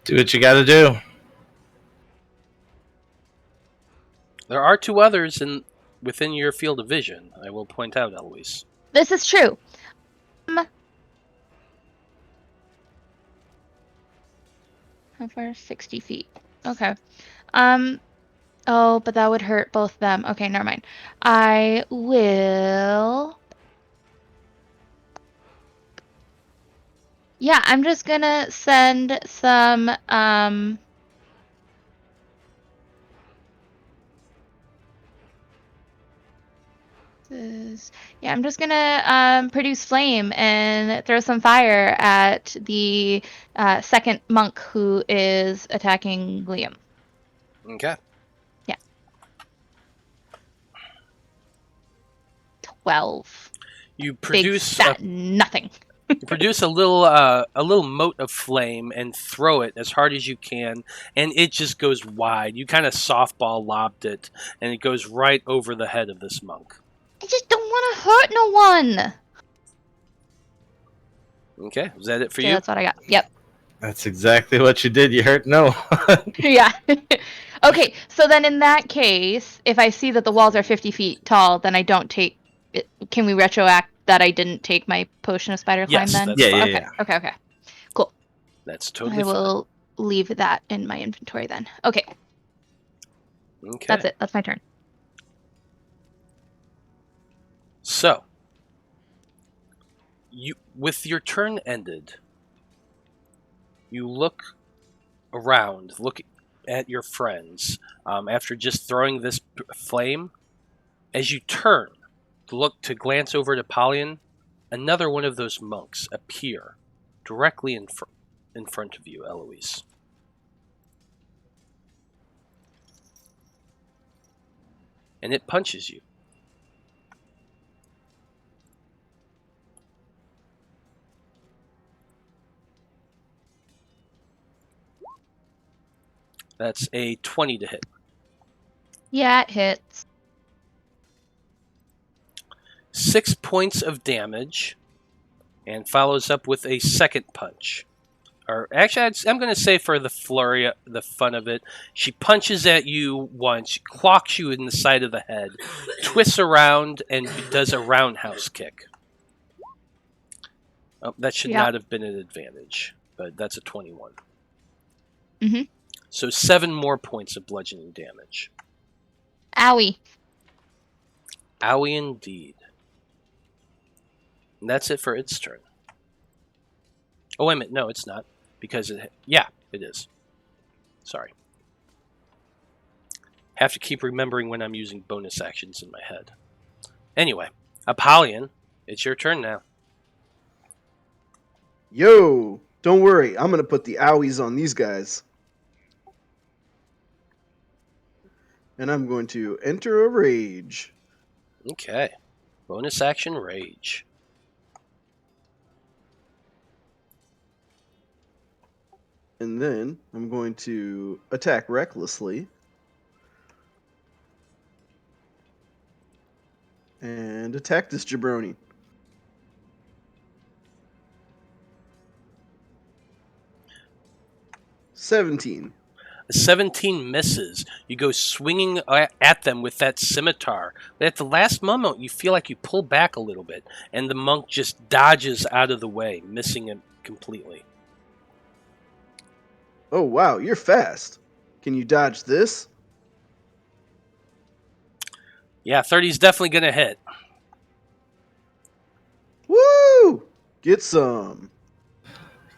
Do what you gotta do. There are 2 others within your field of vision, I will point out, Eloise. This is true. How far? 60 feet. Okay. Oh, but that would hurt both of them. Okay, never mind. I will. Yeah, I'm just gonna send some. Yeah, I'm just gonna produce flame and throw some fire at the second monk who is attacking Liam. Okay. Yeah. 12. You produce nothing. You produce a little mote of flame and throw it as hard as you can, and it just goes wide. You kind of softball lobbed it, and it goes right over the head of this monk. I just don't want to hurt no one. Okay, is that it for Okay, you? that's what I got. Yep. That's exactly what you did. You hurt no one. Yeah. Okay, so then in that case, if I see that the walls are 50 feet tall, then I don't take it. Can we retroact that I didn't take my potion of spider climb Yes, then? that's fine. Yeah. Okay. Cool. That's totally I will leave that in my inventory then. Okay. Okay. That's it. That's my turn. So, with your turn ended, you look around, look at your friends after just throwing this flame. As you turn to glance over at Apollyon, another one of those monks appear directly in front of you, Eloise. And it punches you. That's a 20 to hit. Yeah, it hits. 6 points of damage, and follows up with a second punch. Or actually, I'm going to say for the flurry, the fun of it, she punches at you once, clocks you in the side of the head, twists around, and does a roundhouse kick. Oh, that should not have been an advantage, but that's a 21. Mm-hmm. So 7 more points of bludgeoning damage. Owie. Owie indeed. And that's it for its turn. Oh, wait a minute. No, it's not. Because it is. Sorry. Have to keep remembering when I'm using bonus actions in my head. Anyway, Apollyon, it's your turn now. Yo, don't worry. I'm going to put the owies on these guys. And I'm going to enter a rage. Okay. Bonus action rage. And then I'm going to attack recklessly. And attack this jabroni. $17. A 17 misses. You go swinging at them with that scimitar. But at the last moment, you feel like you pull back a little bit, and the monk just dodges out of the way, missing it completely. Oh, wow, you're fast. Can you dodge this? Yeah, 30's definitely going to hit. Woo! Get some.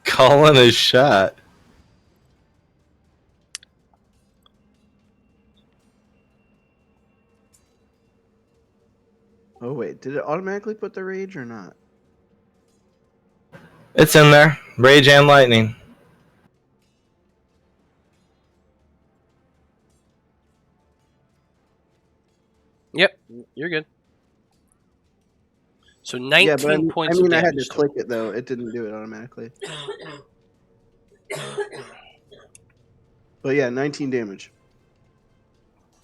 Calling his shot. Oh, wait, did it automatically put the rage or not? It's in there. Rage and lightning. Yep, you're good. So 19 points of damage. I had to click it, though. It didn't do it automatically. But yeah, 19 damage.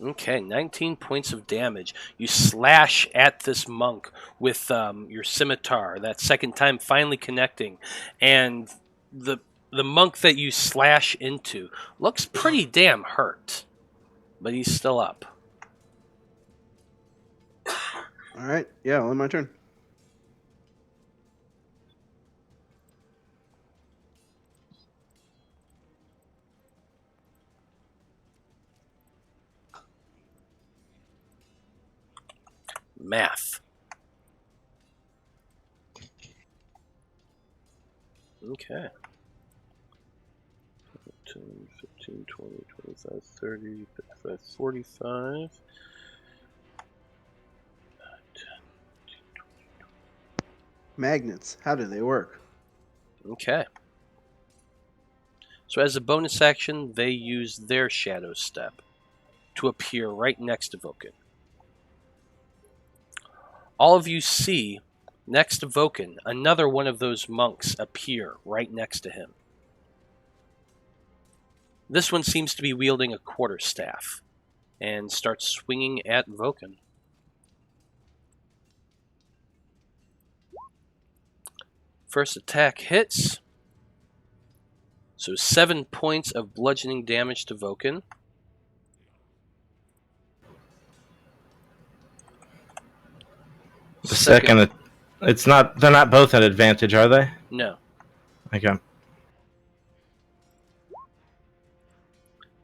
Okay, 19 points of damage. You slash at this monk with your scimitar, that second time finally connecting. And the monk that you slash into looks pretty damn hurt. But he's still up. Alright, yeah, on my turn. Math. Okay. 10, 15, 20, 25, 30, 35, 45. Magnets, how do they work? Okay. So as a bonus action, they use their shadow step to appear right next to Vulcan. All of you see, next to Vulcan, another one of those monks appear right next to him. This one seems to be wielding a quarterstaff and starts swinging at Vulcan. First attack hits. So 7 points of bludgeoning damage to Vulcan. The second, it's not. They're not both at advantage, are they? No. Okay.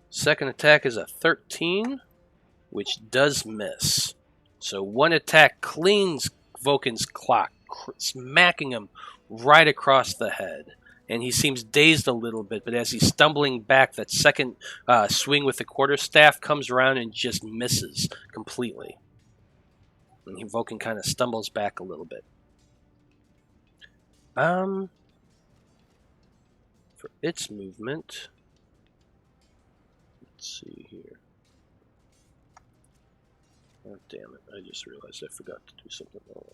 Second attack is a 13, which does miss. So one attack cleans Vulcan's clock, smacking him right across the head. And he seems dazed a little bit, but as he's stumbling back, that second swing with the quarterstaff comes around and just misses completely. And Vulcan kind of stumbles back a little bit. For its movement, let's see here. Oh, damn it. I just realized I forgot to do something wrong.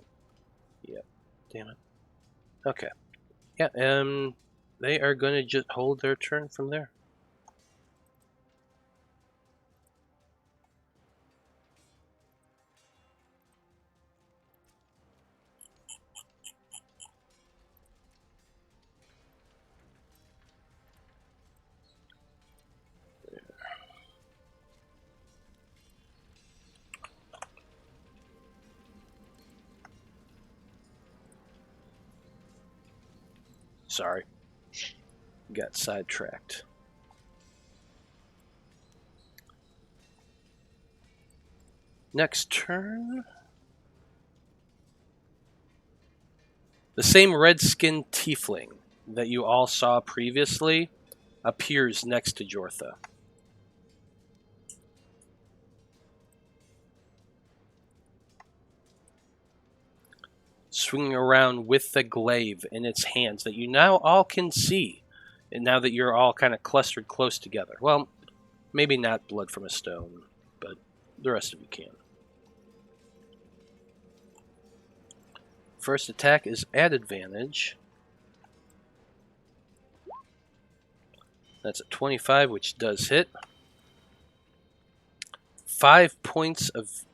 Yep. Damn it. Okay. Yeah, they are going to just hold their turn from there. Sorry. Got sidetracked. Next turn. The same red-skinned tiefling that you all saw previously appears next to Jortha. Swinging around with the glaive in its hands that you now all can see, and now that you're all kind of clustered close together. Well, maybe not blood from a stone, but the rest of you can. First attack is at advantage. That's a 25, which does hit. 5 points of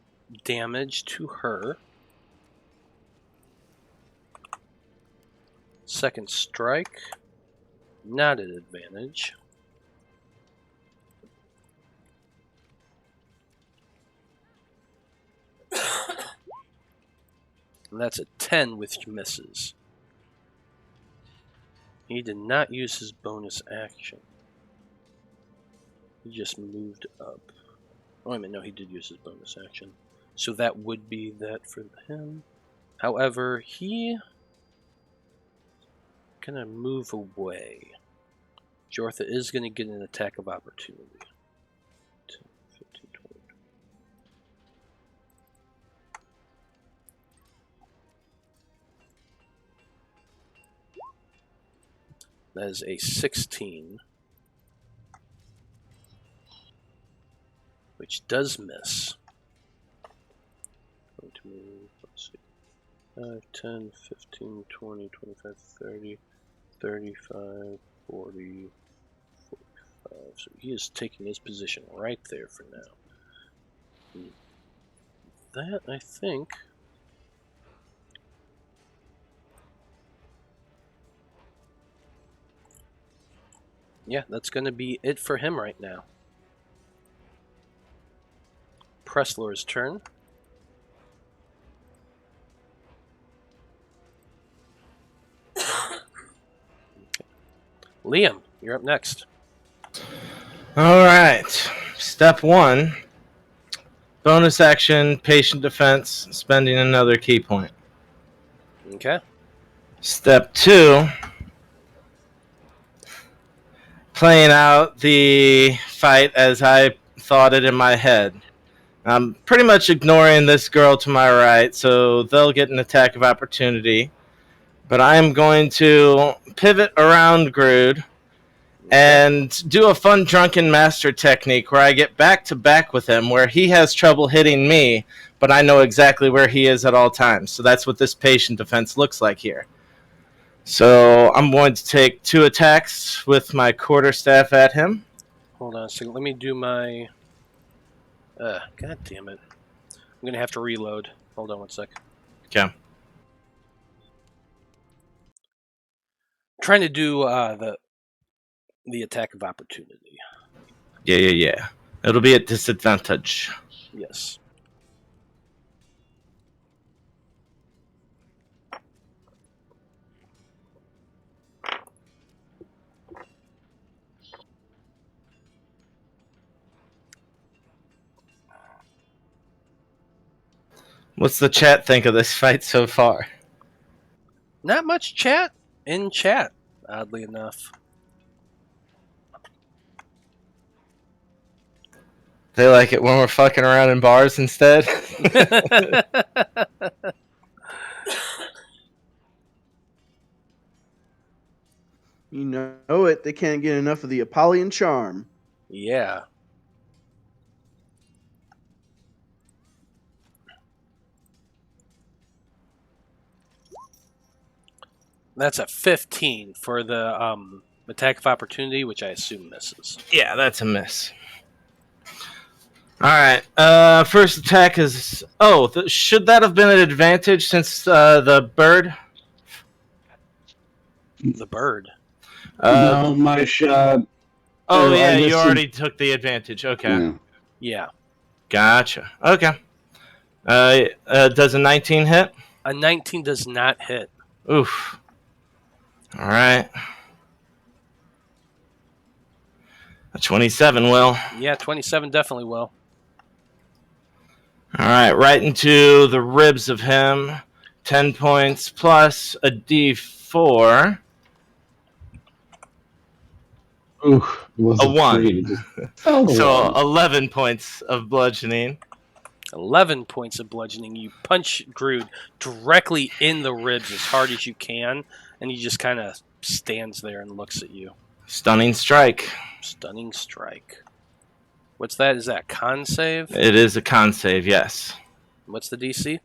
damage to her. Second strike, not at advantage. And that's a 10, which misses. He did not use his bonus action. He just moved up. Oh, wait a minute, no, he did use his bonus action. So that would be that for him. However, he gonna move away. Jortha is gonna get an attack of opportunity. 10, 15, 20. That is a 16. Which does miss. Going to move, let's see. 5, 10, 15, 20, 25, 30, 35, 40, 45. So he is taking his position right there for now. That, I think... Yeah, that's going to be it for him right now. Presslore's turn. Liam, you're up next. Alright. Step 1. Bonus action, patient defense, spending another key point. Okay. Step 2. Playing out the fight as I thought it in my head. I'm pretty much ignoring this girl to my right, so they'll get an attack of opportunity. But I'm going to pivot around Grood and do a fun drunken master technique where I get back to back with him, where he has trouble hitting me, but I know exactly where he is at all times. So that's what this patient defense looks like here. So I'm going to take 2 attacks with my quarterstaff at him. Hold on a second. Let me do my... God damn it. I'm going to have to reload. Hold on one sec. Okay. Trying to do the attack of opportunity. Yeah. It'll be at disadvantage. Yes. What's the chat think of this fight so far? Not much chat in chat, oddly enough. They like it when we're fucking around in bars instead? You know it. They can't get enough of the Apollyon charm. Yeah. That's a 15 for the attack of opportunity, which I assume misses. Yeah, that's a miss. Alright, first attack is... Oh, should that have been an advantage since the bird? The bird. No, my shot. Oh, yeah, I you guess already took the advantage. Okay. Yeah. Yeah. Gotcha. Okay. Does a 19 hit? A 19 does not hit. Oof. Alright. A 27 will. Yeah, 27 definitely will. Alright, right into the ribs of him. 10 points plus a d4. Oof, it was A 1. three. It just fell to So one. 11 points of bludgeoning. 11 points of bludgeoning. You punch Grood directly in the ribs as hard as you can, and he just kind of stands there and looks at you. Stunning strike. Stunning strike. What's that? Is that con save? It is a con save, yes. What's the DC?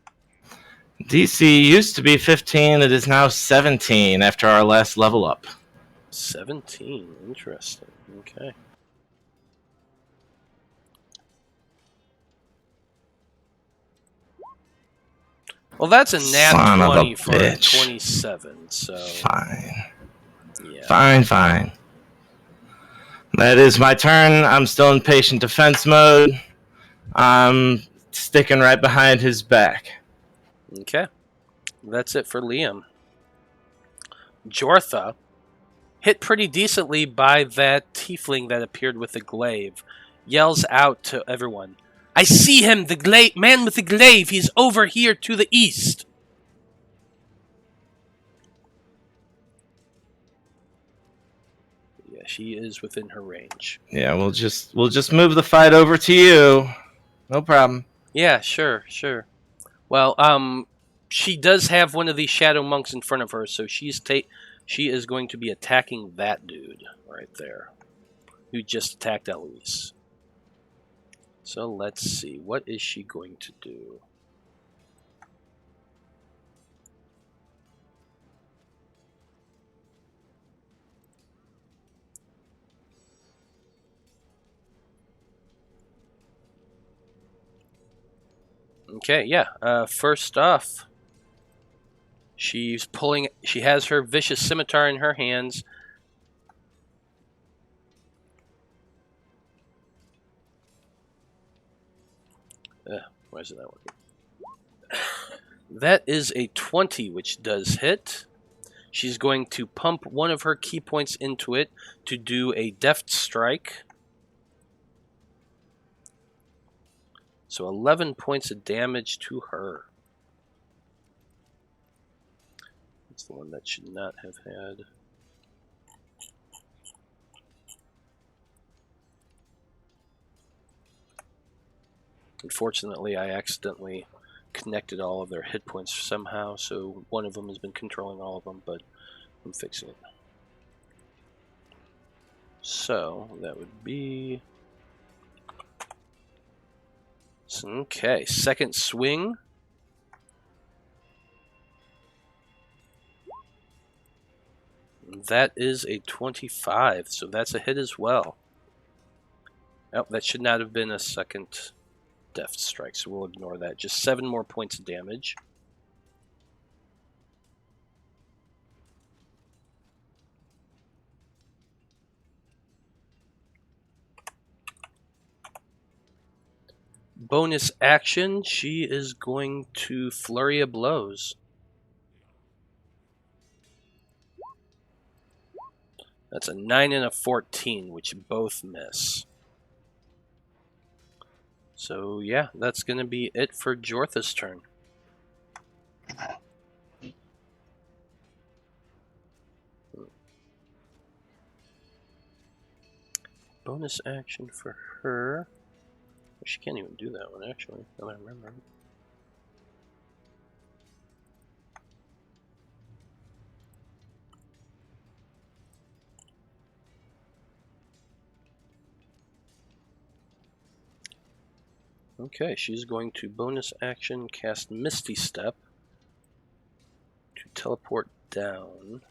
DC used to be 15. It is now 17 after our last level up. 17. Interesting. Okay. Well, that's a nat Son of a 20 for a bitch. 27, so... Fine. Yeah. Fine. That is my turn. I'm still in patient defense mode. I'm sticking right behind his back. Okay. That's it for Liam. Jortha, hit pretty decently by that tiefling that appeared with the glaive, yells out to everyone, "I see him, the man with the glaive! He's over here to the east!" Yeah, she is within her range. Yeah, we'll just move the fight over to you. No problem. Yeah, sure. Well, she does have one of these shadow monks in front of her, so she is going to be attacking that dude right there, who just attacked Eloise. So let's see, what is she going to do? Okay, yeah. First off, she has her vicious scimitar in her hands. Why isn't that working? That is a 20, which does hit. She's going to pump one of her key points into it to do a deft strike. So 11 points of damage to her. That's the one that should not have had. Unfortunately, I accidentally connected all of their hit points somehow, so one of them has been controlling all of them, but I'm fixing it. So, that would be... Okay, second swing. That is a 25, so that's a hit as well. Oh, that should not have been a second deft strike, so we'll ignore that. Just 7 more points of damage. Bonus action, she is going to flurry of blows. That's a 9 and a 14, which both miss. So yeah, that's going to be it for Jortha's turn. Bonus action for her. She can't even do that one, actually, now that I remember. Okay, she's going to bonus action cast Misty Step to teleport down.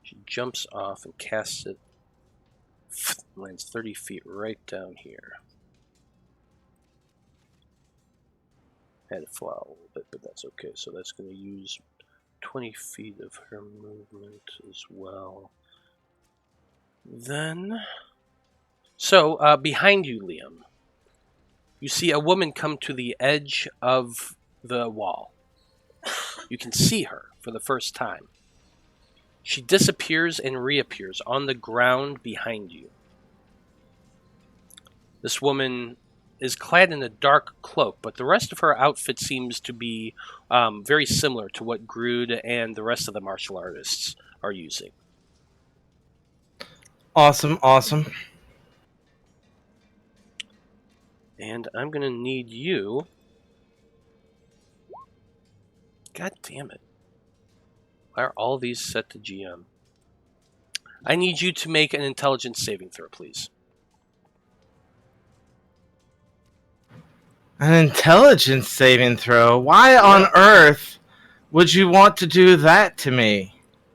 She jumps off and casts it. Lands 30 feet right down here. Had to fly a little bit, but that's okay. So that's going to use 20 feet of her movement as well. Then... So, behind you, Liam, you see a woman come to the edge of the wall. You can see her for the first time. She disappears and reappears on the ground behind you. This woman is clad in a dark cloak, but the rest of her outfit seems to be very similar to what Grood and the rest of the martial artists are using. Awesome. And I'm going to need you... God damn it. Why are all these set to GM? I need you to make an intelligence saving throw, please. An intelligence saving throw? Why on earth would you want to do that to me?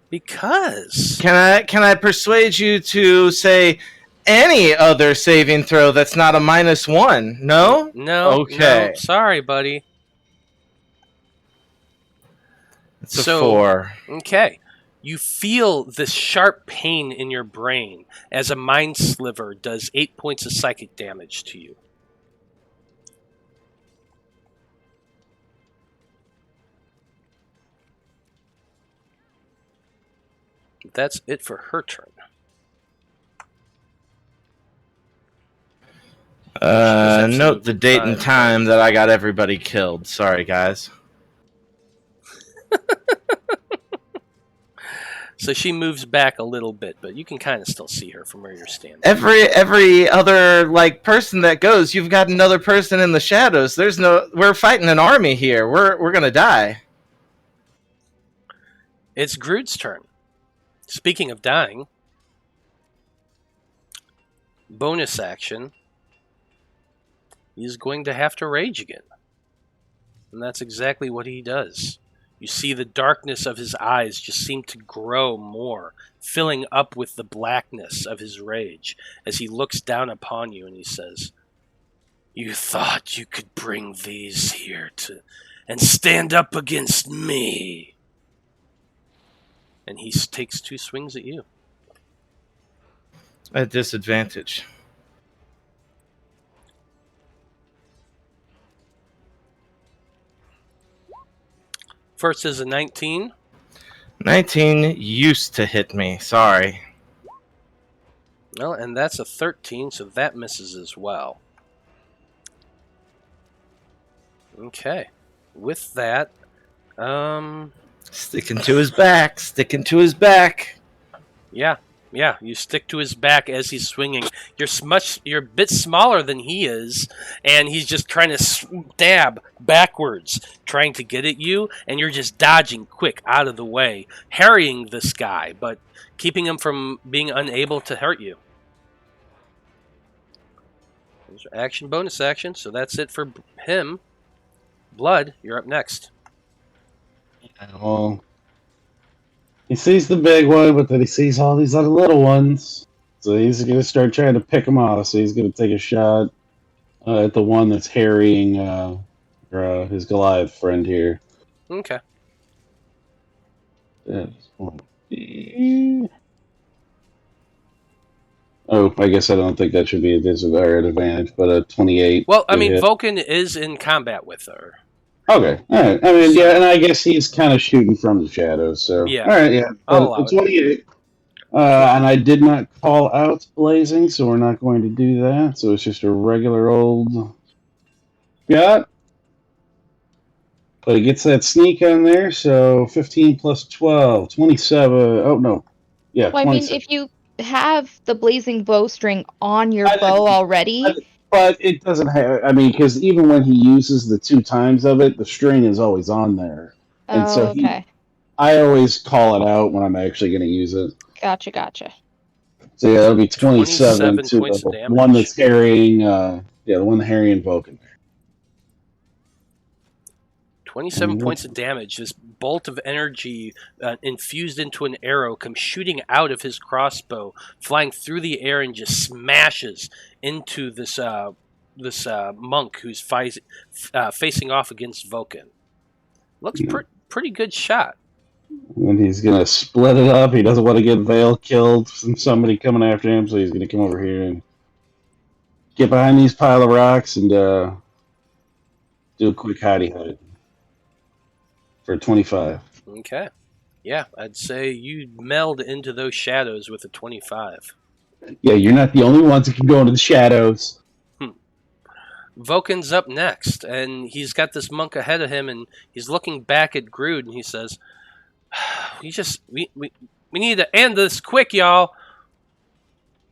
Because. Can I persuade you to say any other saving throw that's not a -1? No? No. Okay. No. Sorry, buddy. It's a 4. Okay. You feel this sharp pain in your brain as a mind sliver does 8 points of psychic damage to you. That's it for her turn. Note the date and time that I got everybody killed. Sorry, guys. So she moves back a little bit, but you can kind of still see her from where you're standing. Every other person that goes, you've got another person in the shadows. We're fighting an army here. We're gonna die. It's Grood's turn. Speaking of dying, bonus action, he's going to have to rage again. And that's exactly what he does. You see the darkness of his eyes just seem to grow more, filling up with the blackness of his rage as he looks down upon you and he says, "You thought you could bring these here and stand up against me." And he takes 2 swings at you. At disadvantage. First is a 19. 19 used to hit me. Sorry. Well, and that's a 13, so that misses as well. Okay. With that, Sticking to his back. Sticking to his back. Yeah, you stick to his back as he's swinging. You're a bit smaller than he is, and he's just trying to stab backwards, trying to get at you, and you're just dodging quick out of the way, harrying this guy, but keeping him from being unable to hurt you. Those are action, bonus action, so that's it for him. Blood, you're up next. Well, he sees the big one, but then he sees all these other little ones. So he's going to start trying to pick them off. So he's going to take a shot at the one that's harrying his Goliath friend here. Okay. Oh, I guess I don't think that should be a disadvantage, but a 28. Well, I mean, Vulcan is in combat with her. Okay, all right. I mean, yeah, and I guess he's kind of shooting from the shadows, so... Yeah. All right, yeah. But 28. And I did not call out Blazing, so we're not going to do that. So it's just a regular old shot. But he gets that sneak on there, so 15 plus 12, 27. Oh, no. Yeah, Well, I mean, if you have the blazing bowstring on your bow already... But it doesn't have... I mean, because even when he uses the 2 times of it, the string is always on there. And so okay. I always call it out when I'm actually going to use it. Gotcha. So yeah, that'll be 27 to points of the damage. one that's carrying, the one carrying Vulcan. 27 points of damage. This bolt of energy infused into an arrow comes shooting out of his crossbow, flying through the air and just smashes into this monk who's facing off against Vulcan. Looks pretty good shot. And he's going to split it up. He doesn't want to get Veil killed from somebody coming after him, so he's going to come over here and get behind these pile of rocks and do a quick hidey hide for 25. Okay. Yeah, I'd say you meld into those shadows with a 25. Yeah, you're not the only ones that can go into the shadows. Vulcan's up next, and he's got this monk ahead of him, and he's looking back at Grood, and he says, we need to end this quick, y'all.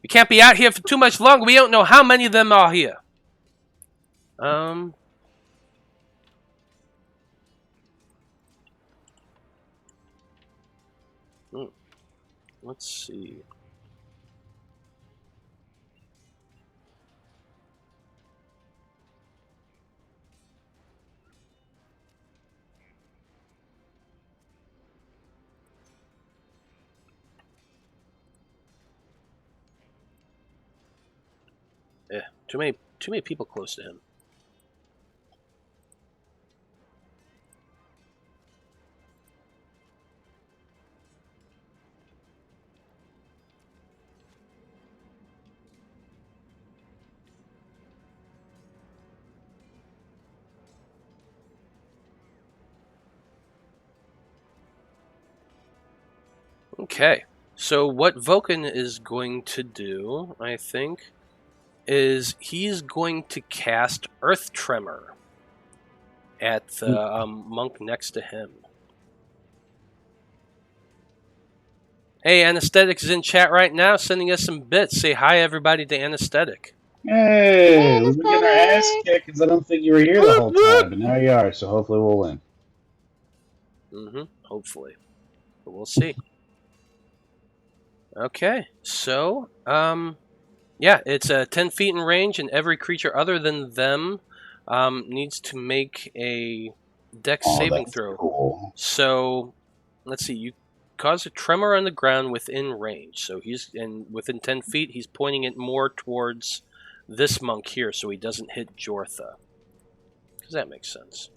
We can't be out here for too much longer. We don't know how many of them are here. Let's see. Too many people close to him. Okay, so what Vulcan is going to do, I think, is he's going to cast Earth Tremor at the monk next to him. Hey, Anesthetic is in chat right now, sending us some bits. Say hi, everybody, to Anesthetic. Hey, we've been getting our ass kicked because I don't think you were here the whole time, but now you are, so hopefully we'll win. Hopefully. But we'll see. Okay, so, yeah, it's 10 feet in range, and every creature other than them needs to make a Dex saving throw. Cool. So, let's see, you cause a tremor on the ground within range. So he's within 10 feet, he's pointing it more towards this monk here so he doesn't hit Jortha. Because that makes sense.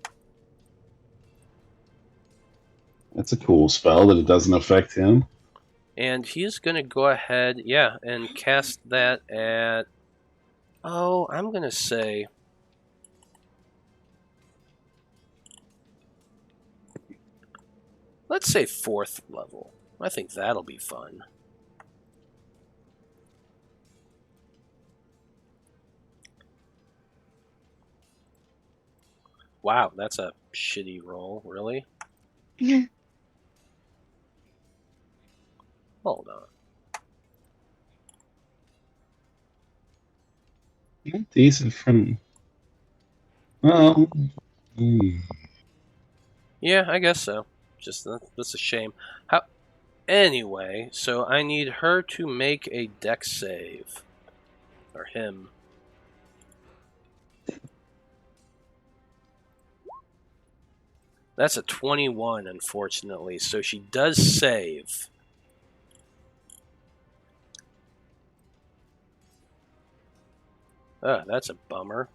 That's a cool spell that it doesn't affect him. And he's going to go ahead, yeah, and cast that at... Oh, I'm going to say... Let's say 4th level. I think that'll be fun. Wow, that's a shitty roll, really? Hold on. Decent from... Well... Yeah, I guess so. Just that's a shame. Anyway, so I need her to make a Dex save. Or him. That's a 21, unfortunately. So she does save. Oh, that's a bummer.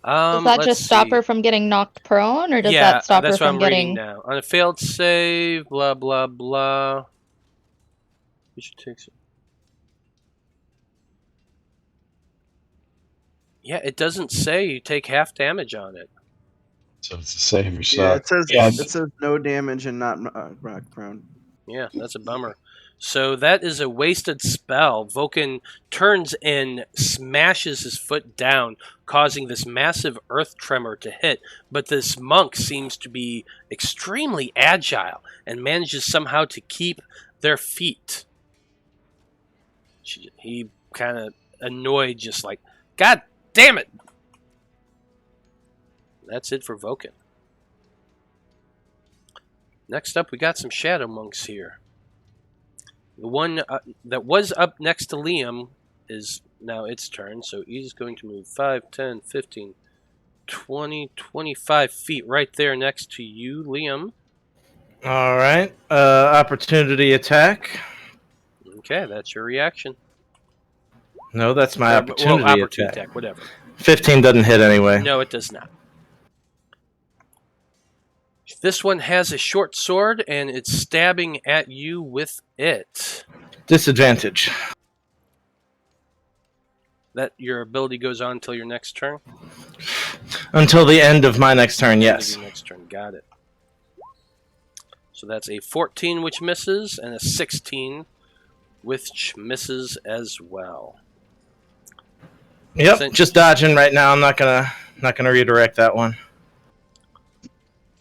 Does that just stop her from getting knocked prone, or does that stop her from getting... Yeah, that's what I'm reading now. On a failed save, blah, blah, blah. You should take some... Yeah, it doesn't say you take half damage on it. So it's a save or Yeah, suck. it says no damage and not rock prone. Yeah, that's a bummer. So that is a wasted spell. Vulcan turns and smashes his foot down, causing this massive earth tremor to hit. But this monk seems to be extremely agile and manages somehow to keep their feet. He kind of annoyed, just like, God damn it! That's it for Vulcan. Next up, we got some shadow monks here. The one that was up next to Liam is now its turn, so he's going to move 5, 10, 15, 20, 25 feet right there next to you, Liam. All right. Opportunity attack. Okay, that's your reaction. No, that's my opportunity attack. Whatever. 15 doesn't hit anyway. No, it does not. This one has a short sword, and it's stabbing at you with it. Disadvantage. That your ability goes on until your next turn? Until the end of my next turn, yes. Your next turn, got it. So that's a 14, which misses, and a 16, which misses as well. Yep, just dodging right now. I'm not gonna redirect that one.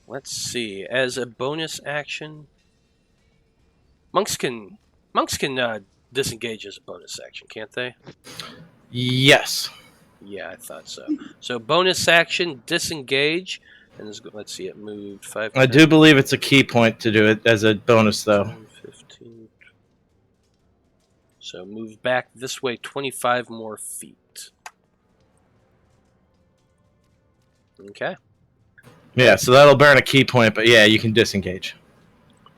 Let's see. As a bonus action, monks can disengage as a bonus action, can't they? Yes. Yeah, I thought so. So bonus action, disengage, and let's see, it moved 5. I do believe it's a key point to do it as a bonus, though. 10, 15. So move back this way 25 more feet. Okay. Yeah, so that'll burn a key point, but yeah, you can disengage.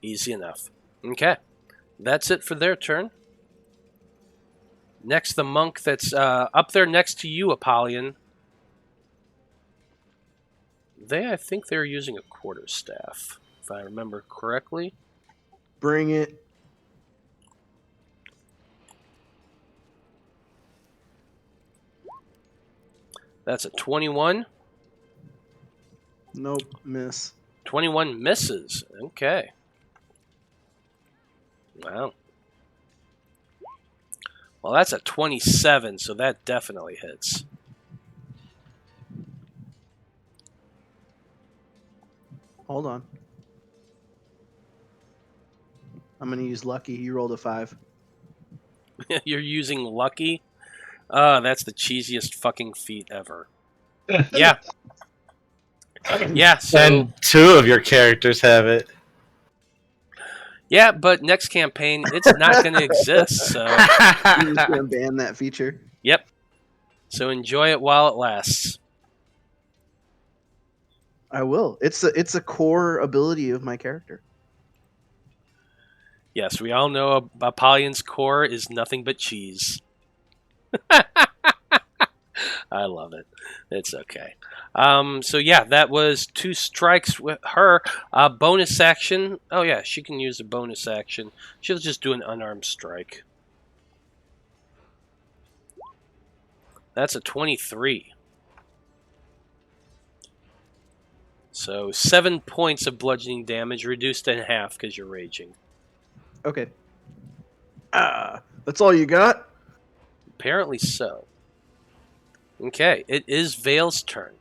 Easy enough. Okay. That's it for their turn. Next, the monk that's up there next to you, Apollyon. I think they're using a quarterstaff, if I remember correctly. Bring it. That's a 21. Nope, miss. 21 misses. Okay. Wow. Well, that's a 27, so that definitely hits. Hold on. I'm going to use lucky. You rolled a 5. You're using lucky? That's the cheesiest fucking feat ever. Yeah. Yeah, so... And 2 of your characters have it. Yeah, but next campaign, it's not going to exist, so... You're just going to ban that feature? Yep. So enjoy it while it lasts. I will. It's a core ability of my character. Yes, we all know Apollyon's core is nothing but cheese. I love it. It's okay. So yeah, that was 2 strikes with her. Bonus action. Oh yeah, she can use a bonus action. She'll just do an unarmed strike. That's a 23. So 7 points of bludgeoning damage, reduced in half because you're raging. Okay. That's all you got? Apparently so. Okay, it is Veil's turn.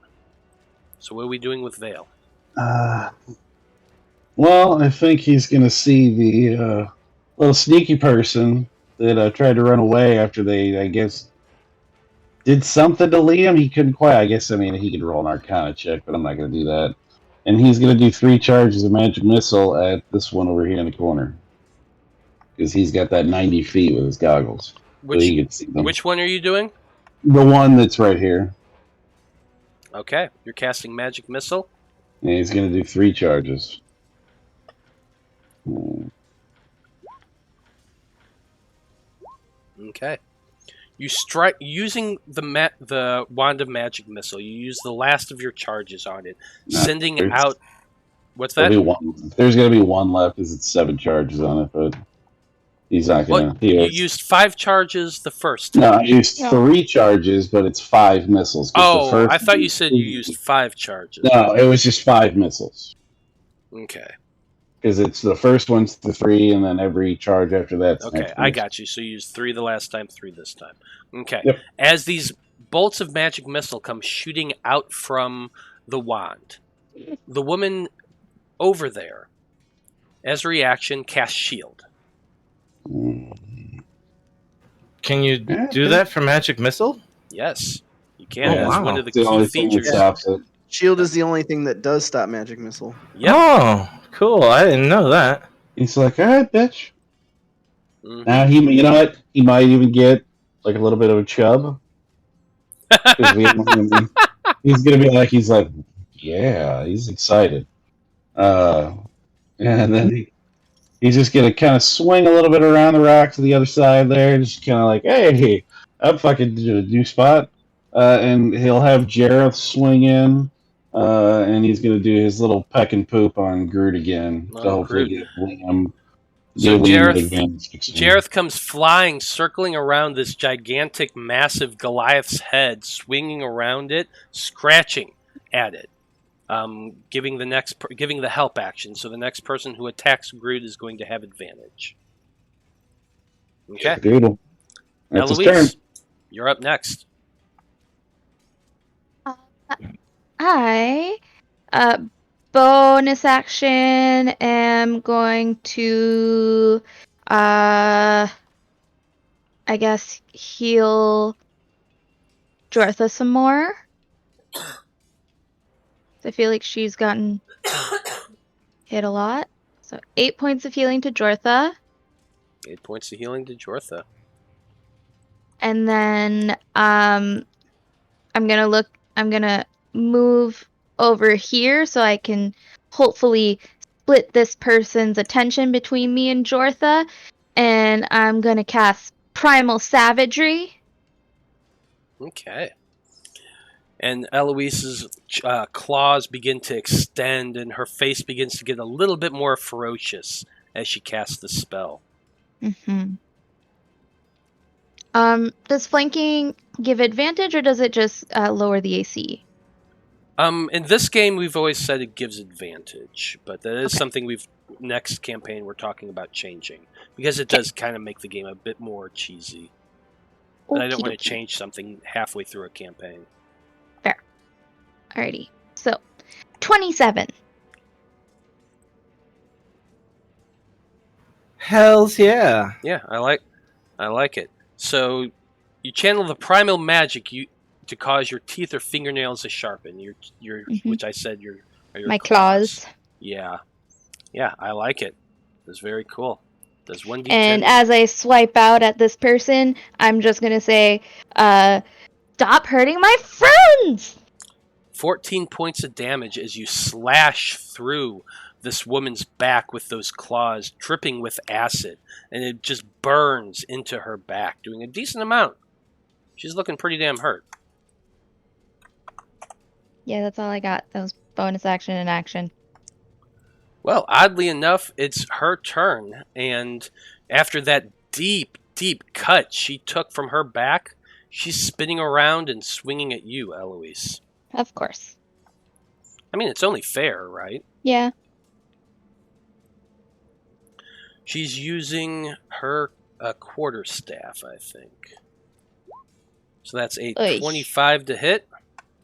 So what are we doing with Veil? Well, I think he's going to see the little sneaky person that tried to run away after they, I guess, did something to Liam. He couldn't quite. I guess, I mean, he could roll an Arcana check, but I'm not going to do that. And he's going to do 3 charges of Magic Missile at this one over here in the corner. Because he's got that 90 feet with his goggles. So he can see them. Which one are you doing? The one that's right here. Okay, you're casting Magic Missile. And he's going to do 3 charges. Okay. You strike using the Wand of Magic Missile. You use the last of your charges on it, sending out. What's that? There's going to be 1 left because it's 7 charges on it, but he's not going to. You used 5 charges the first time. No, I used 3 charges, but it's 5 missiles. Oh, I thought you said you used 5 charges. No, it was just 5 missiles. Okay. Because it's the first one's the 3, and then every charge after that. Okay, I got you. So you used 3 the last time, 3 this time. Okay. Yep. As these bolts of magic missile come shooting out from the wand, the woman over there, as a reaction, casts shield. Can you do that for Magic Missile? Yes, you can. That's one of the the key features. Shield is the only thing that does stop Magic Missile. Yep. Oh, cool. I didn't know that. He's like, all right, bitch. Mm-hmm. Now, you know what? He might even get like a little bit of a chub. He's going to be like, yeah, he's excited. And then he's just going to kind of swing a little bit around the rock to the other side there, just kind of like, hey, I'm fucking in a new spot. And he'll have Jareth swing in, and he's going to do his little peck and poop on Grood again. Oh, to hopefully Grood. get Liam. So Jareth Jareth comes flying, circling around this gigantic, massive Goliath's head, swinging around it, scratching at it, giving the help action. So the next person who attacks Grood is going to have advantage. Okay, Doodle. That's his turn. Eloise, you're up next. I bonus action am going to I guess heal Jortha some more. I feel like she's gotten hit a lot. So 8 points of healing to Jortha. 8 points of healing to Jortha. And then I'm gonna move over here so I can hopefully split this person's attention between me and Jortha. And I'm gonna cast primal savagery. Okay. And Eloise's claws begin to extend, and her face begins to get a little bit more ferocious as she casts the spell. Mm-hmm. Does flanking give advantage, or does it just lower the AC? In this game, we've always said it gives advantage, but that is Okay. something next campaign we're talking about changing, because it does kind of make the game a bit more cheesy. But I don't want to Okey-dokey. change something halfway through a campaign. Alrighty. So, 27. Hells yeah. Yeah, I like it. So you channel the primal magic to cause your teeth or fingernails to sharpen. Which I said your My claws. Yeah, I like it. It's very cool. Does 1d10. And as I swipe out at this person, I'm just gonna say, stop hurting my friends! 14 points of damage as you slash through this woman's back with those claws, dripping with acid, and it just burns into her back, doing a decent amount. She's looking pretty damn hurt. Yeah, that's all I got. That was bonus action and action. Well, oddly enough, it's her turn, and after that deep, deep cut she took from her back, she's spinning around and swinging at you, Eloise. Of course. I mean, it's only fair, right? Yeah. She's using her quarterstaff, I think. So that's a Oy. 25 to hit.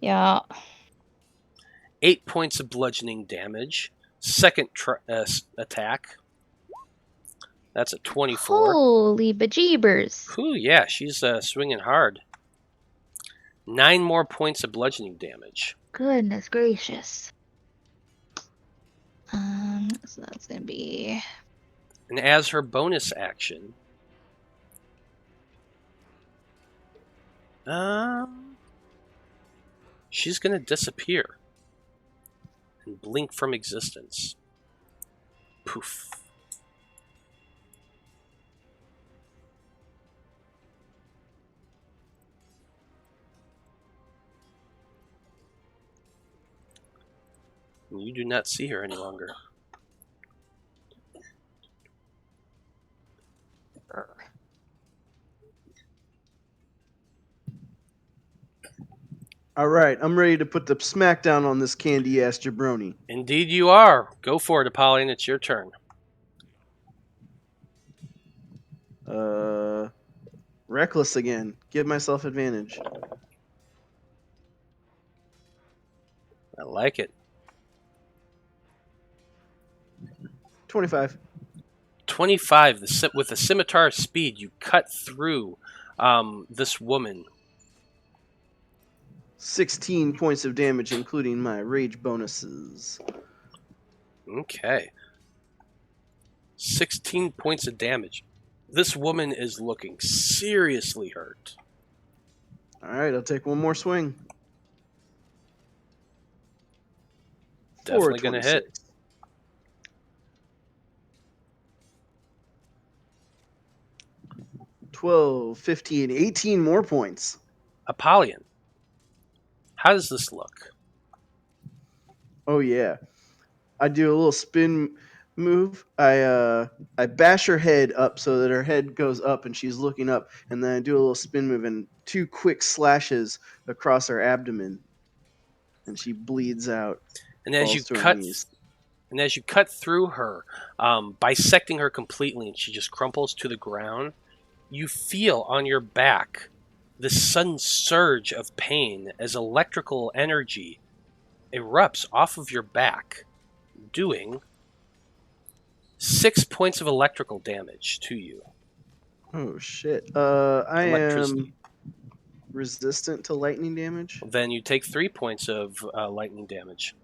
Yeah. 8 points of bludgeoning damage. Second attack. That's a 24. Holy bejeebers. Ooh, yeah, she's swinging hard. 9 more points of bludgeoning damage. Goodness gracious. So that's gonna be... And as her bonus action, she's gonna disappear and blink from existence. Poof. And you do not see her any longer. All right, I'm ready to put the smackdown on this candy-ass jabroni. Indeed you are. Go for it, Apollyon. It's your turn. Reckless again. Give myself advantage. I like it. 25. 25. With a scimitar speed, you cut through this woman. 16 points of damage, including my rage bonuses. Okay. 16 points of damage. This woman is looking seriously hurt. All right, I'll take one more swing. Definitely going to hit. 12, 15, 18 more points. Apollyon, how does this look? Oh yeah, I do a little spin move. I bash her head up so that her head goes up and she's looking up, and then I do a little spin move and 2 quick slashes across her abdomen, and she bleeds out. And as you cut through her, bisecting her completely, and she just crumples to the ground, you feel on your back this sudden surge of pain as electrical energy erupts off of your back, doing 6 points of electrical damage to you. Oh shit! I am resistant to lightning damage. Then you take 3 points of lightning damage.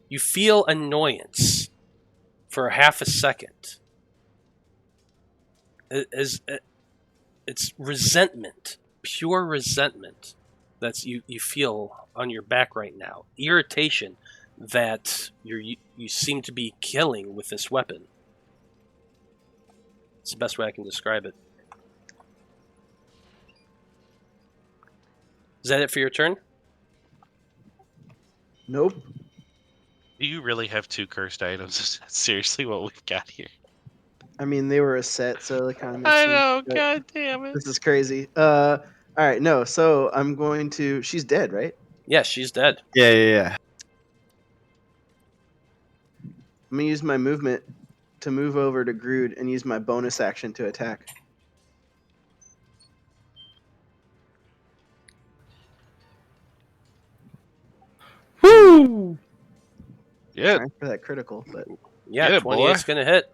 You feel annoyance for half a second. It's resentment, pure resentment that's you feel on your back right now. Irritation that you seem to be killing with this weapon. It's the best way I can describe it. Is that it for your turn? Nope. Do you really have 2 cursed items? Is that seriously what we've got here? I mean, they were a set, so they kind of makes I sense. know, but god damn it. This is crazy. All right, no. So I'm going to. She's dead, right? Yes, she's dead. Yeah. I'm gonna use my movement to move over to Grood and use my bonus action to attack. Woo! Yeah, Trying for that critical, but Yeah, Yeah, 28's boy. going to hit.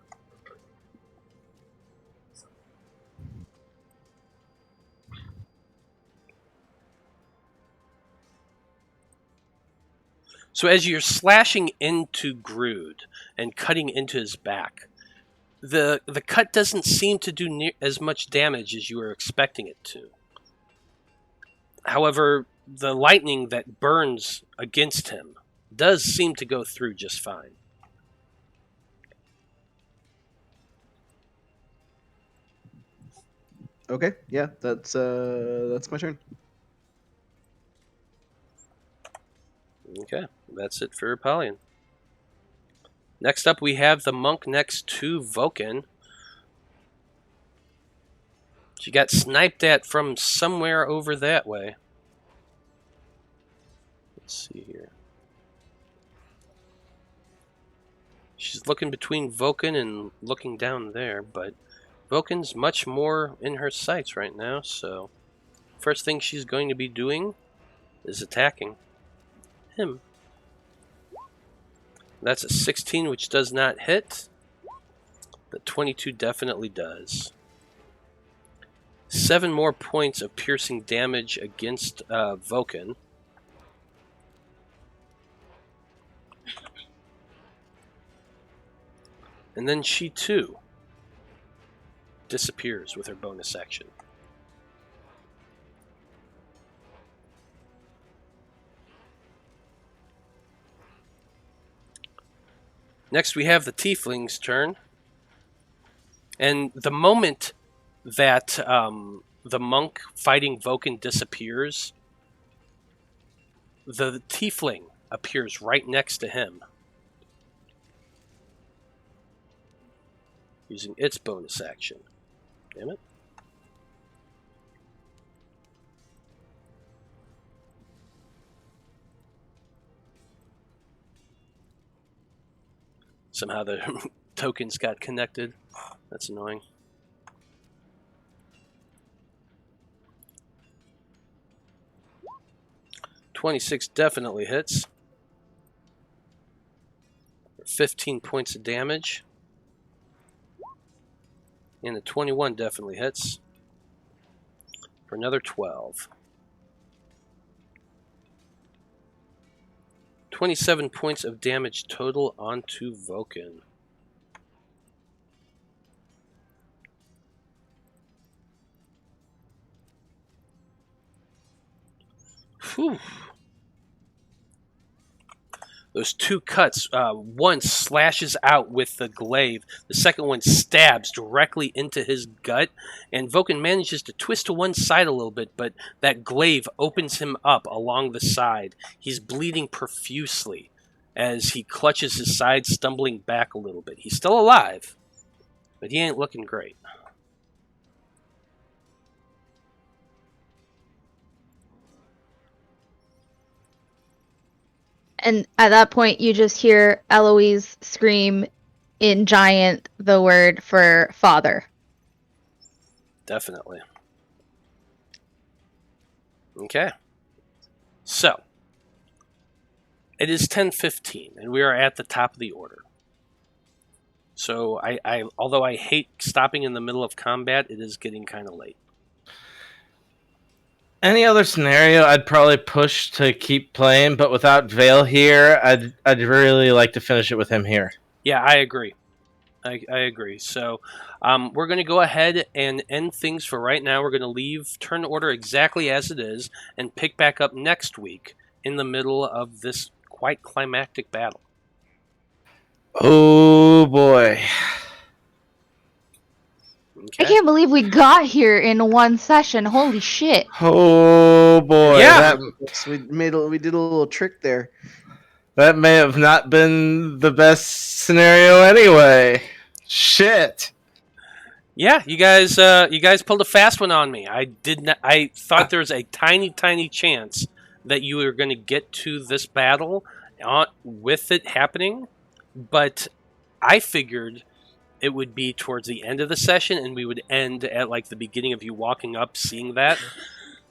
So as you're slashing into Grood and cutting into his back, the cut doesn't seem to do as much damage as you were expecting it to. However, the lightning that burns against him does seem to go through just fine. okay, yeah, that's my turn. Okay, that's it for Apollyon. Next up, we have the monk next to Vulcan. She got sniped at from somewhere over that way. Let's see here. She's looking between Vulcan and looking down there, but Vulcan's much more in her sights right now, so first thing she's going to be doing is attacking him. That's a 16, which does not hit. The 22 definitely does. 7 more points of piercing damage against Vulcan. And then she too disappears with her bonus action. Next we have the Tiefling's turn. And the moment that the monk fighting Vulcan disappears, the Tiefling appears right next to him, using its bonus action. Damn it. Somehow the tokens got connected. That's annoying. $26 definitely hits. 15 points of damage. And the 21 definitely hits for another 12. 27 points of damage total onto Vulcan. Whew. Those 2 cuts, one slashes out with the glaive, the second one stabs directly into his gut, and Vulcan manages to twist to one side a little bit, but that glaive opens him up along the side. He's bleeding profusely as he clutches his side, stumbling back a little bit. He's still alive, but he ain't looking great. And at that point, you just hear Eloise scream in giant the word for father. Definitely. Okay. So, it is 10:15, and we are at the top of the order. So, I although I hate stopping in the middle of combat, it is getting kind of late. Any other scenario, I'd probably push to keep playing, but without Veil here, I'd really like to finish it with him here. Yeah, I agree. I agree. So we're going to go ahead and end things for right now. We're going to leave turn order exactly as it is and pick back up next week in the middle of this quite climactic battle. Oh boy. I can't believe we got here in one session. Holy shit. Oh boy. Yeah. So we did a little trick there. That may have not been the best scenario anyway. Shit. Yeah, you guys pulled a fast one on me. I thought there was a tiny chance that you were going to get to this battle with it happening, but I figured it would be towards the end of the session and we would end at like the beginning of you walking up, seeing that.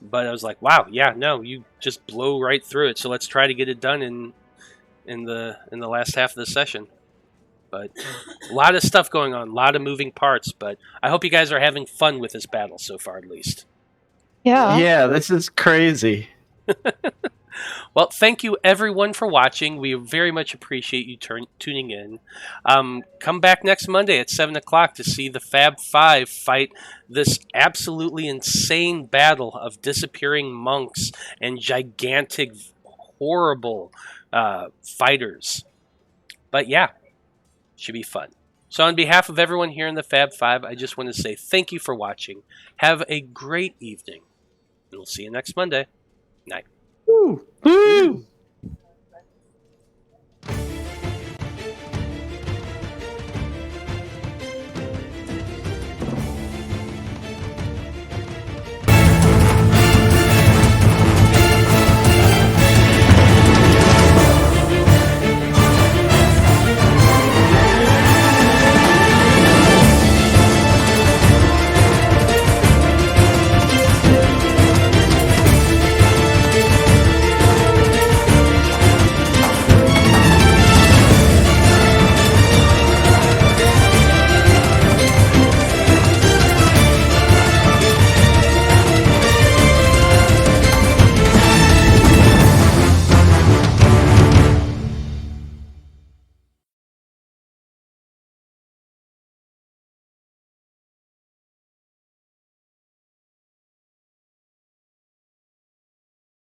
But I was like, wow, yeah, no, you just blow right through it. So let's try to get it done in the last half of the session. But a lot of stuff going on, a lot of moving parts. But I hope you guys are having fun with this battle so far, at least. Yeah, this is crazy. Well, thank you everyone for watching. We very much appreciate you tuning in. Come back next Monday at 7 o'clock to see the Faab Five fight this absolutely insane battle of disappearing monks and gigantic, horrible fighters. But yeah, should be fun. So on behalf of everyone here in the Faab Five, I just want to say thank you for watching. Have a great evening. And we'll see you next Monday. Night. Woo. Woo!